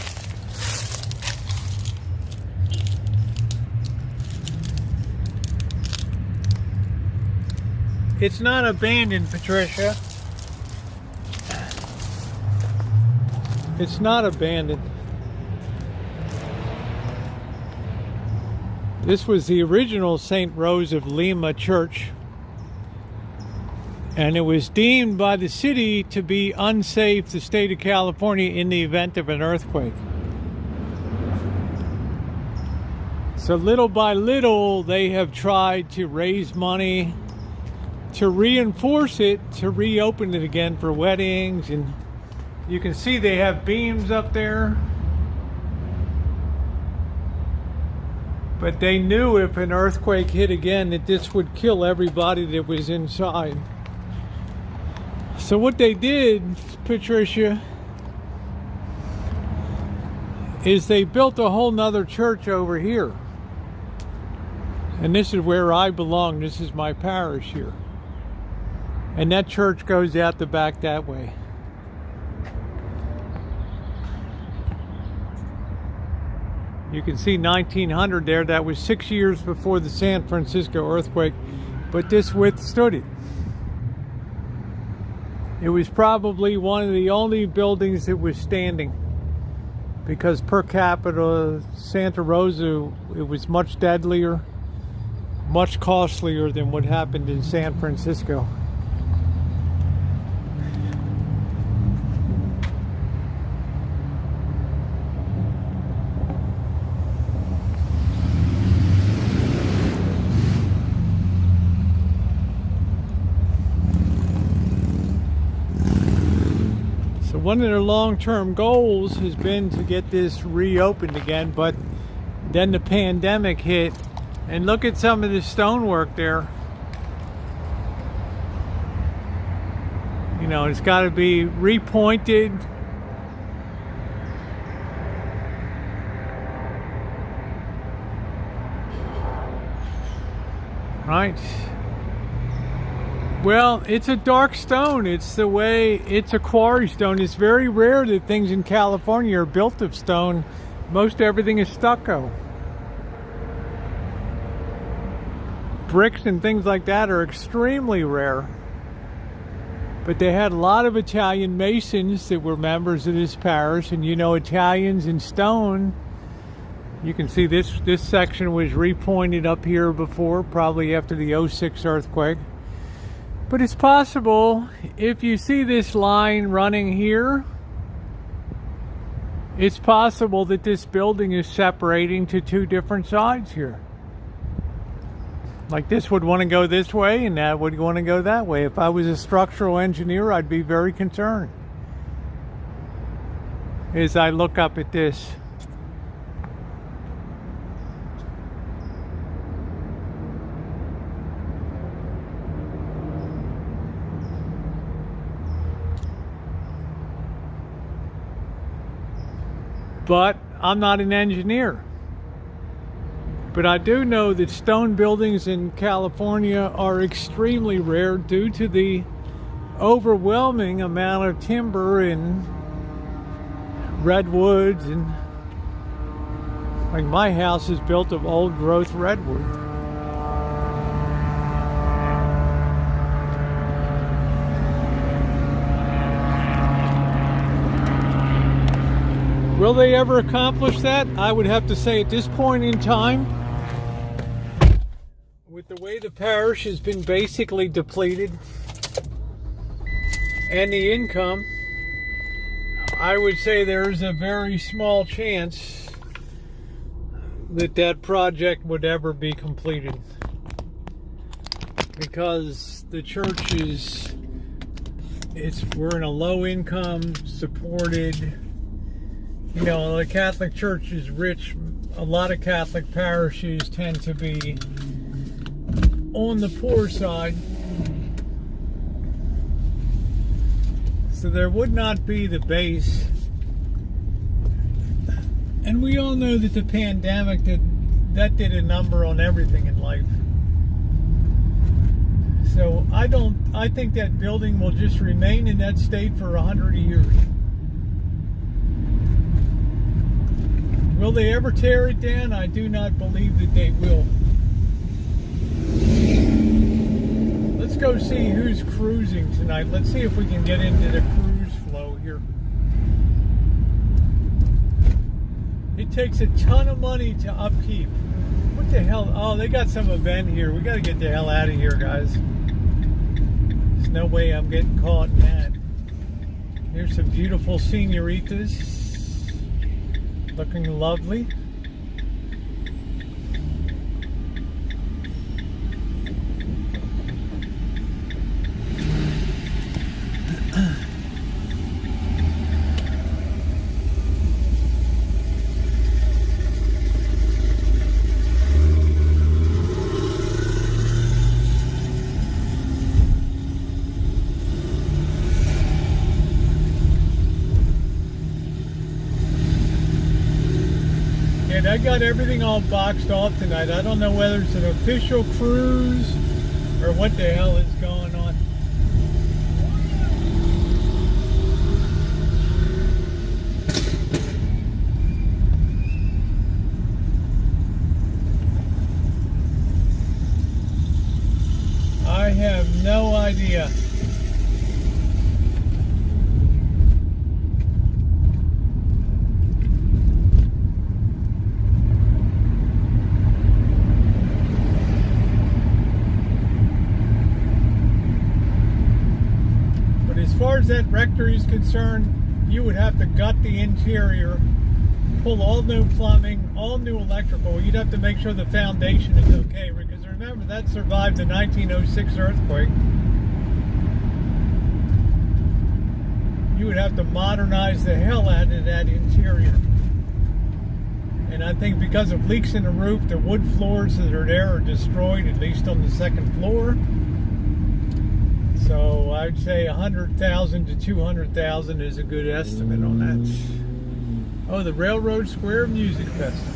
It's not abandoned, Patricia. It's not abandoned. This was the original St. Rose of Lima church, and it was deemed by the city to be unsafe, the state of California, in the event of an earthquake. So little by little, they have tried to raise money to reinforce it, to reopen it again for weddings. And you can see they have beams up there. But they knew if an earthquake hit again that this would kill everybody that was inside. So what they did, Patricia, is they built a whole nother church over here. And this is where I belong. This is my parish here. And that church goes out the back that way. You can see 1900 there. That was 6 years before the San Francisco earthquake, but this withstood it. It was probably one of the only buildings that was standing, because per capita, Santa Rosa, it was much deadlier, much costlier than what happened in San Francisco. One of their long-term goals has been to get this reopened again, but then the pandemic hit, and look at some of the stonework there. You know, it's got to be repointed. Right. Well, it's a dark stone. It's the way, it's a quarry stone. It's very rare that things in California are built of stone. Most everything is stucco. Bricks and things like that are extremely rare. But they had a lot of Italian masons that were members of this parish, and you know, Italians in stone. You can see this section was repointed up here before, probably after the 06 earthquake. But it's possible, if you see this line running here, it's possible that this building is separating to two different sides here. Like this would want to go this way and that would want to go that way. If I was a structural engineer, I'd be very concerned as I look up at this. But I'm not an engineer. But I do know that stone buildings in California are extremely rare due to the overwhelming amount of timber and redwoods, and like my house is built of old growth redwood. Will they ever accomplish that? I would have to say at this point in time, with the way the parish has been basically depleted and the income, I would say there's a very small chance that that project would ever be completed, because the church we're in a low income supported. You know, the Catholic Church is rich. A lot of Catholic parishes tend to be on the poor side. So there would not be the base. And we all know that the pandemic that did a number on everything in life. So I think that building will just remain in that state for 100 years. Will they ever tear it down? I do not believe that they will. Let's go see who's cruising tonight. Let's see if we can get into the cruise flow here. It takes a ton of money to upkeep. What What the hell? Oh, they got some event here. We got to get the hell out of here, guys. There's no way I'm getting caught in that. Here's some beautiful senoritas. Looking lovely. I got everything all boxed off tonight. I don't know whether it's an official cruise or what the hell is going on. I have no idea. As far as that rectory is concerned, you would have to gut the interior, pull all new plumbing, all new electrical. You'd have to make sure the foundation is okay, because remember, that survived the 1906 earthquake. You would have to modernize the hell out of that interior. And I think because of leaks in the roof, the wood floors that are there are destroyed, at least on the second floor. So I'd say 100,000 to 200,000 is a good estimate on that. Oh, the Railroad Square Music Festival.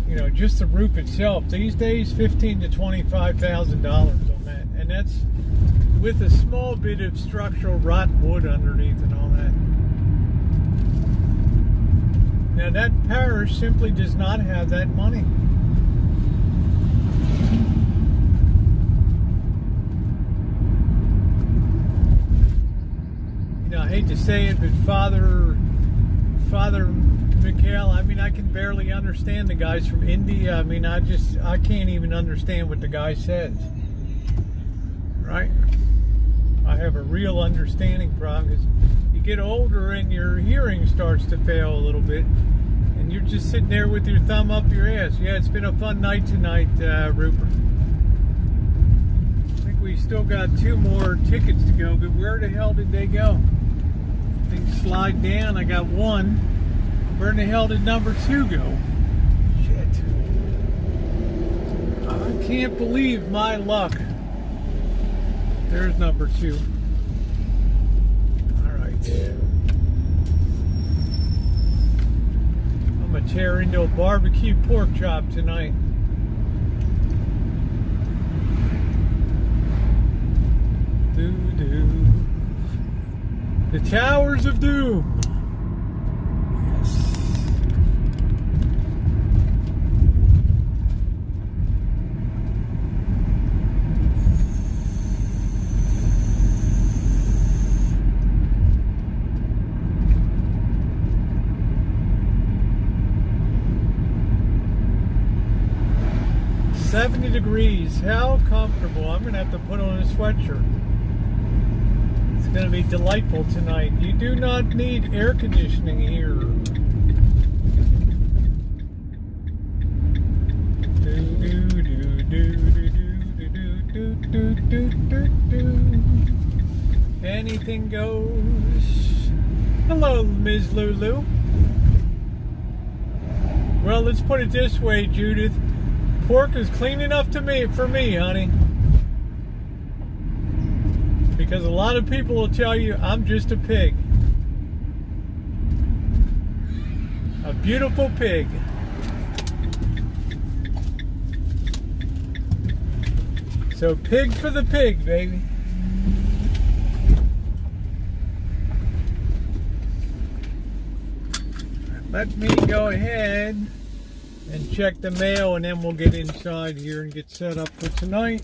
You know, just the roof itself these days, $15,000 to $25,000 on that, and that's with a small bit of structural rotten wood underneath and all that. Now that parish simply does not have that money. You know, I hate to say it, but Father Mikhail, I mean, I can barely understand the guys from India. I mean, I can't even understand what the guy says. Right? I have a real understanding problem, because you get older and your hearing starts to fail a little bit, and you're just sitting there with your thumb up your ass. Yeah, it's been a fun night tonight, Rupert. I think we still got 2 more tickets to go, but where the hell did they go? Things slide down. I got 1. Where in the hell did number 2 go? Shit. I can't believe my luck. There's number 2. I'm gonna tear into a barbecue pork chop tonight. Doo-doo. The Towers of Doom. Yes. $70 degrees. How comfortable. I'm going to have to put on a sweatshirt. It's going to be delightful tonight. You do not need air conditioning here. Anything goes. Hello, Ms. Lulu. Well, let's put it this way, Judith. Pork is clean enough for me, honey. Because a lot of people will tell you I'm just a pig. A beautiful pig. So pig for the pig, baby. Let me go ahead and check the mail, and then we'll get inside here and get set up for tonight.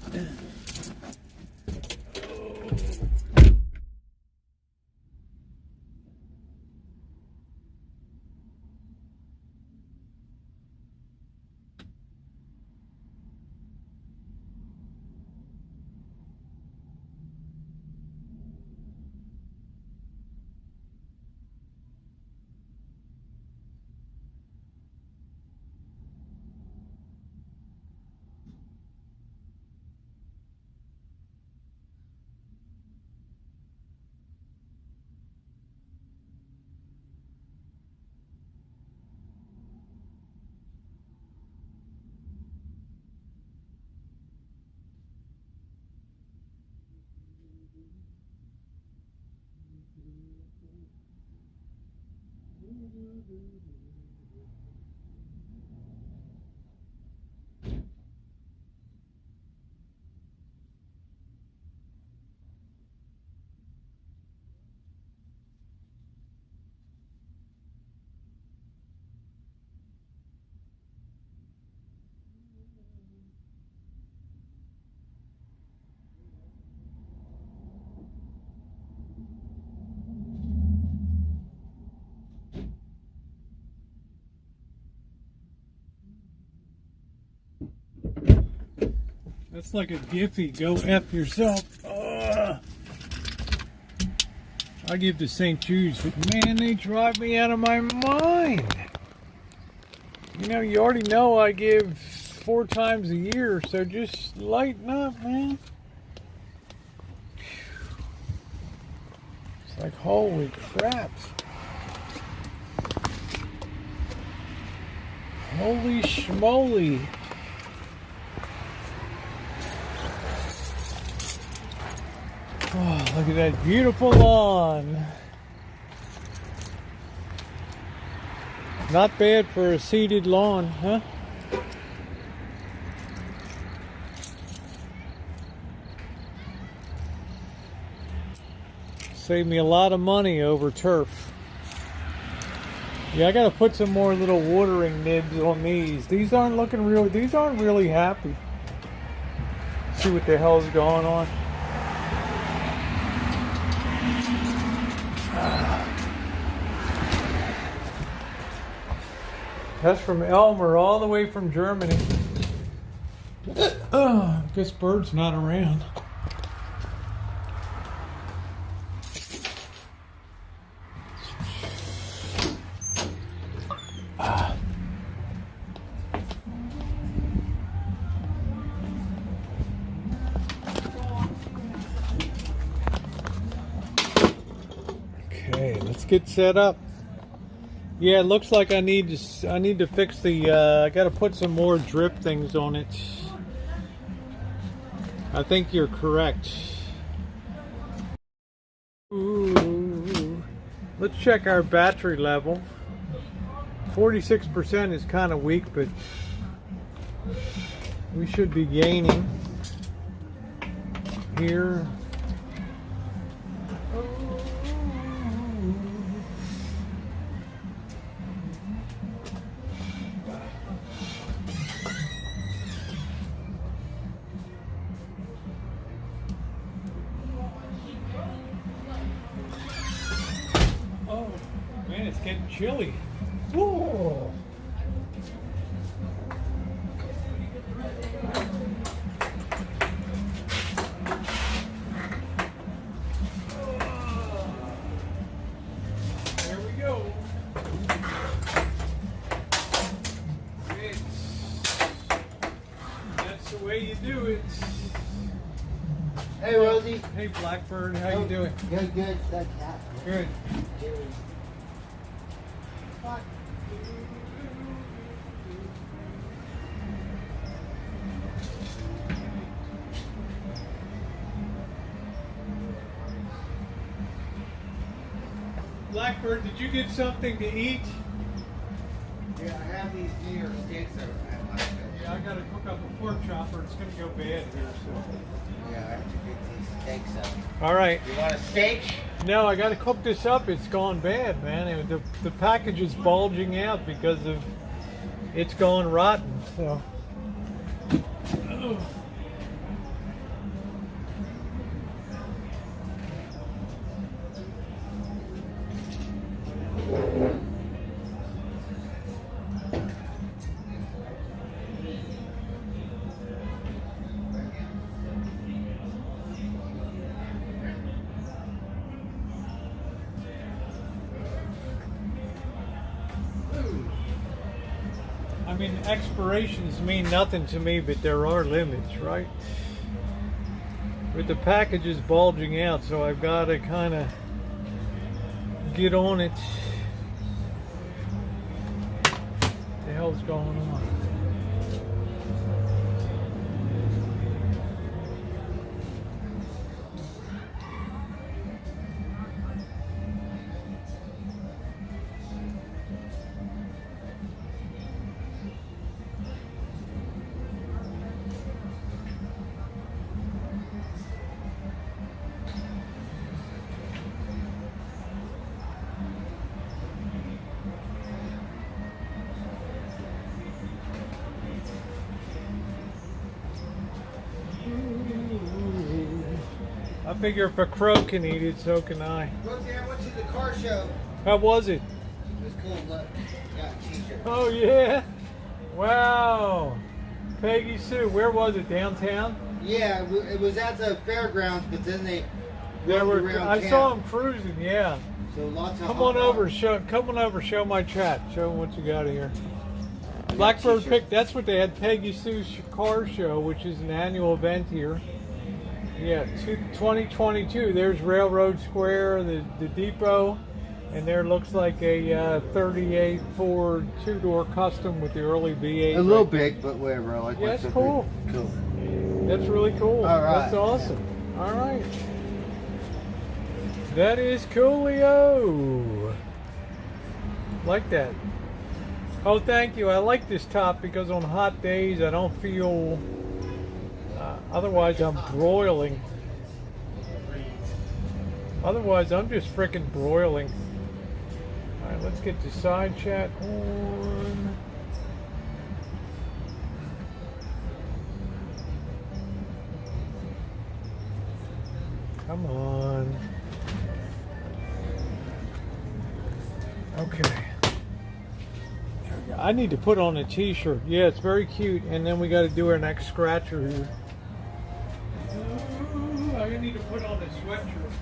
That's like a Giphy. Go F yourself. Ugh. I give to St. Jude's, but man, they drive me out of my mind. You know, you already know I give 4 times a year, so just lighten up, man. It's like, holy crap. Holy schmoly. Oh, look at that beautiful lawn. Not bad for a seeded lawn, huh? Saved me a lot of money over turf. Yeah, I gotta put some more little watering nibs on these. These aren't really happy. See what the hell's going on. That's from Elmer, all the way from Germany. Guess Bird's not around. Okay, let's get set up. Yeah, it looks like I need to fix the. I got to put some more drip things on it. I think you're correct. Ooh. Let's check our battery level. 46% is kind of weak, but we should be gaining here. Oh, man, it's getting chilly. Whoa. There we go. That's the way you do it. Hey, Rosie. Hey, Blackbird, how you doing? Good, good. That cat. Good. Blackbird, did you get something to eat? Yeah, I have these New York steaks that I like. Yeah, I gotta cook up a pork chopper. It's gonna go bad here. So. Yeah, I have to get these steaks up. All right. You want a steak? No, I gotta cook this up. It's gone bad, man. The package is bulging out because of it's going rotten. So. I mean, expirations mean nothing to me, but there are limits, right? But the package is bulging out, so I've got to kind of get on it. What the hell's going on? figure if a crow can eat it, so can I. Rosie, I went to the car show. How was it? It was cool. Look, got a t-shirt. Oh yeah! Wow! Peggy Sue, where was it? Downtown? Yeah, it was at the fairgrounds, but then they There rolled were. around I town. saw them cruising. Yeah. So lots of Come hot on over. dogs. Come on over. Show my chat. Show them what you got here. Blackbird t-shirt. Pick. That's what they had. Peggy Sue's Car Show, which is an annual event here. Yeah, 2022. There's Railroad Square, the depot, and there looks like a 38 Ford two-door custom with the early V8. A little big, but whatever. I like Yeah, my it's stuff cool. big. Cool. That's really cool. All right. That's awesome. All right. That is coolio. Like that. Oh, thank you. I like this top because on hot days I don't feel. Otherwise, I'm broiling. Otherwise, I'm just freaking broiling. All right, let's get the side chat on. Come on. Okay. I need to put on a t-shirt. Yeah, it's very cute. And then we got to do our next scratcher here. Ooh, I need to put on a sweatshirt.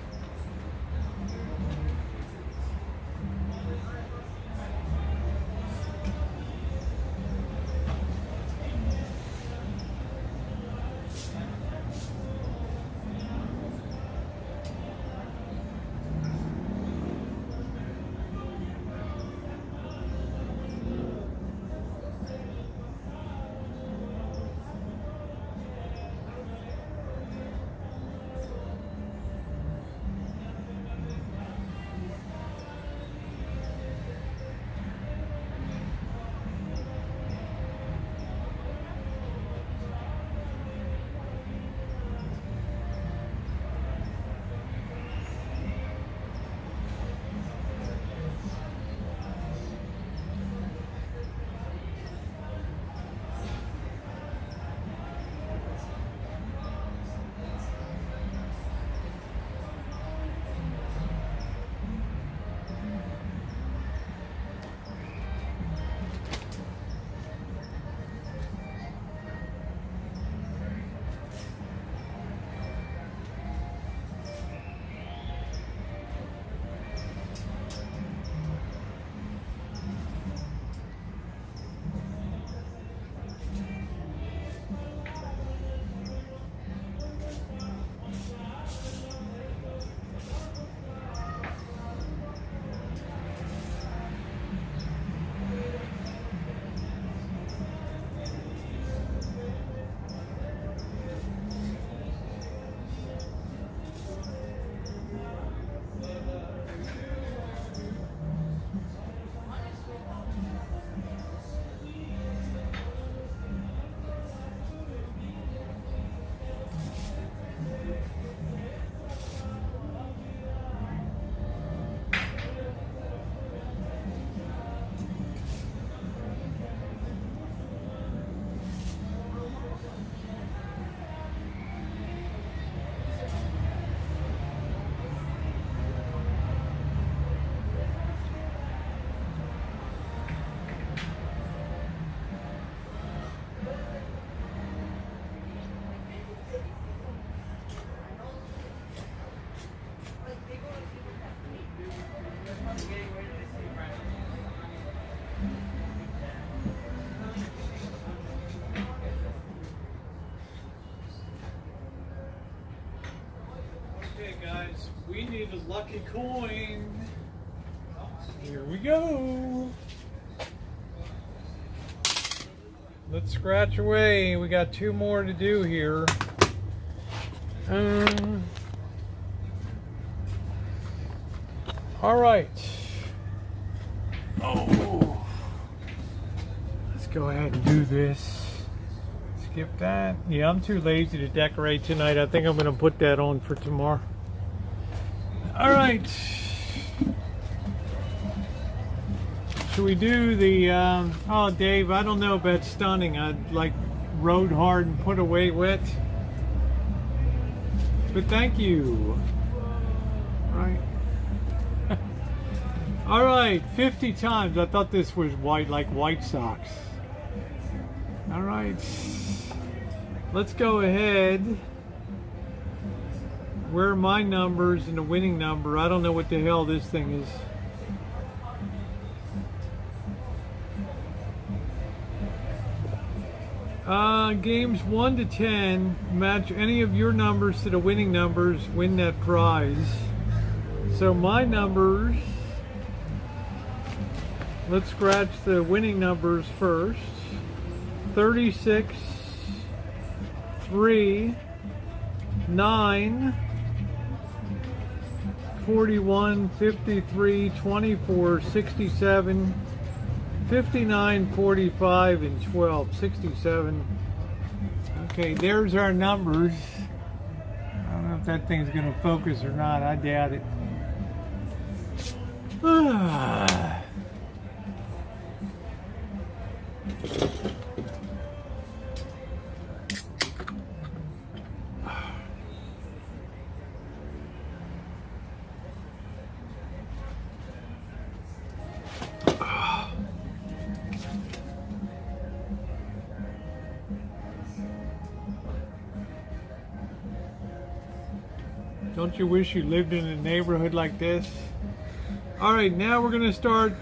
Okay, guys, we need a lucky coin. Here we go. Let's scratch away. We got two more to do here. All right. Oh, let's go ahead and do this. Skip that. Yeah, I'm too lazy to decorate tonight. I think I'm going to put that on for tomorrow. All right. Should we do the, oh, Dave, I don't know about stunning. I'd like rode hard and put away wet. But thank you. Right. All right, 50 times. I thought this was white, like White Sox. All right. Let's go ahead. Where are my numbers and the winning number? I don't know what the hell this thing is. Games 1 to 10, match any of your numbers to the winning numbers, win that prize. So my numbers, let's scratch the winning numbers first. 36, 3, 9, 41, 53, 24, 67, 59, 45, and 12, 67. Okay, there's our numbers. I don't know if that thing's going to focus or not. I doubt it. Don't you wish you lived in a neighborhood like this? All right, now we're going to start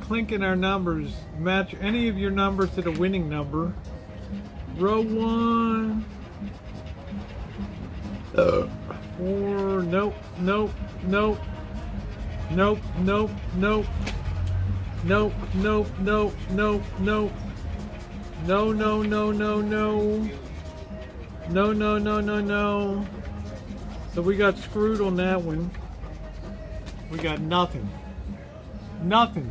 clinking our numbers. Match any of your numbers to the winning number. Row 1. 4. Nope, nope, nope. Nope, nope, nope. Nope, nope, nope, nope, nope. No, no, no, no, no. No, no, no, no, no. So we got screwed on that one. We got nothing. Nothing.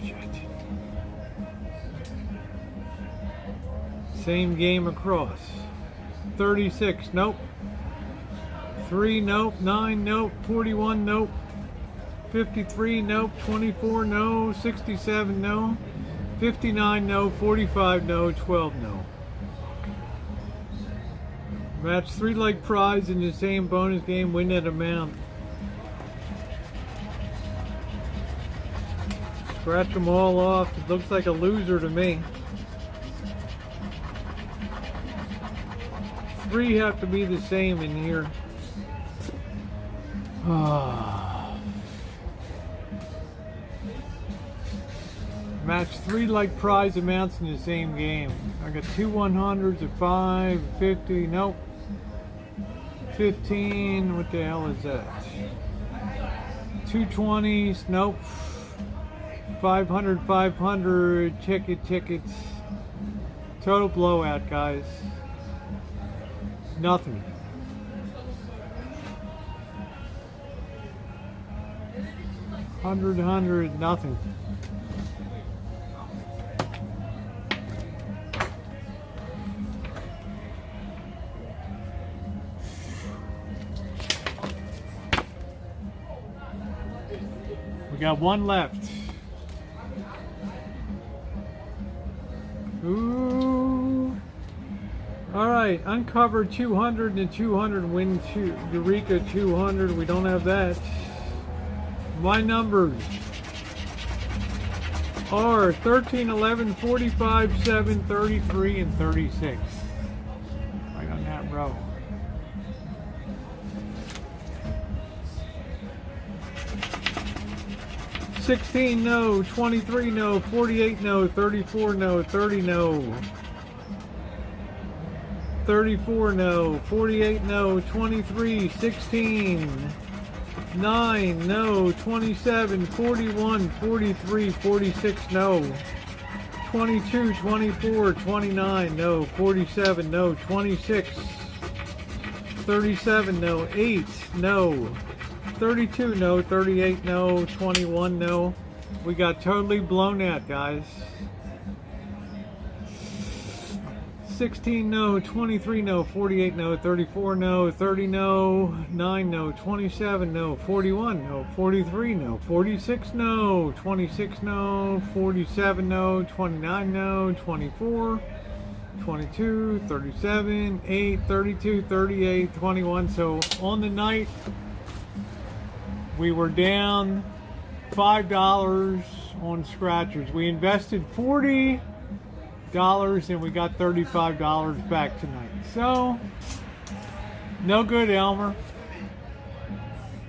Shit. Same game across. 36, nope. 3, nope. 9, nope. 41, nope. 53, nope. 24, no. 67, no. 59, no. 45, no. 12, no. Match 3-leg prize in the same bonus game, win that amount. Scratch them all off. It looks like a loser to me. 3 have to be the same in here. Match 3-leg prize amounts in the same game. I got 2 100s, a 5, 50, nope. 15, what the hell is that? 2 20s, nope. 500, 500, tickets. Total blowout, guys. Nothing. Hundred, nothing. Got one left. Ooh. All right, uncover 200 and 200, win Eureka 200. We don't have that. My numbers are 13, 11, 45, 7, 33, and 36. Right on that row. 16, no. 23, no. 48, no. 34, no. 30, no. 34, no. 48, no. 23, 16, 9, no. 27, 41, 43, 46, no. 22, 24, 29, no. 47, no. 26, 37, no. 8, no. 32, no. 38, no. 21, no. We got totally blown out, guys. 16, no. 23, no. 48, no. 34, no. 30, no. 9, no. 27, no. 41, no. 43, no. 46, no. 26, no. 47, no. 29, no. 24, 22, 37, 8, 32, 38, 21. So on the night, we were down $5 on scratchers. We invested $40 and we got $35 back tonight. So, no good, Elmer.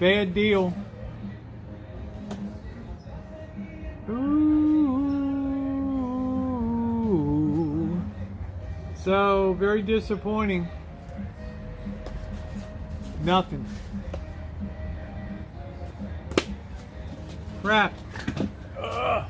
Bad deal. Ooh. So, very disappointing. Nothing. Crap. Ugh.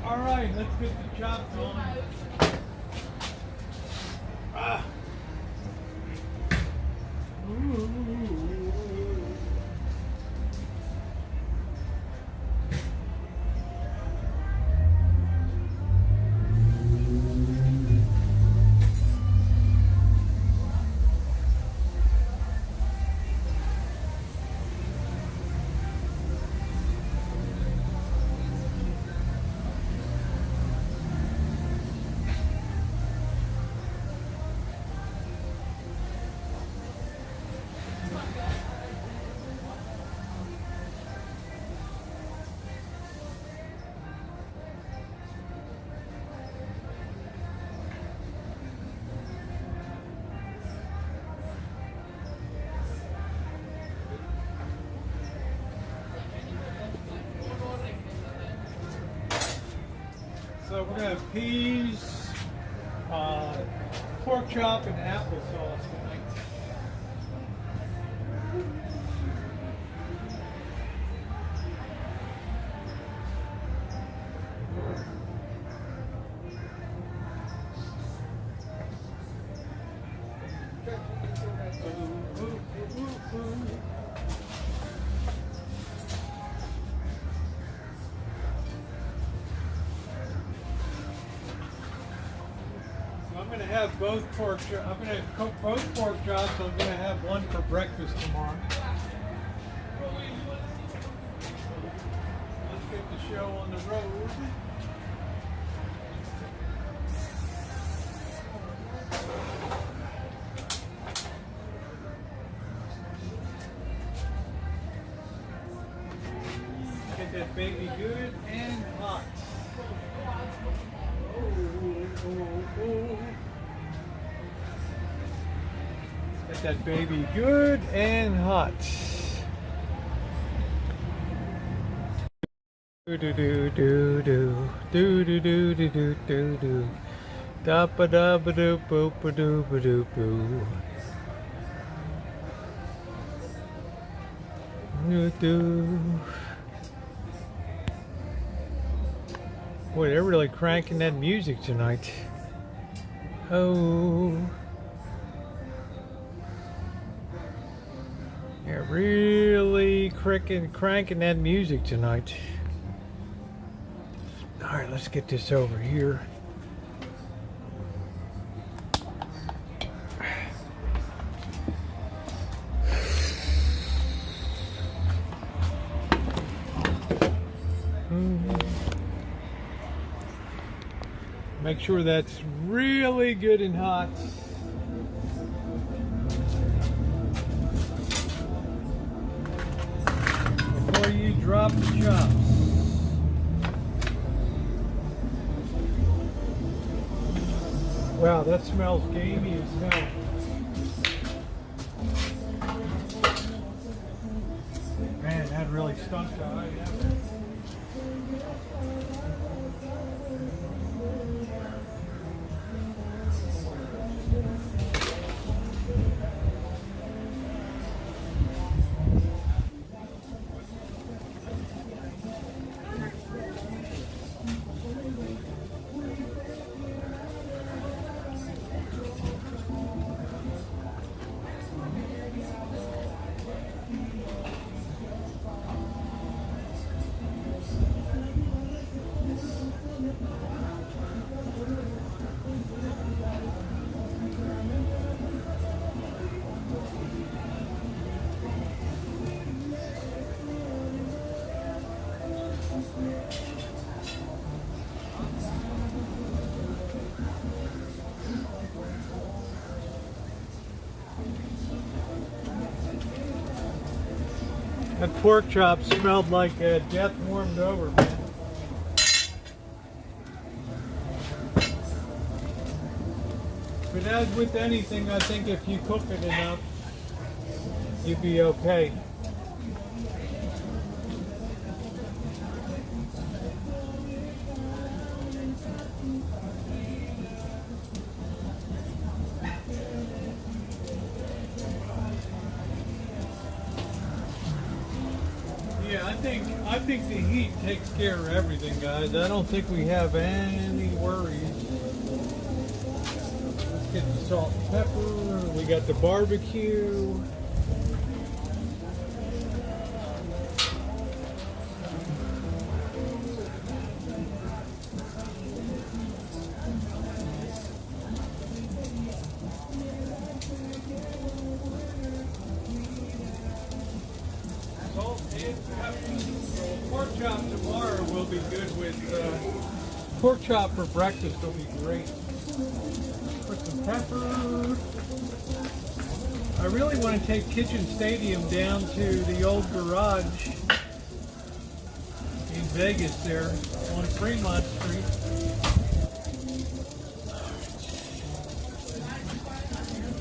All right, let's get the chops on. Ah. Ooh. So we're gonna have peas, pork chop, and applesauce tonight. I'm going to have both pork chops. I'm going to cook both pork chops. I'm going to have one for breakfast tomorrow. Let's get the show on the road. Get that baby good and hot. Get that baby good and hot. Do do do do do do do do do do do do da ba da ba do boo ba do ba do boo. Do do. Boy, they're really cranking that music tonight. Oh. They're really cranking that music tonight. Alright, let's get this over here. Make sure that's really good and hot. Before you drop the chops. Wow, that smells gamey as hell. Man, that really stunk to eye. That pork chop smelled like death warmed over, man. But as with anything, I think if you cook it enough, you'd be okay. Yeah, I think the heat takes care of everything, guys. I don't think we have any worries. Let's get the salt and pepper. We got the barbecue. Salt and pepper. So pork chop tomorrow will be good with pork chop for breakfast will be great. Put some pepper. I really want to take Kitchen Stadium down to the old garage in Vegas there on Fremont Street.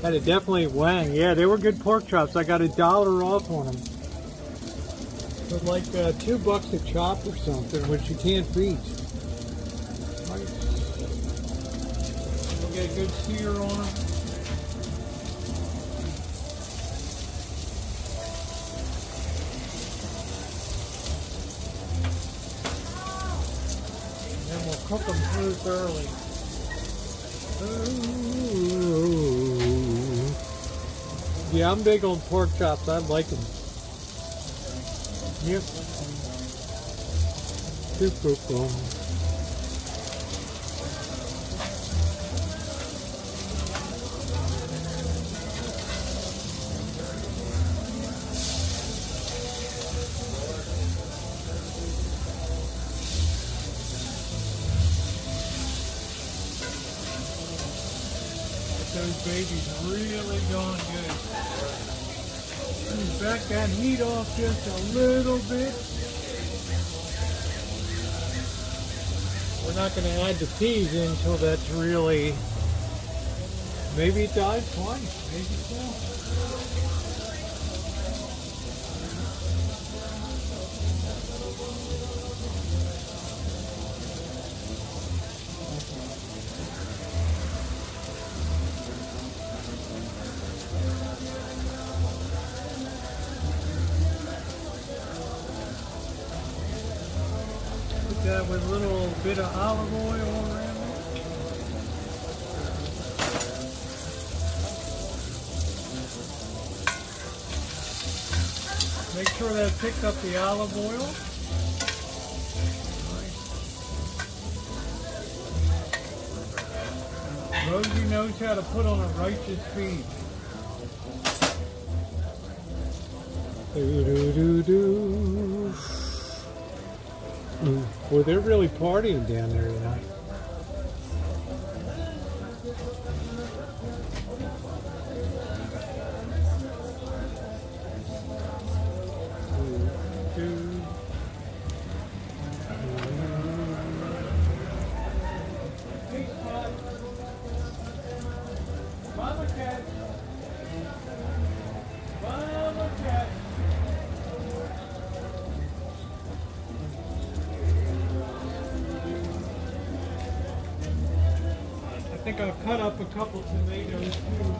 Had it definitely wang. Yeah, they were good pork chops. I got $1 off on them. But like $2 a chop or something, which you can't beat. Nice. We'll get a good sear on them. And then we'll cook them through thoroughly. Ooh. Yeah, I'm big on pork chops. I like them. Yep. Super cool. Those babies really going good. Back that heat off just a little bit. We're not going to add the peas in until that's really, maybe it died twice, maybe so. That with a little bit of olive oil around it. Make sure that picks up the olive oil. Nice. Rosie knows how to put on a righteous feed. Do-do-do-do. Well, they're really partying down there tonight. Mama cat. Mama cat. I think I'll cut up a couple tomatoes too.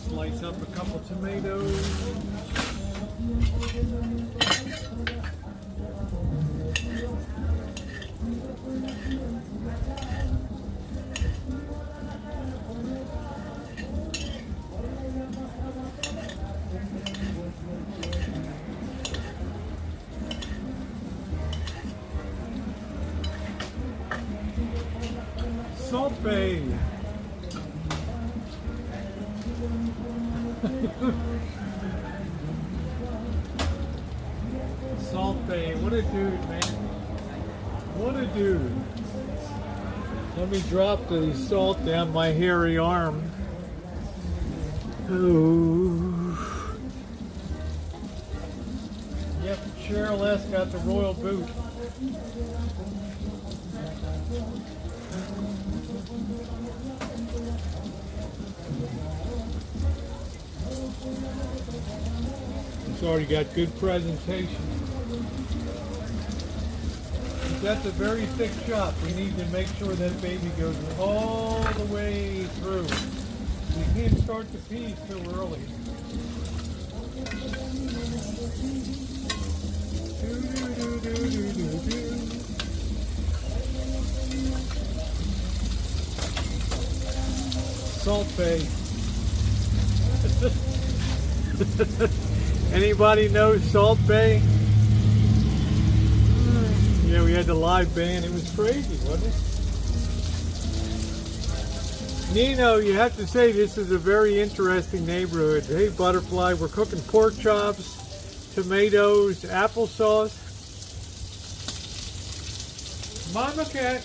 Slice up a couple tomatoes. Salt Bay. Salt Bay, what a dude, man. What a dude. Let me drop the salt down my hairy arm. Oh. Yep, Cheryl S. got the royal boot. It's already got good presentation. That's a very thick chop. We need to make sure that baby goes all the way through. We can't start the peas too early. Salt Bay. Anybody know Salt Bay? Yeah, we had the live band. It was crazy, wasn't it? Nino, you have to say this is a very interesting neighborhood. Hey, Butterfly, we're cooking pork chops, tomatoes, applesauce. Mama cat.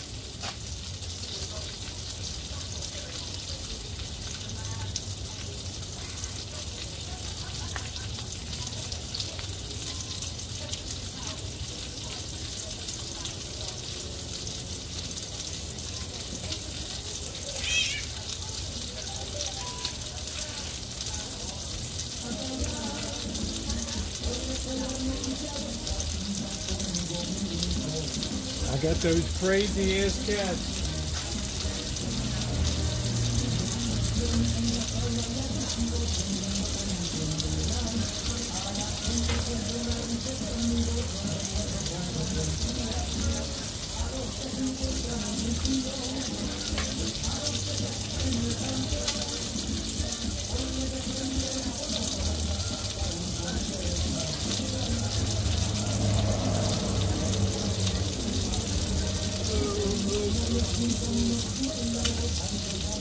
I got those crazy ass cats.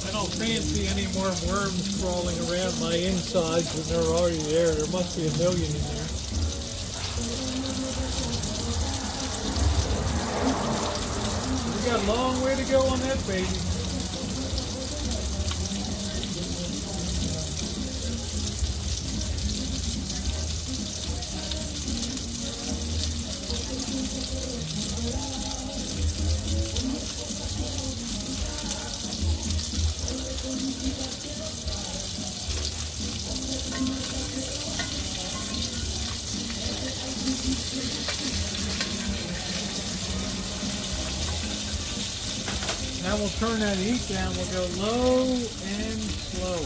I don't fancy any more worms crawling around my insides when they're already there. There must be a million in there. We got a long way to go on that baby. Now we'll turn that heat down. We'll go low and slow.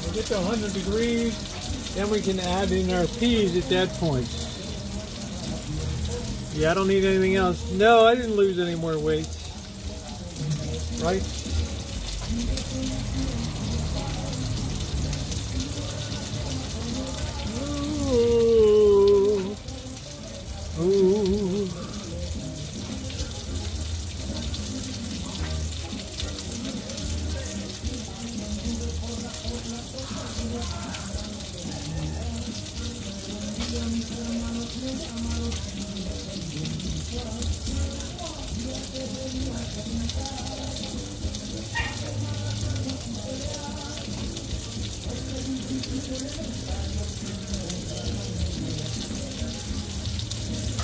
We'll get to 100 degrees. Then we can add in our peas at that point. Yeah, I don't need anything else. No, I didn't lose any more weight. Right? Ooh.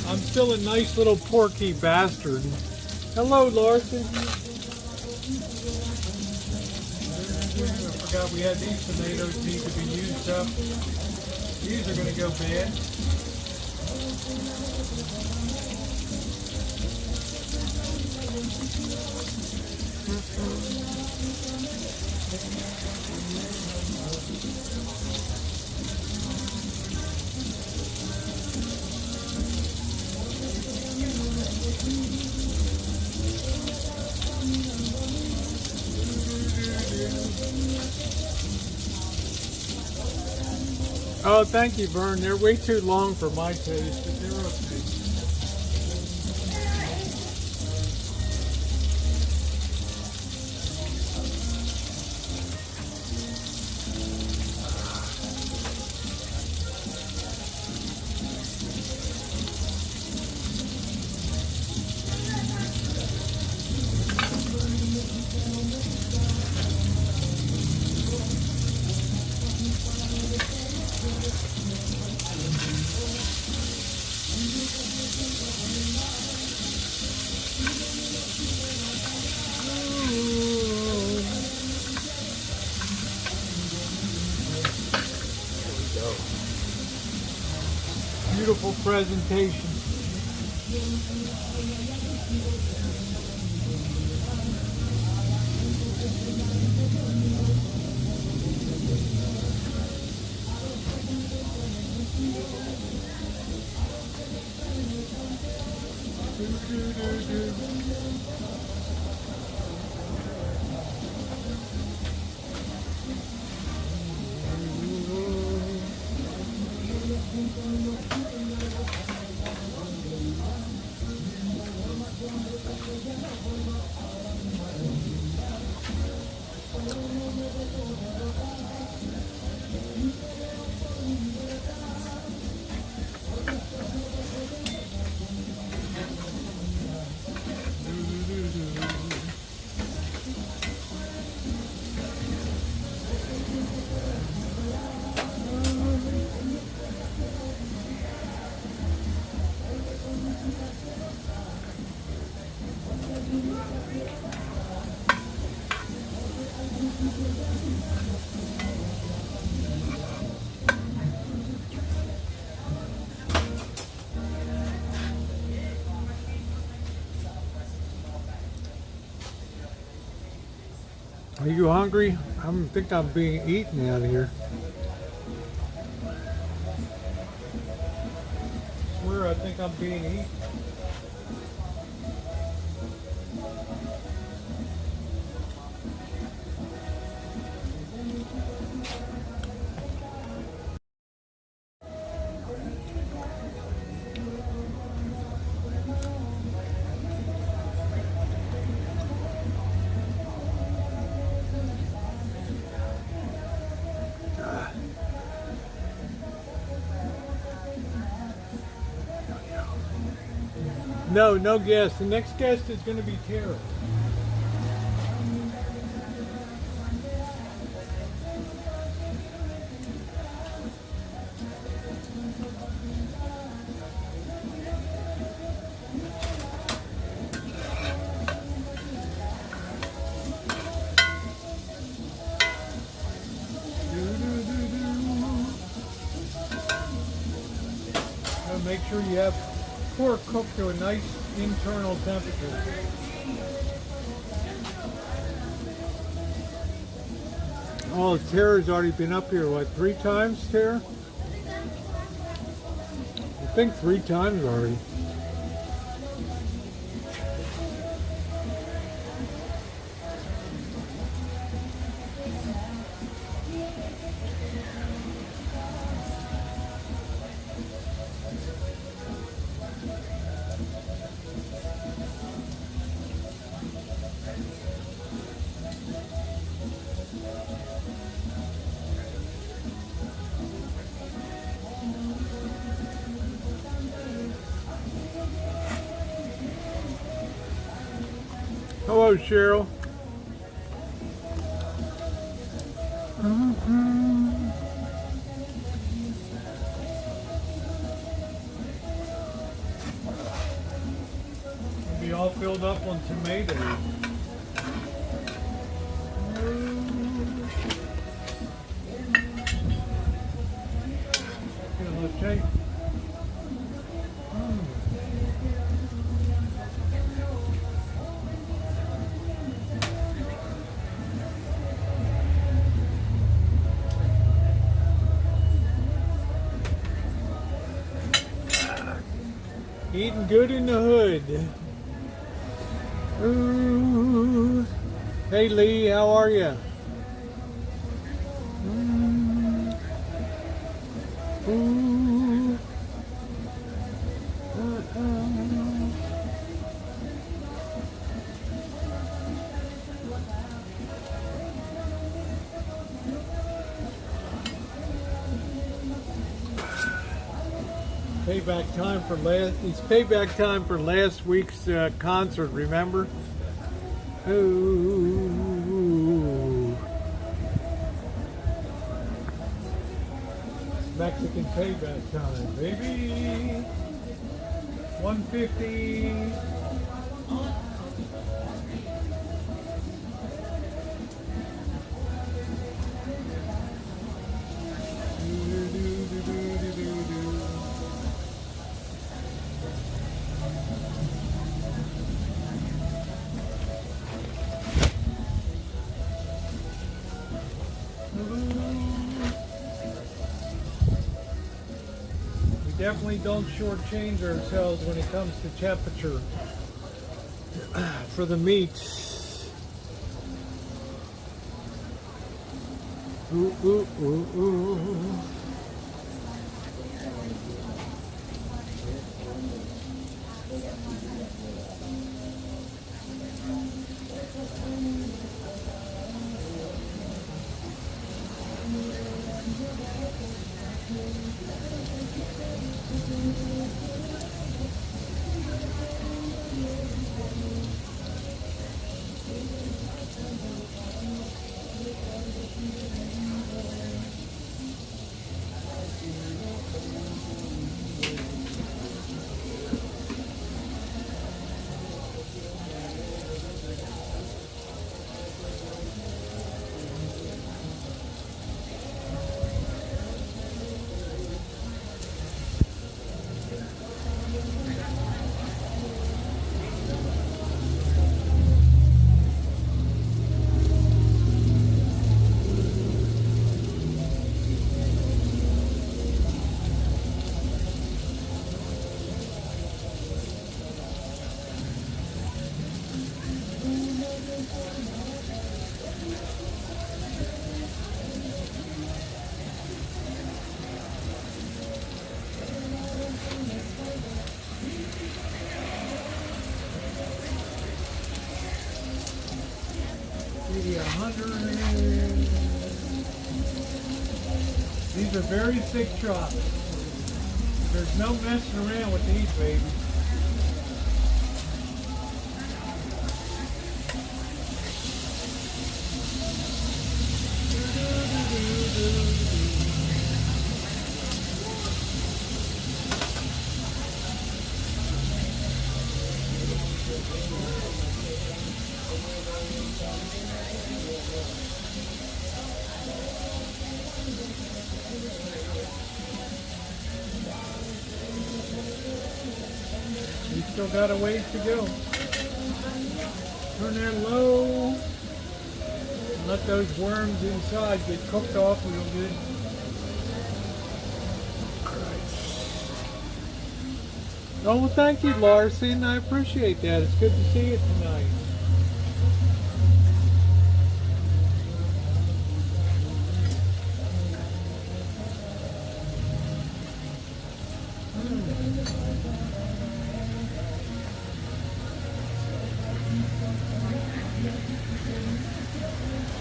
I'm still a nice little porky bastard. Hello, Larson. I forgot we had these tomatoes need to be used up. These are going to go bad. Oh, thank you, Vern. They're way too long for my taste, but they're okay. Beautiful presentation. Are you hungry? I think I'm being eaten out here. I swear I think I'm being eaten. No, no guest. The next guest is going to be Tara. Make sure you have pork cooked to a nice internal temperature. Oh, Tara's already been up here, what, 3 times, Tara? I think 3 times already. Hello, Cheryl. We'll be all filled up on tomatoes. Here, let's take. Eating good in the hood. Ooh. Hey Lee, how are you? Ooh. Payback time for last. It's payback time for last week's concert. Remember? Ooh. Mexican payback time, baby. 150. We definitely don't shortchange ourselves when it comes to temperature for the meats. Ooh, ooh, ooh, ooh. Maybe 100. These are very thick chops. There's no messing around with these, baby. We still got a ways to go. Turn that low. And let those worms inside get cooked off real good. Oh, well, thank you, Larson. I appreciate that. It's good to see you tonight.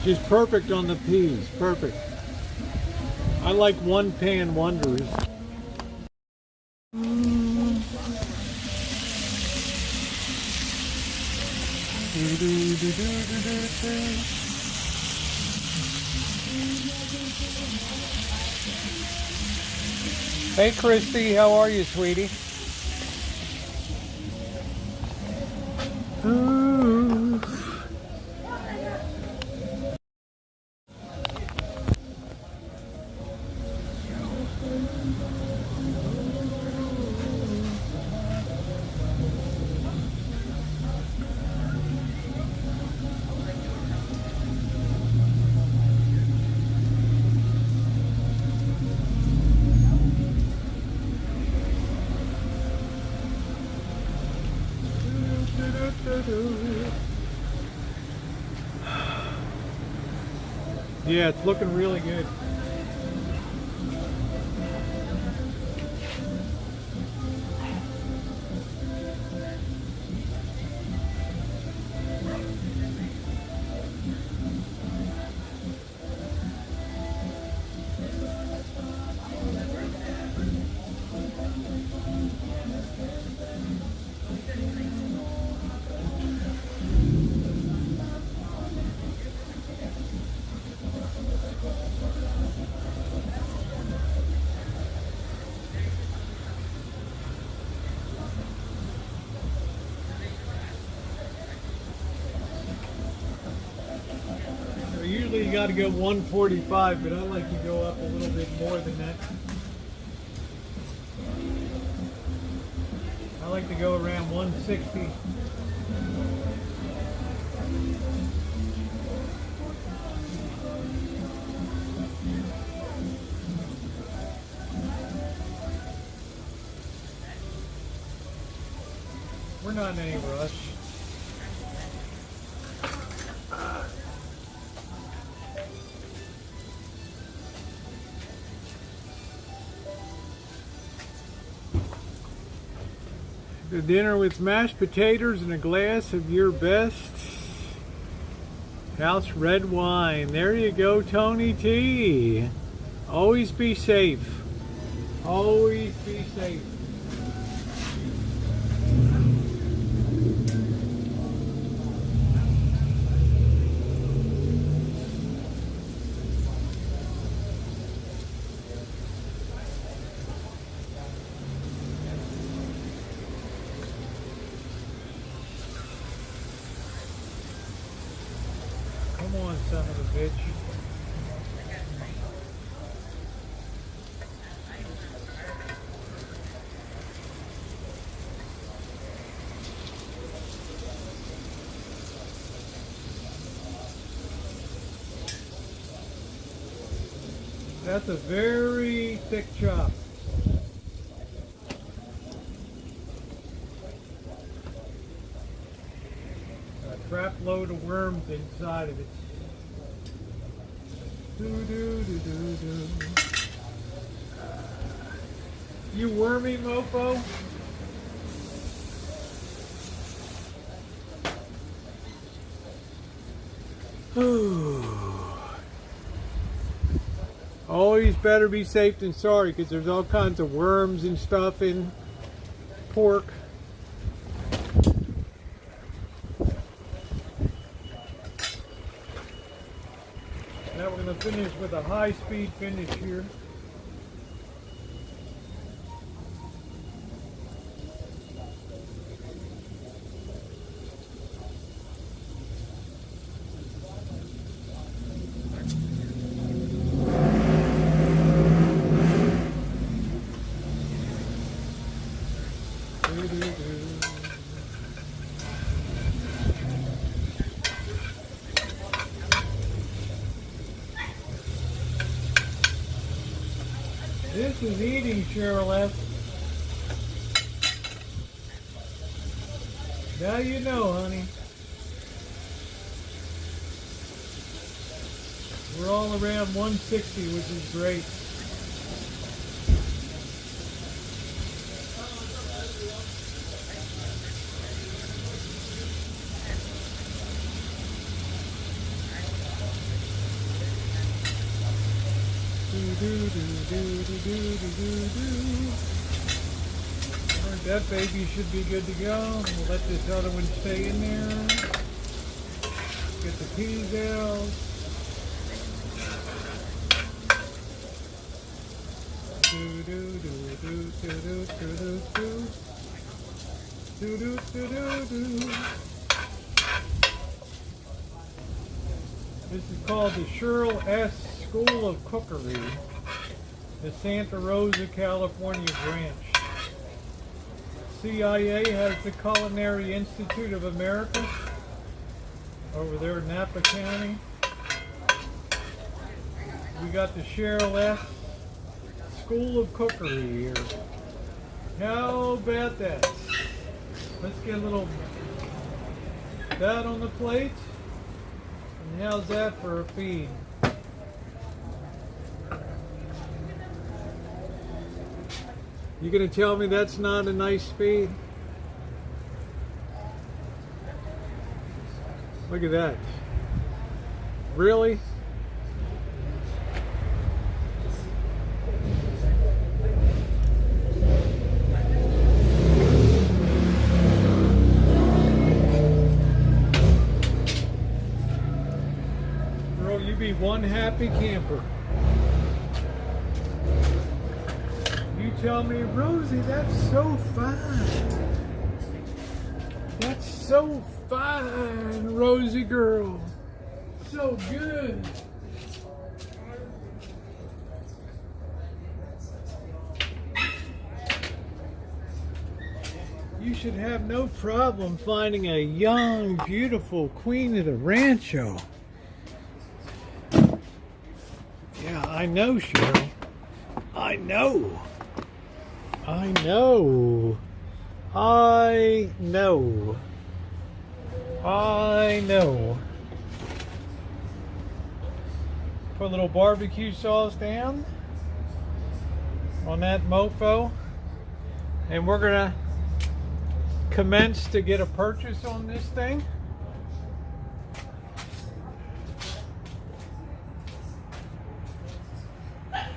Just perfect on the peas. Perfect. I like one pan wonders. Hey Christy, how are you, sweetie? Ooh. Yeah, it's looking really good. Usually you got to go 145, but I like to go up a little bit more than that. I like to go around 160. We're not in any rush. The dinner with mashed potatoes and a glass of your best house red wine. There you go, Tony T. Always be safe. Always be safe. Come on, son of a bitch. That's a very thick chop. Crap load of worms inside of it. You wormy mofo. Always better be safe than sorry, because there's all kinds of worms and stuff in pork. Now we're going to finish with a high-speed finish here. This is eating, Cheryl F. Now you know, honey. We're all around 160, which is great. Alright, that baby should be good to go. We'll let this other one stay in there. Get the peas out. This is called the Cheryl S. School of Cookery, the Santa Rosa, California branch. CIA has the Culinary Institute of America over there in Napa County. We got the Cheryl S. School of Cookery here. How about that? Let's get a little that on the plate. And how's that for a feed? You gonna tell me that's not a nice feed? Look at that. Really? Girl, you be one happy camper. You tell me, Rosie, that's so fine. That's so fine, Rosie girl. So good. You should have no problem finding a young, beautiful queen of the rancho. Yeah, I know, Cheryl. I know. I know. I know. I know. Put a little barbecue sauce down on that mofo. And we're gonna commence to get a purchase on this thing.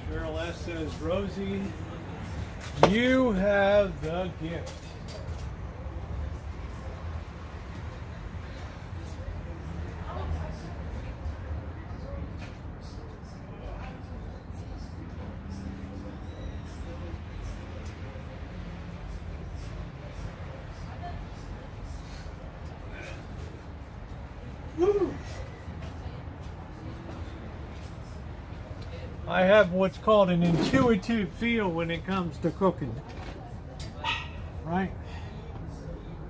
Cheryl S. says, Rosie, you have the gift. Woo. I have what's called an intuitive feel when it comes to cooking. Right?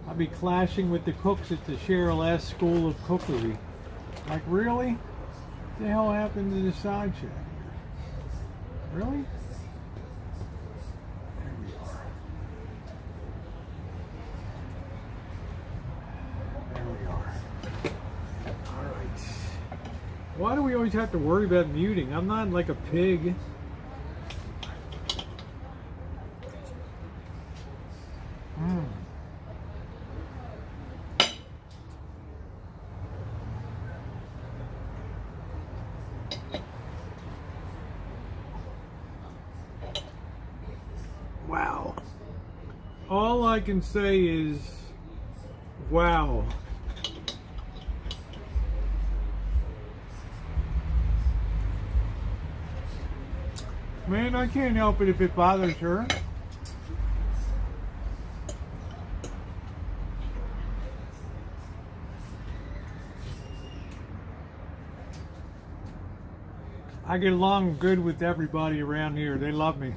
I'll be clashing with the cooks at the Cheryl S. School of Cookery. Like, really? What the hell happened to the side check? Really? There we are. There we are. All right. Why do we always have to worry about muting? I'm not like a pig. Wow. All I can say is, wow. Man, I can't help it if it bothers her. I get along good with everybody around here. They love me.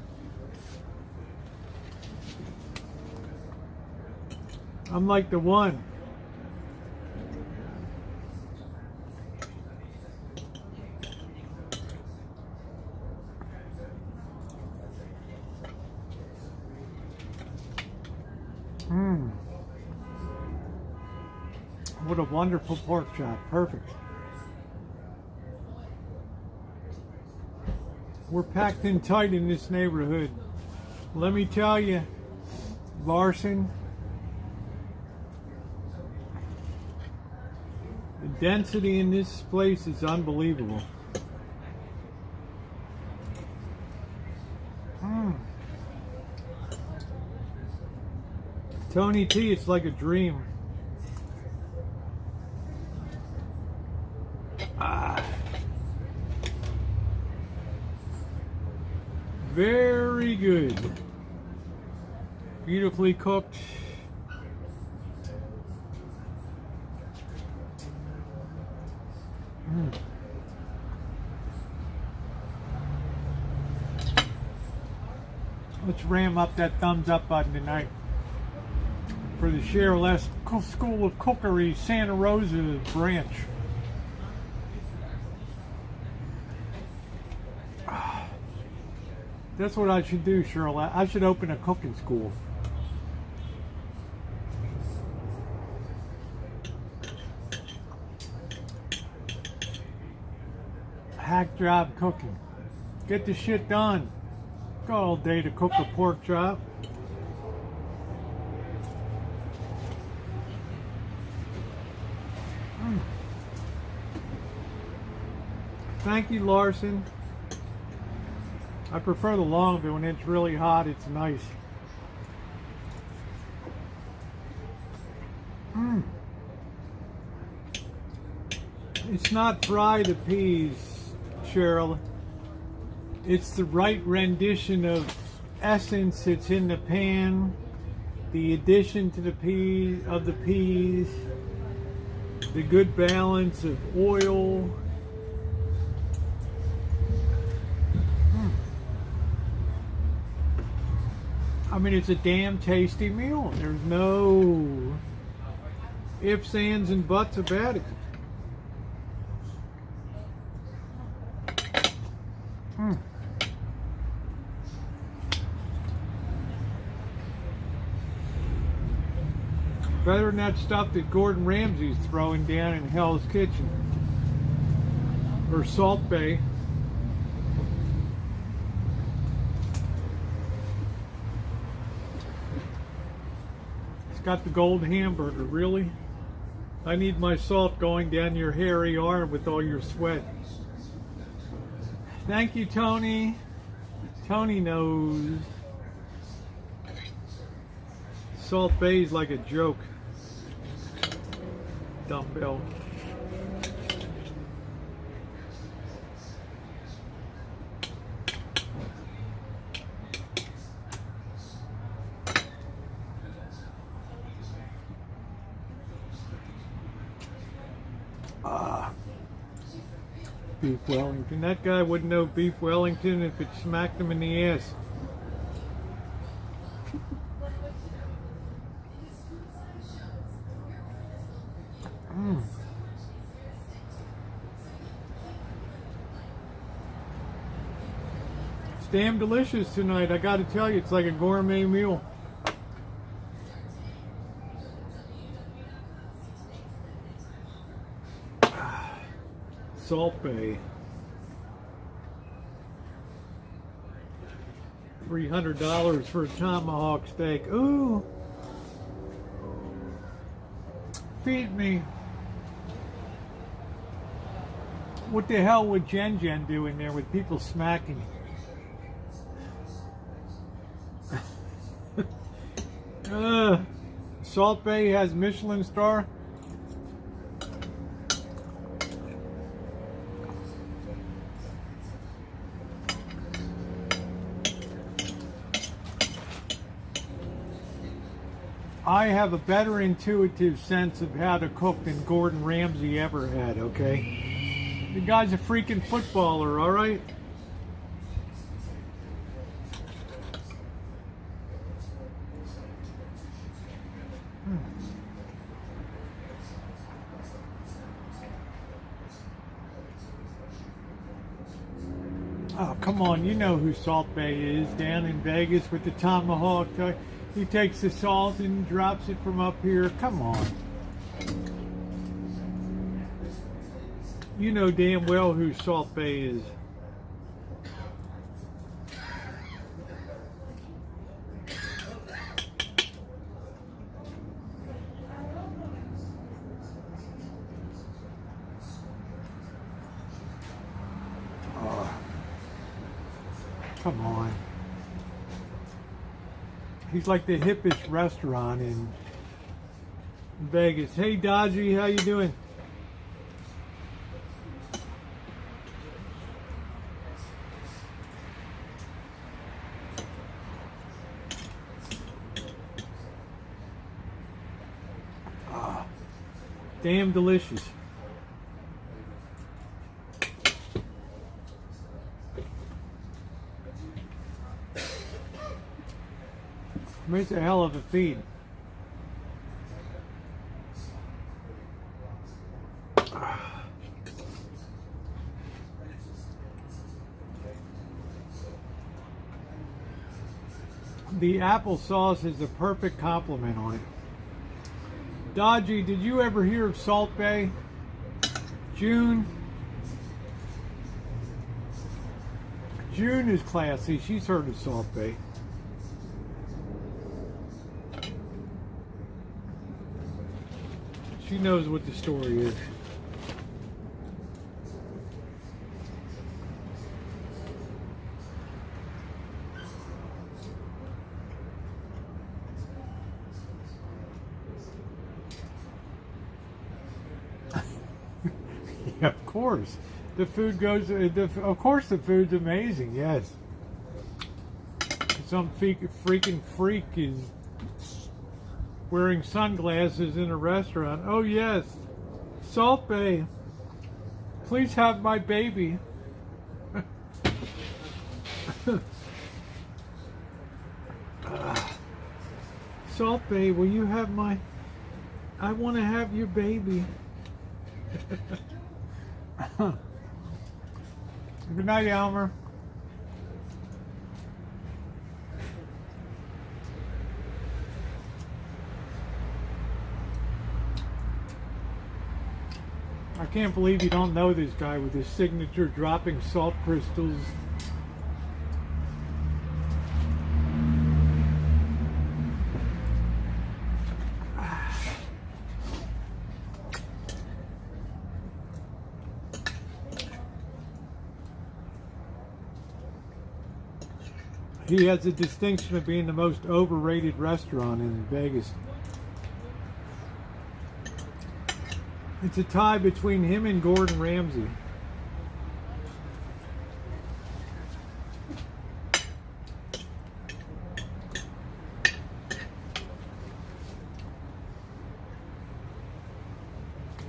I'm like the one. What a wonderful pork chop. Perfect. We're packed in tight in this neighborhood. Let me tell you, Larson, the density in this place is unbelievable. Tony T, it's like a dream. Very good. Beautifully cooked. Let's ram up that thumbs up button tonight for the Cheryl S. School of Cookery Santa Rosa branch. That's what I should do, Cheryl. I should open a cooking school. Hack job cooking. Get the shit done. Got all day to cook a pork chop. Thank you, Larson. I prefer the long, but when it's really hot, it's nice. It's not fried the peas, Cheryl. It's the right rendition of essence that's in the pan, the addition to the peas, the good balance of oil. I mean, it's a damn tasty meal. There's no ifs, ands, and buts about it. Better than that stuff that Gordon Ramsay's throwing down in Hell's Kitchen or Salt Bay. It's got the gold hamburger, really? I need my salt going down your hairy arm with all your sweat. Thank you, Tony. Tony knows. Salt Bay's like a joke. Dumbbell. Beef Wellington. That guy wouldn't know beef Wellington if it smacked him in the ass. It's damn delicious tonight. I gotta tell you, it's like a gourmet meal. Salt Bay. $300 for a tomahawk steak. Ooh. Feed me. What the hell would Jen do in there with people smacking? Salt Bay has Michelin star. I have a better intuitive sense of how to cook than Gordon Ramsay ever had, okay? The guy's a freaking footballer, all right? Oh, come on, you know who Salt Bay is, down in Vegas with the tomahawk. He takes the salt and drops it from up here. Come on. You know damn well who Salt Bay is. Come on. He's like the hippest restaurant in Vegas. Hey, Dodgy, how you doing? Damn delicious. Makes a hell of a feed. The applesauce is a perfect compliment on it. Dodgy, did you ever hear of Salt Bay? June? June is classy. She's heard of Salt Bay. She knows what the story is. Yeah, of course. The food goes. Of course, the food's amazing. Yes. Some freaking freak is wearing sunglasses in a restaurant. Oh yes, Salt Bay. Please have my baby. Salt Bay, will you have my? I want to have your baby. Good night, Elmer. I can't believe you don't know this guy with his signature dropping salt crystals. He has the distinction of being the most overrated restaurant in Vegas. It's a tie between him and Gordon Ramsay.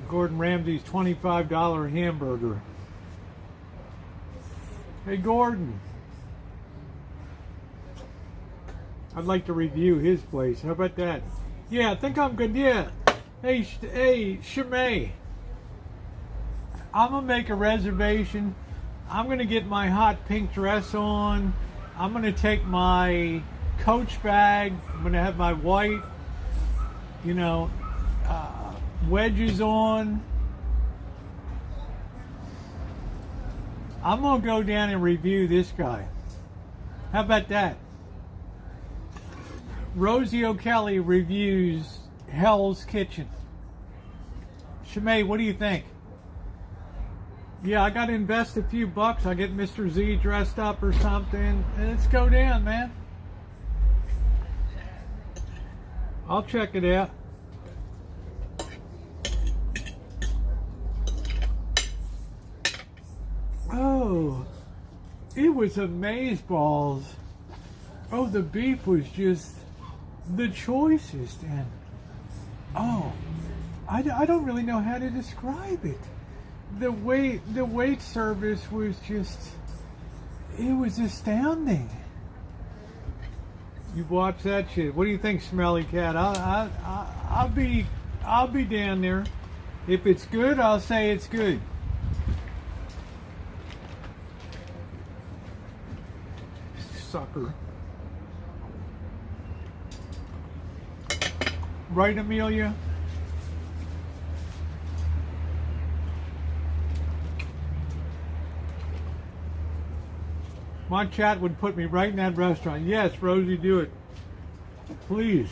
Gordon Ramsay's $25 hamburger. Hey Gordon, I'd like to review his place. How about that? Yeah, I think I'm good. Yeah. Hey, Shimei. I'm gonna make a reservation. I'm gonna get my hot pink dress on. I'm gonna take my Coach bag. I'm gonna have my white, wedges on. I'm gonna go down and review this guy. How about that? Rosie O'Kelly reviews Hell's Kitchen. Shimei, what do you think? Yeah, I got to invest a few bucks. I get Mr. Z dressed up or something. And let's go down, man. I'll check it out. Oh, it was amazeballs. Oh, the beef was just the choicest, and I don't really know how to describe it. The wait service was just, it was astounding. You watch that shit. What do you think, Smelly Cat? I'll be down there. If it's good, I'll say it's good. Sucker. Right, Amelia? My chat would put me right in that restaurant. Yes, Rosie, do it. Please.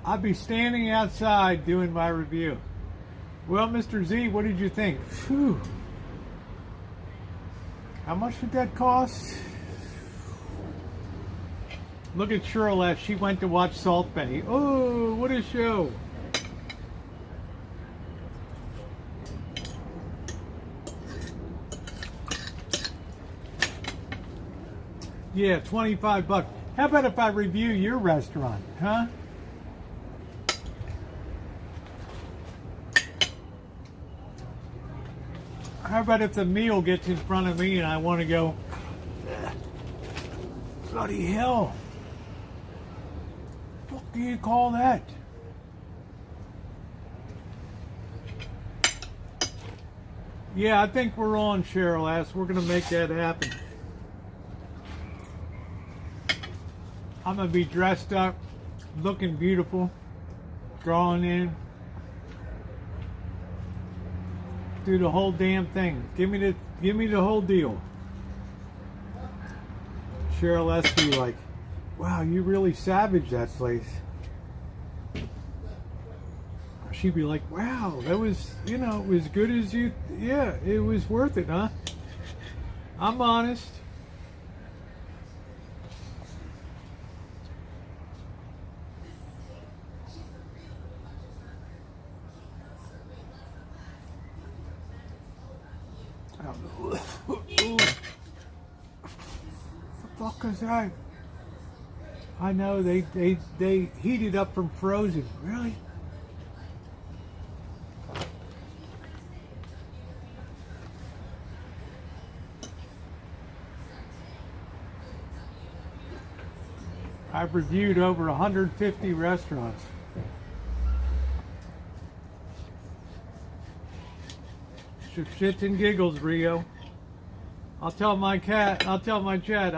I'll be standing outside doing my review. Well, Mr. Z, what did you think? Phew. How much did that cost? Look at Shirley. She went to watch Salt Bay. Oh, what a show. Yeah, 25 bucks. How about if I review your restaurant, huh? How about if the meal gets in front of me and I want to go, bloody hell. What do you call that? Yeah, I think we're on, Cheryl S. We're going to make that happen. I'm going to be dressed up, looking beautiful, drawing in. through the whole damn thing. Give me the whole deal. Cheryl S. be like, wow, you really savaged that place. She'd be like, wow, that was, you know, it was good as you, yeah, it was worth it, huh? I'm honest. What the fuck is that? I know they heated up from frozen. Really? I've reviewed over 150 restaurants. Shits and giggles, Rio. I'll tell my chat, I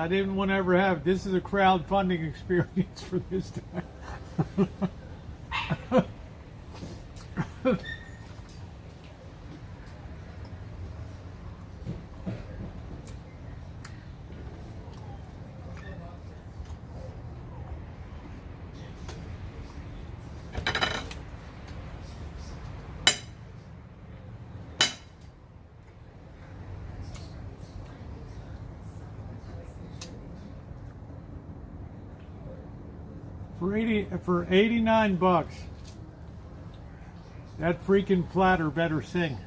didn't want to ever have, this is a crowdfunding experience for this time. For 89 bucks, that freaking platter better sing.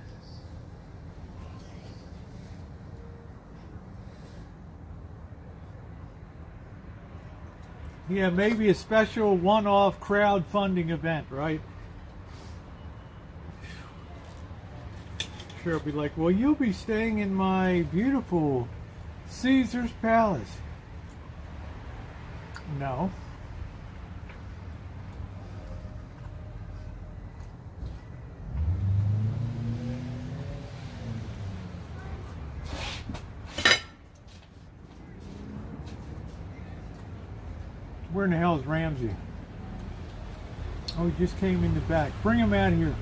Yeah, maybe a special one-off crowdfunding event, right? Sure, I'll be like, well, you'll be staying in my beautiful Caesar's Palace. No. Where in the hell is Ramsey? Oh, he just came in the back. Bring him out here.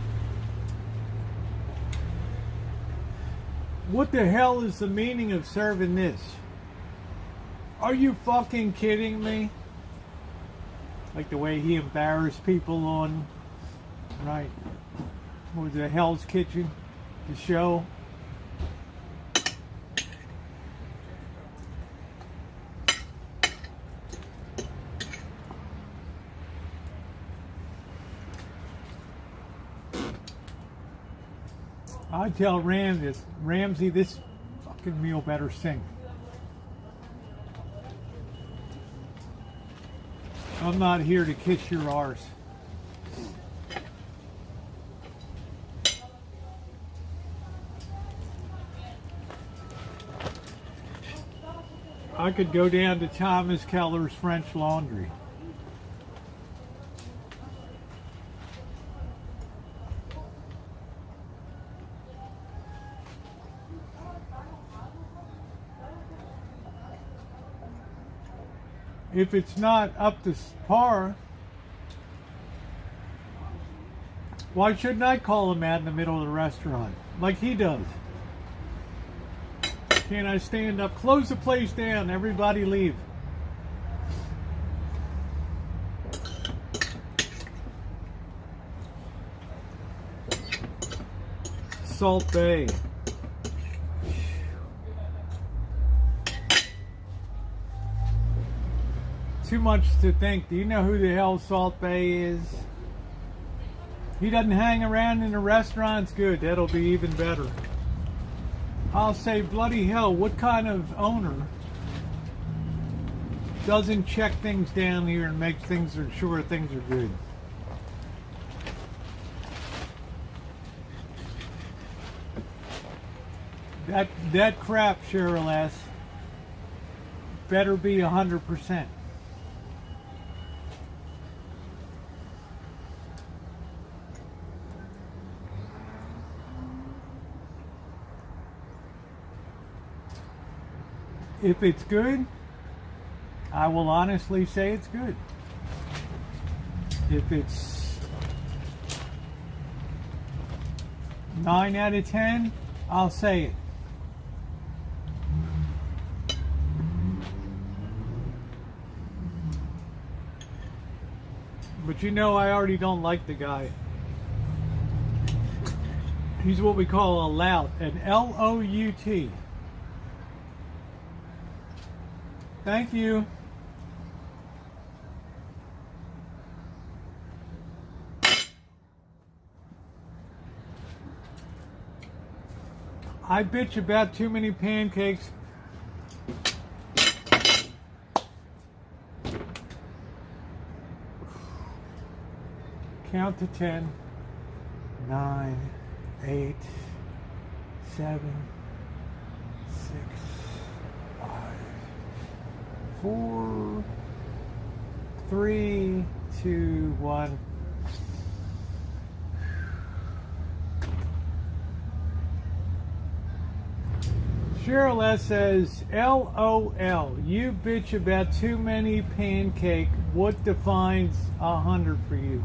What the hell is the meaning of serving this? Are you fucking kidding me? Like the way he embarrassed people on, right? What was it, Hell's Kitchen? The show? I tell Ramsey, this fucking meal better sing. I'm not here to kiss your arse. I could go down to Thomas Keller's French Laundry. If it's not up to par, why shouldn't I call him out in the middle of the restaurant like he does? Can't I stand up, close the place down, everybody leave? Salt Bay. Too much to think. Do you know who the hell Salt Bay is? He doesn't hang around in the restaurants. Good, that'll be even better. I'll say, bloody hell, what kind of owner doesn't check things down here and make things sure things are good? That crap, Cheryl S., better be 100%. If it's good, I will honestly say it's good. If it's 9 out of 10, I'll say it. But you know, I already don't like the guy. He's what we call a lout, an L-O-U-T. Thank you. I bitch about too many pancakes. Count to 10. 9, 8, 7, 6, 5, 4, 3, 2, 1. Cheryl S. says, LOL, you bitch about too many pancake. What defines 100 for you?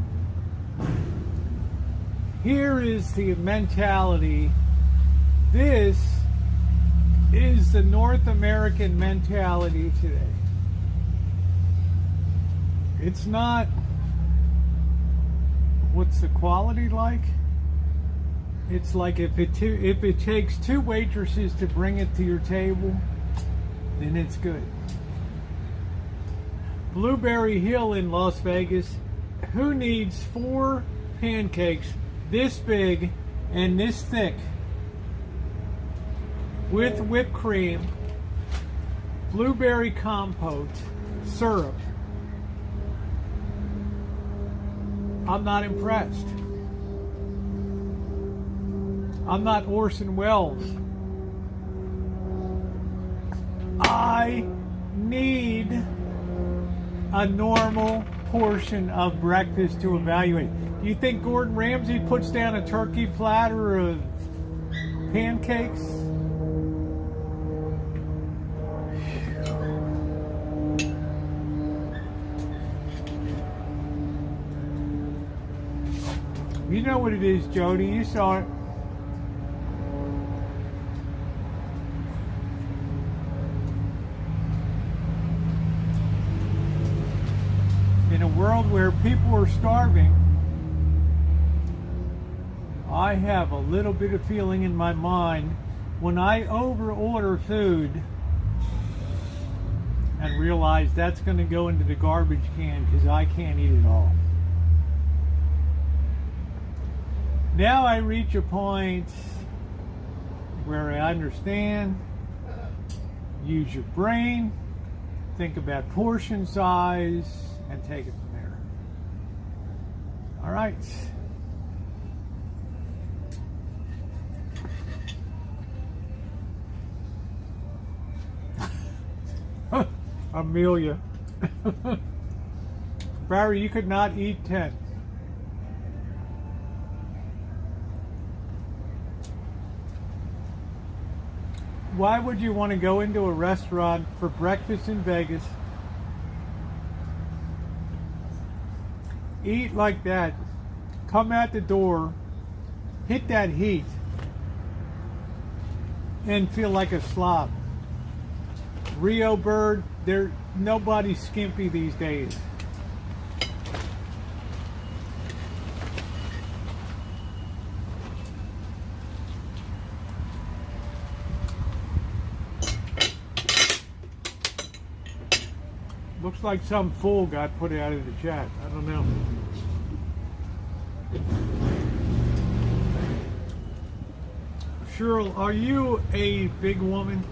Here is the mentality. This is the North American mentality today. It's not, what's the quality like? It's like if it takes 2 waitresses to bring it to your table, then it's good. Blueberry Hill in Las Vegas. Who needs 4 pancakes this big and this thick with whipped cream, blueberry compote, syrup? I'm not impressed. I'm not Orson Welles. I need a normal portion of breakfast to evaluate. Do you think Gordon Ramsay puts down a turkey platter of pancakes? You know what it is, Jody. You saw it. In a world where people are starving, I have a little bit of feeling in my mind when I over-order food and realize that's going to go into the garbage can because I can't eat it all. Now I reach a point where I understand, use your brain, think about portion size, and take it from there. All right. Amelia. Barry, you could not eat 10. Why would you want to go into a restaurant for breakfast in Vegas, eat like that, come out the door, hit that heat, and feel like a slob? Rio Bird, nobody's skimpy these days. Looks like some fool got put out of the chat. I don't know. Cheryl, are you a big woman?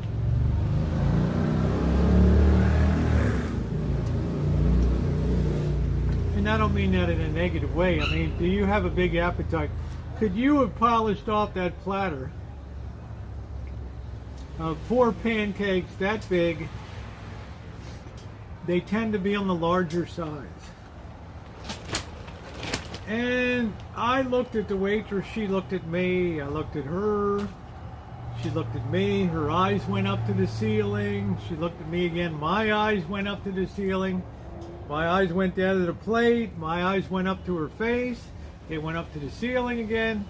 And I don't mean that in a negative way. I mean, do you have a big appetite? Could you have polished off that platter of 4 pancakes that big? They tend to be on the larger size. And I looked at the waitress, she looked at me, I looked at her, she looked at me, her eyes went up to the ceiling, she looked at me again, my eyes went up to the ceiling, my eyes went down to the plate, my eyes went up to her face, it went up to the ceiling again.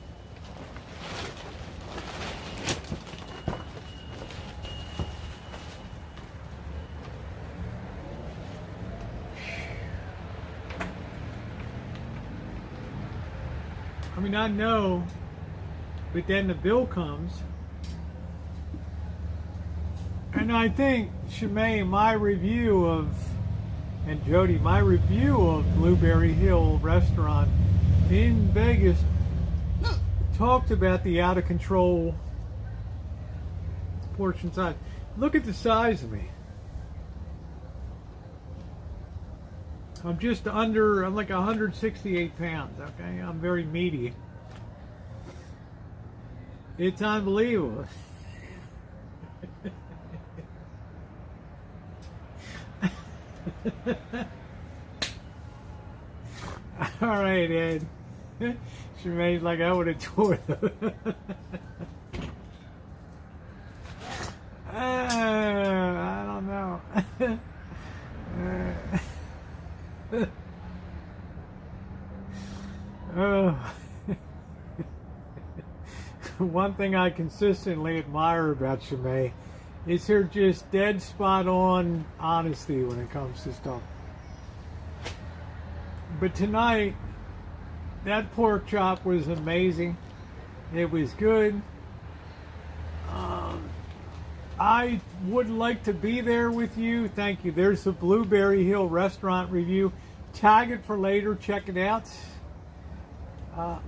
I mean, I know, but then the bill comes. And I think, Shemay, my review of, and Jody, my review of Blueberry Hill Restaurant in Vegas talked about the out of control portion size. Look at the size of me. I'm just under, I'm like 168 pounds, okay? I'm very meaty. It's unbelievable. All right, Ed. She made like I would have tore them. I don't know. One thing I consistently admire about Shemay is her just dead spot on honesty when it comes to stuff. But tonight, that pork chop was amazing. It was good. I would like to be there with you. Thank you. There's the Blueberry Hill restaurant review. Tag it for later. Check it out.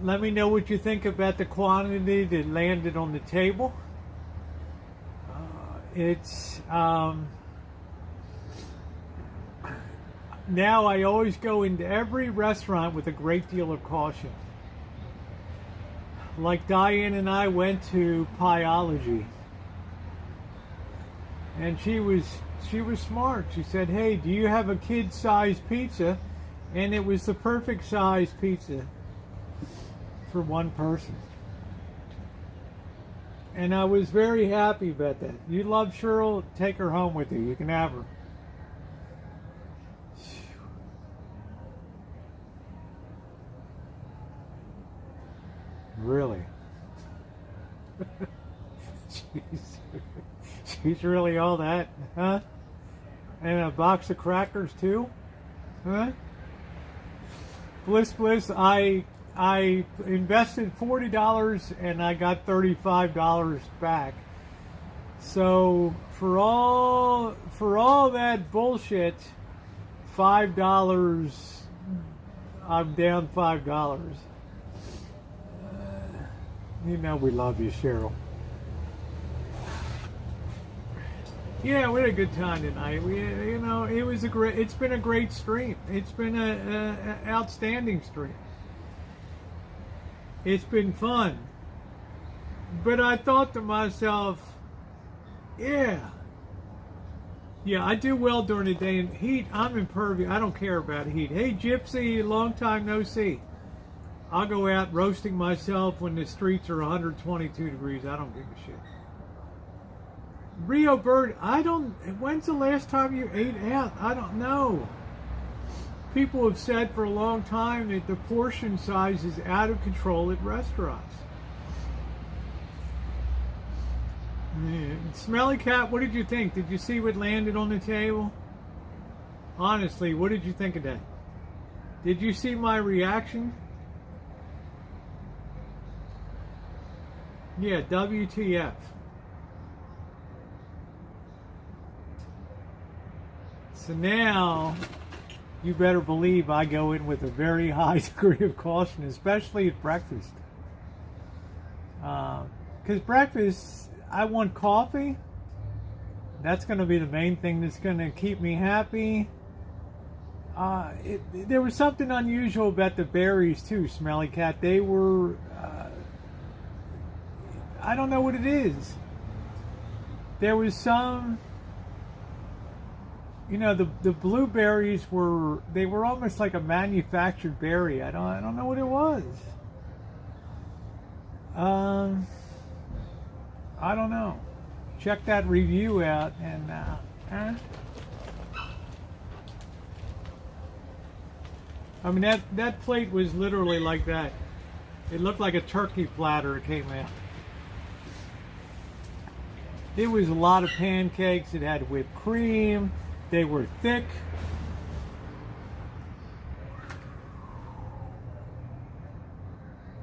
Let me know what you think about the quantity that landed on the table. It's now I always go into every restaurant with a great deal of caution. Like Diane and I went to Pieology, and she was smart. She said, "Hey, do you have a kid-sized pizza?" And it was the perfect size pizza for one person. And I was very happy about that. You love Cheryl, take her home with you. You can have her. Really? She's really all that, huh? And a box of crackers too, huh? Bliss, I invested $40 and I got $35 back. So for all that bullshit, $5, I'm down $5. You know we love you, Cheryl. Yeah, we had a good time tonight. It's been a great stream. It's been an outstanding stream. It's been fun. But I thought to myself, yeah, I do well during the day. And heat, I'm impervious. I don't care about heat. Hey, Gypsy, long time no see. I'll go out roasting myself when the streets are 122 degrees. I don't give a shit. Rio Bird, when's the last time you ate out? I don't know. People have said for a long time that the portion size is out of control at restaurants. Smelly Cat, what did you think? Did you see what landed on the table? Honestly, what did you think of that? Did you see my reaction? Yeah, WTF. So now, you better believe I go in with a very high degree of caution, especially at breakfast. Because breakfast, I want coffee. That's going to be the main thing that's going to keep me happy. There was something unusual about the berries too, Smelly Cat. They were, I don't know what it is. There was some, the blueberries were almost like a manufactured berry. I don't know what it was. I don't know. Check that review out and I mean that plate was literally like that. It looked like a turkey platter. It came out. It was a lot of pancakes. It had whipped cream. They were thick.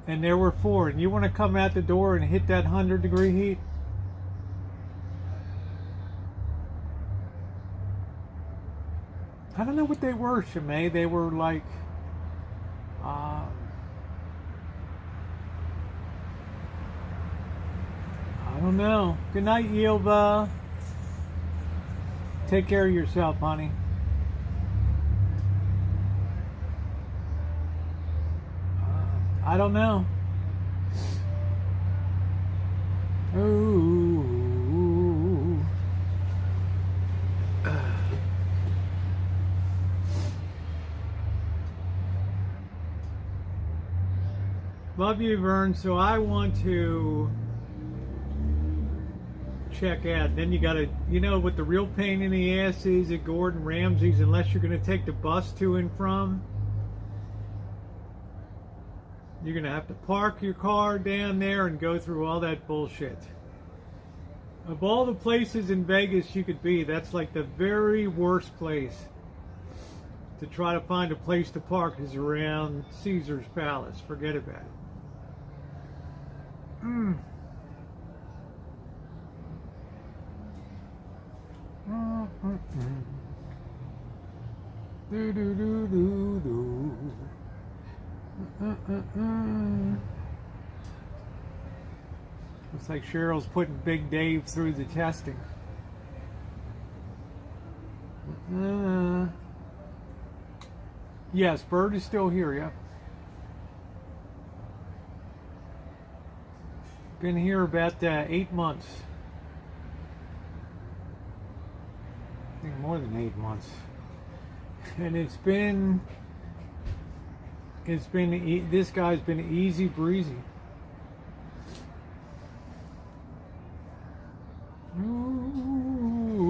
And there were 4. And you want to come out the door and hit that 100-degree heat? I don't know what they were, Shimei. They were like, I don't know. Good night, Yilva. Take care of yourself, honey. I don't know. Ooh. Love you, Vern. So I want to check out. Then you got to, you know what the real pain in the ass is at Gordon Ramsay's, unless you're going to take the bus to and from. You're going to have to park your car down there and go through all that bullshit. Of all the places in Vegas you could be, that's like the very worst place to try to find a place to park is around Caesar's Palace. Forget about it. Do do do do do. Looks like Cheryl's putting Big Dave through the testing. Yes, Bird is still here, yeah. Been here about 8 months. I think more than 8 months. And this guy's been easy breezy. Ooh.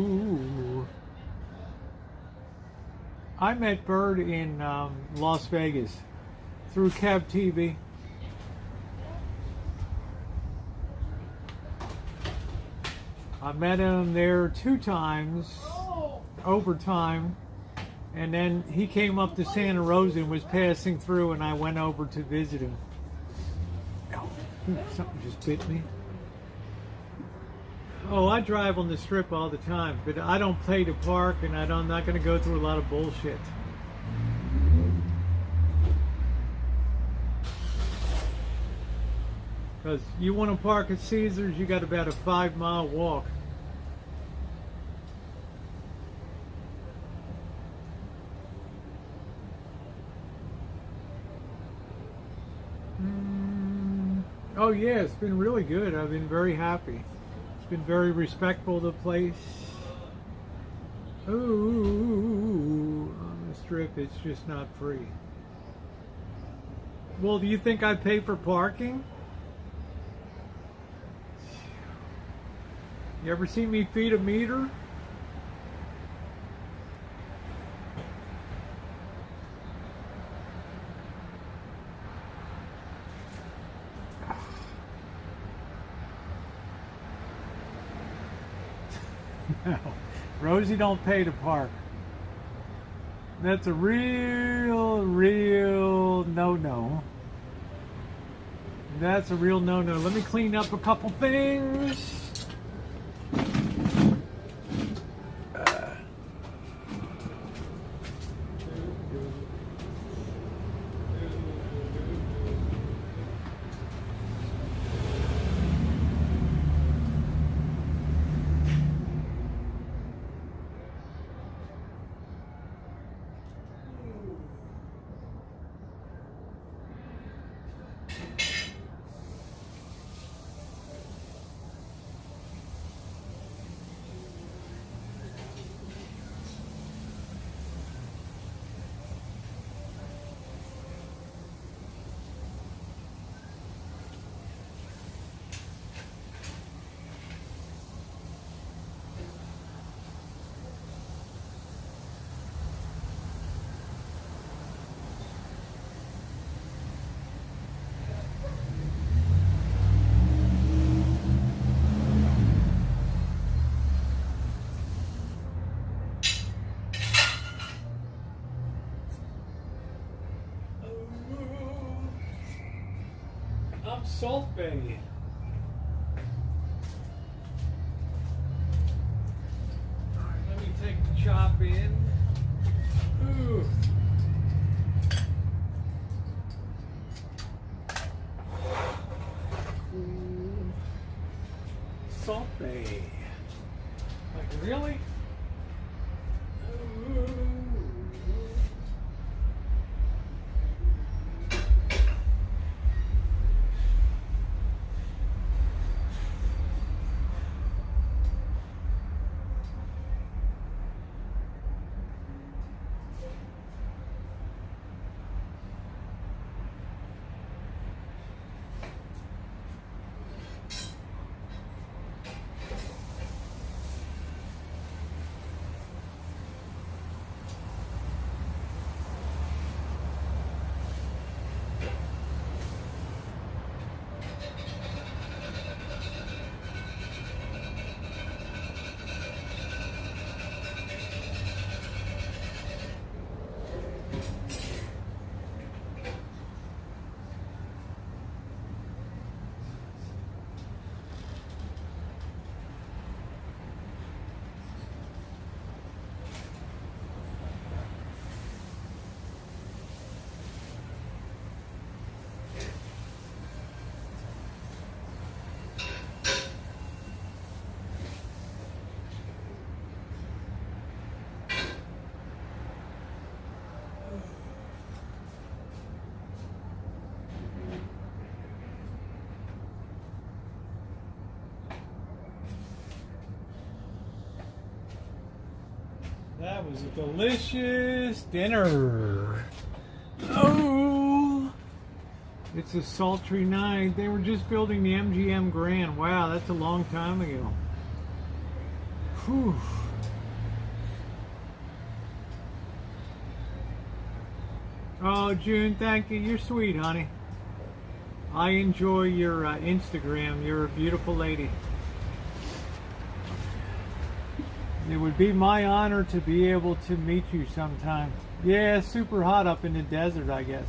I met Bird in Las Vegas through Cab TV. I met him there 2 times over time, and then he came up to Santa Rosa and was passing through, and I went over to visit him. Oh, something just bit me. Oh, I drive on the Strip all the time, but I don't pay to park, and I'm not going to go through a lot of bullshit. Because you want to park at Caesars, you got about a 5-mile walk. Oh yeah, it's been really good. I've been very happy. It's been very respectful of the place. Ooh, on the Strip, it's just not free. Well, do you think I pay for parking? You ever see me feed a meter? No, Rosie don't pay to park. That's a real no-no. That's a real no-no. Let me clean up a couple things. Up Salt Bay. Alright, let me take the chop in. Ooh. Salt Bay. Like, really? Ooh. That was a delicious dinner. Oh, it's a sultry night. They were just building the MGM Grand. Wow, that's a long time ago. Whew. Oh, June, thank you. You're sweet, honey. I enjoy your Instagram. You're a beautiful lady. It would be my honor to be able to meet you sometime. Yeah, super hot up in the desert, I guess.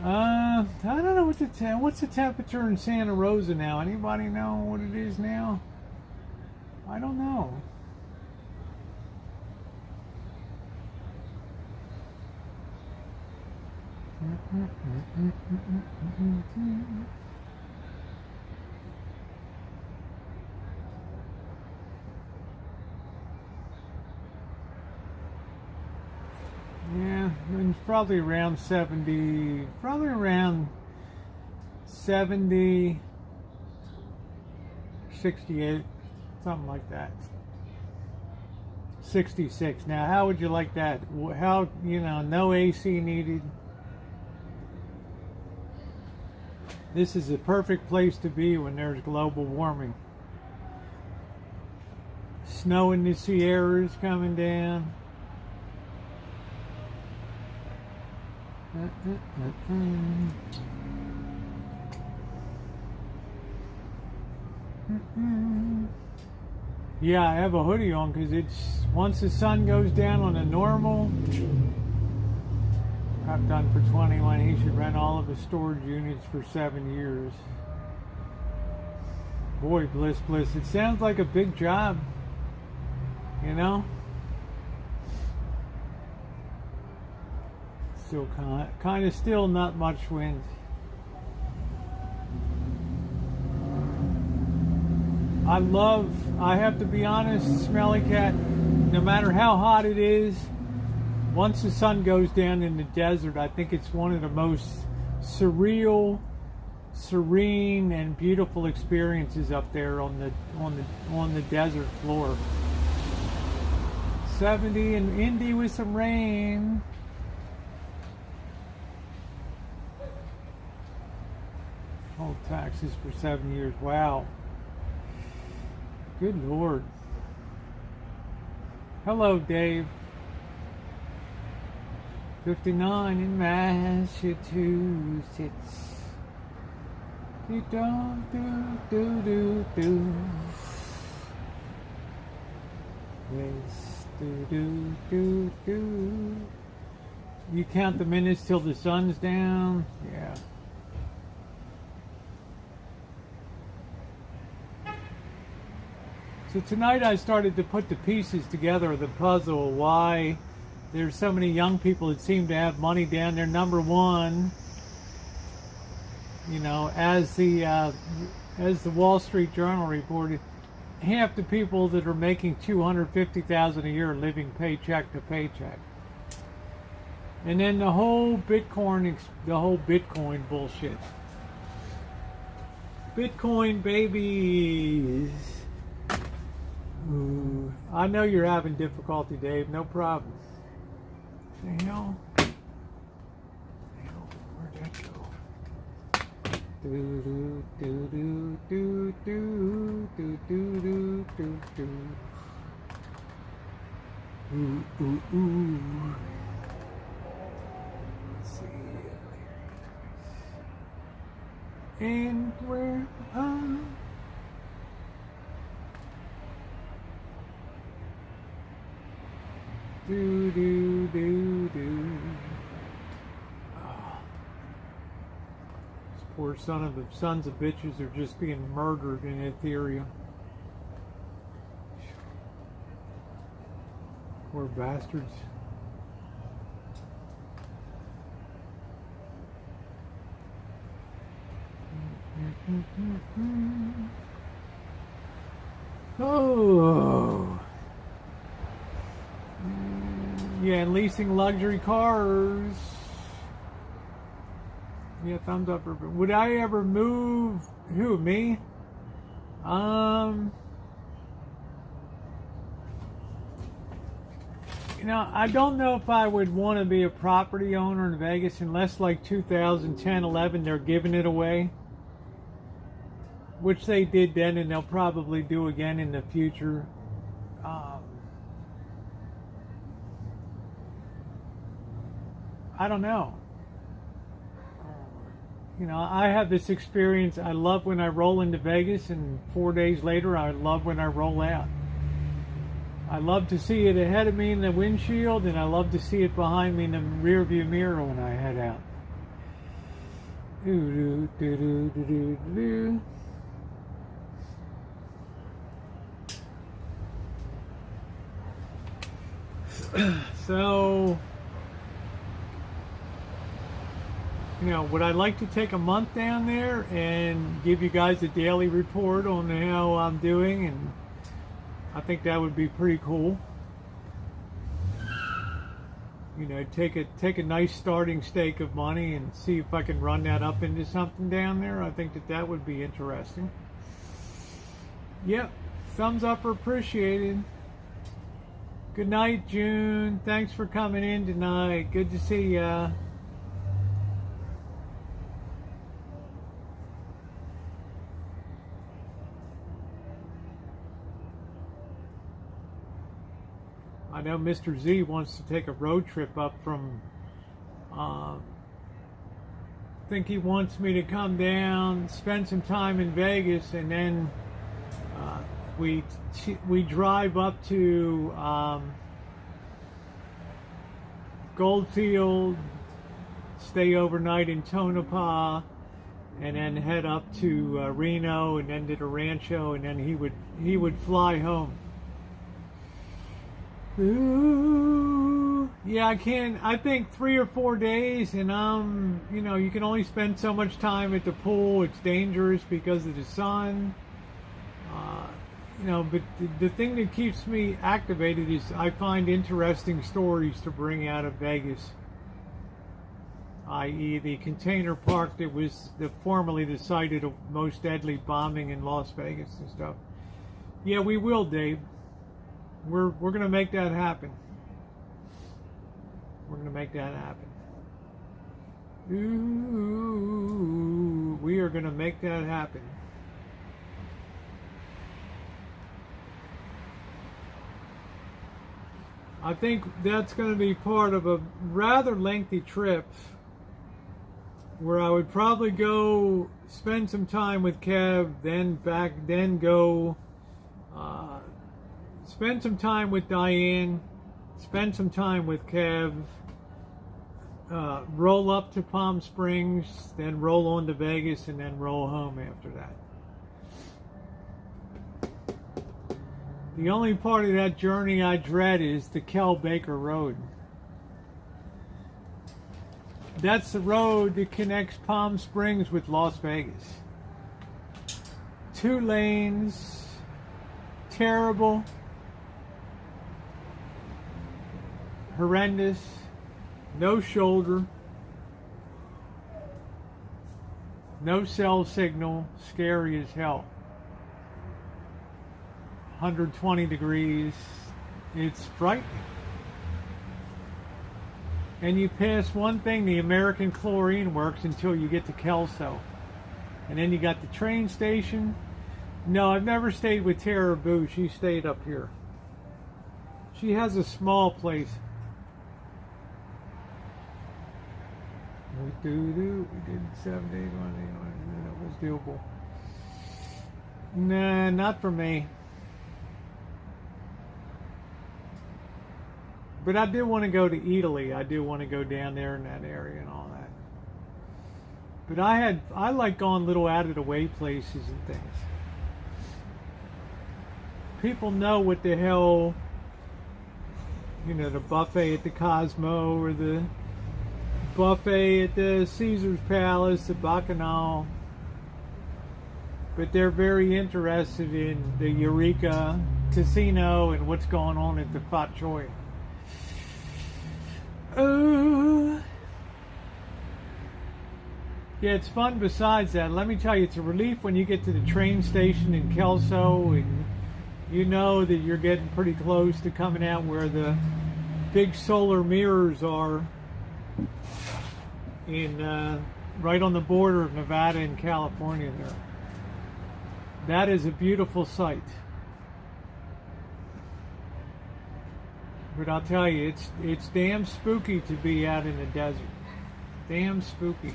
I don't know what's the temperature in Santa Rosa now. Anybody know what it is now? I don't know. Yeah, it's probably around 70, probably around 70, 68, something like that. 66. Now, how would you like that? How, no AC needed. This is the perfect place to be when there's global warming. Snow in the Sierras coming down. Yeah, I have a hoodie on because it's once the sun goes down on a normal. I've done for 21. He should rent all of his storage units for 7 years. Boy, bliss. It sounds like a big job, Still kind of still not much wind. I have to be honest, Smelly Cat, no matter how hot it is, once the sun goes down in the desert, I think it's one of the most surreal, serene, and beautiful experiences up there on the desert floor. 70 in Indy with some rain. Hold taxes for 7 years. Wow. Good Lord. Hello, Dave. 59 in Massachusetts. Do. Yes, do. You count the minutes till the sun's down? Yeah. So tonight I started to put the pieces together of the puzzle. Why there's so many young people that seem to have money down there. Number one, you know, as the Wall Street Journal reported, half the people that are making $250,000 a year are living paycheck to paycheck. And then the whole Bitcoin bullshit. Bitcoin babies. Ooh, I know you're having difficulty, Dave. No problem. The hell? Where'd that go? Do do do do do do do do do do do. Ooh ooh ooh. Let's see. And where do do do do. These poor sons of bitches are just being murdered in Ethereum. Poor bastards. Oh. Yeah, and leasing luxury cars. Yeah, thumbs up. Would I ever move? Who, me? You know, I don't know if I would want to be a property owner in Vegas unless like 2010, 11, they're giving it away. Which they did then, and they'll probably do again in the future. I don't know. You know, I have this experience. I love when I roll into Vegas, and 4 days later, I love when I roll out. I love to see it ahead of me in the windshield, and I love to see it behind me in the rear view mirror when I head out. Do do do do do do. So, you know, would I like to take a month down there and give you guys a daily report on how I'm doing? And I think that would be pretty cool. You know, take a nice starting stake of money and see if I can run that up into something down there. I think that would be interesting. Yep, thumbs up are appreciated. Good night, June. Thanks for coming in tonight. Good to see ya. I know Mr. Z wants to take a road trip up from, I think he wants me to come down, spend some time in Vegas, and then we drive up to Goldfield, stay overnight in Tonopah, and then head up to Reno, and then to the Rancho, and then he would fly home. Ooh, yeah, I think 3 or 4 days, and you know, you can only spend so much time at the pool. It's dangerous because of the sun. You know, but the thing that keeps me activated is I find interesting stories to bring out of Vegas, i.e. the container park that was formerly the site of the most deadly bombing in Las Vegas and stuff. Yeah, we will, Dave. We're going to make that happen. We're going to make that happen. Ooh, we are going to make that happen. I think that's going to be part of a rather lengthy trip where I would probably go spend some time with Kev, then go spend some time with Diane, spend some time with Kev, roll up to Palm Springs, then roll on to Vegas, and then roll home after that. The only part of that journey I dread is the Kel Baker Road. That's the road that connects Palm Springs with Las Vegas. 2 lanes, terrible, horrendous, no shoulder, no cell signal, scary as hell. 120 degrees, it's frightening. And you pass one thing, the American Chlorine Works, until you get to Kelso. And then you got the train station. No, I've never stayed with Tara Boo. She stayed up here. She has a small place. We did 7 days, 1 day. That was doable. Nah, not for me. But I do want to go to Italy. I do want to go down there in that area and all that. But I like going little out of the way places and things. People know what the hell, you know, the buffet at the Cosmo or the buffet at the Caesar's Palace, the Bacchanal. But they're very interested in the Eureka Casino and what's going on at the Fat Choi. Oh. Yeah, it's fun besides that. Let me tell you, it's a relief when you get to the train station in Kelso and you know that you're getting pretty close to coming out where the big solar mirrors are in right on the border of Nevada and California there. That is a beautiful sight. But I'll tell you, it's damn spooky to be out in the desert. Damn spooky.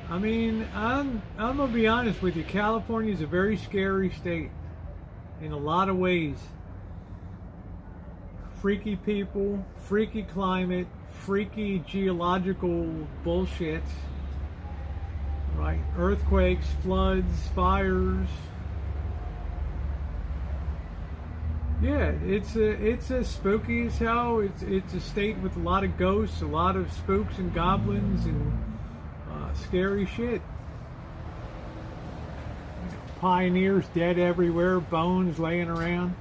I mean, I'm gonna be honest with you. California is a very scary state in a lot of ways. Freaky people, freaky climate, freaky geological bullshit. Right? Earthquakes, floods, fires. Yeah, it's a spooky as hell. It's a state with a lot of ghosts, a lot of spooks and goblins and scary shit. Pioneers dead everywhere, bones laying around.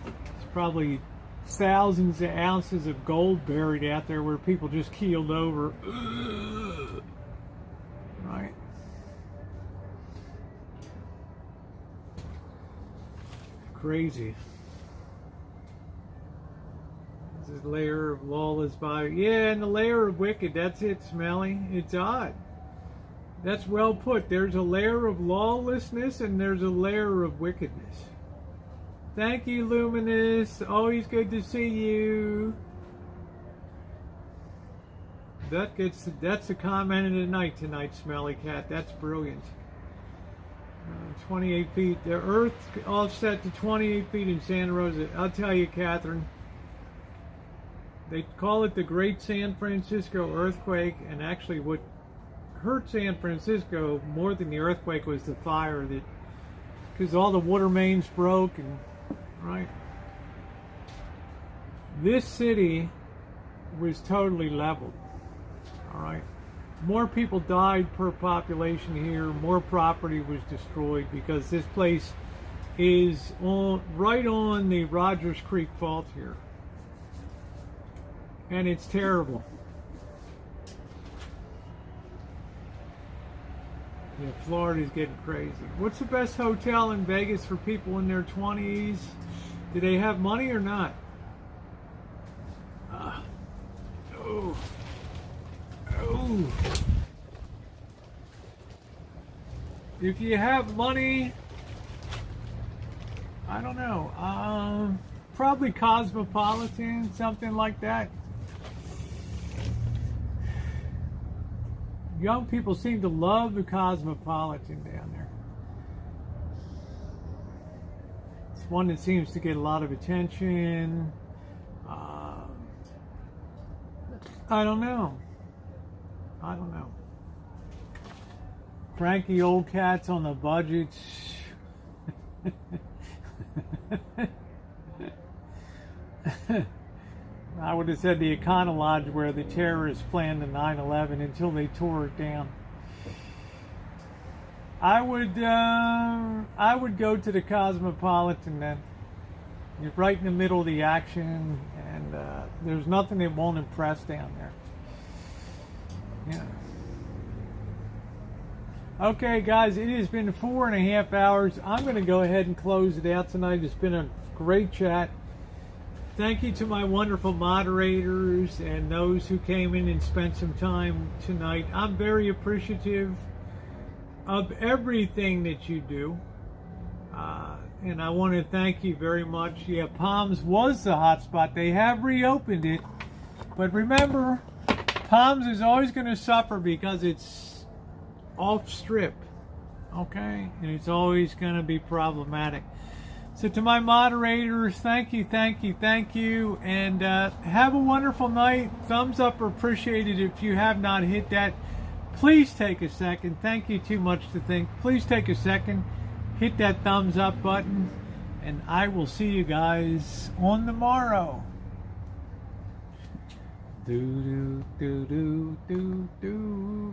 It's probably thousands of ounces of gold buried out there where people just keeled over. Right? Crazy. This is layer of lawless by. Yeah, and the layer of wicked. That's it, Smelly. It's odd. That's well put. There's a layer of lawlessness and there's a layer of wickedness. Thank you, Luminous. Always good to see you. That's the comment of the night tonight, Smelly Cat. That's brilliant. 28 feet. The Earth offset to 28 feet in Santa Rosa. I'll tell you, Catherine. They call it the Great San Francisco Earthquake, and actually what hurt San Francisco more than the earthquake was the fire, that because all the water mains broke, and right. This city was totally leveled. All right. More people died per population here. More property was destroyed because this place is right on the Rogers Creek Fault here. And it's terrible. Yeah, Florida's getting crazy. What's the best hotel in Vegas for people in their 20s? Do they have money or not? Oh. If you have money, I don't know. Probably Cosmopolitan, something like that. Young people seem to love the Cosmopolitan down there. It's one that seems to get a lot of attention. I don't know. Cranky old cats on the budgets. I would have said the Econo Lodge where the terrorists planned the 9/11 until they tore it down. I would go to the Cosmopolitan then. You're right in the middle of the action, and there's nothing that won't impress down there. Yeah. Okay, guys, it has been 4.5 hours. I'm going to go ahead and close it out tonight. It's been a great chat. Thank you to my wonderful moderators and those who came in and spent some time tonight. I'm very appreciative of everything that you do. And I want to thank you very much. Yeah, Palms was the hot spot. They have reopened it. But remember, Palms is always going to suffer because it's off strip. Okay? And it's always going to be problematic. So to my moderators, thank you. And have a wonderful night. Thumbs up are appreciated if you have not hit that. Please take a second. Thank you too much to think. Please take a second. Hit that thumbs up button. And I will see you guys on the morrow. Do do do do do do.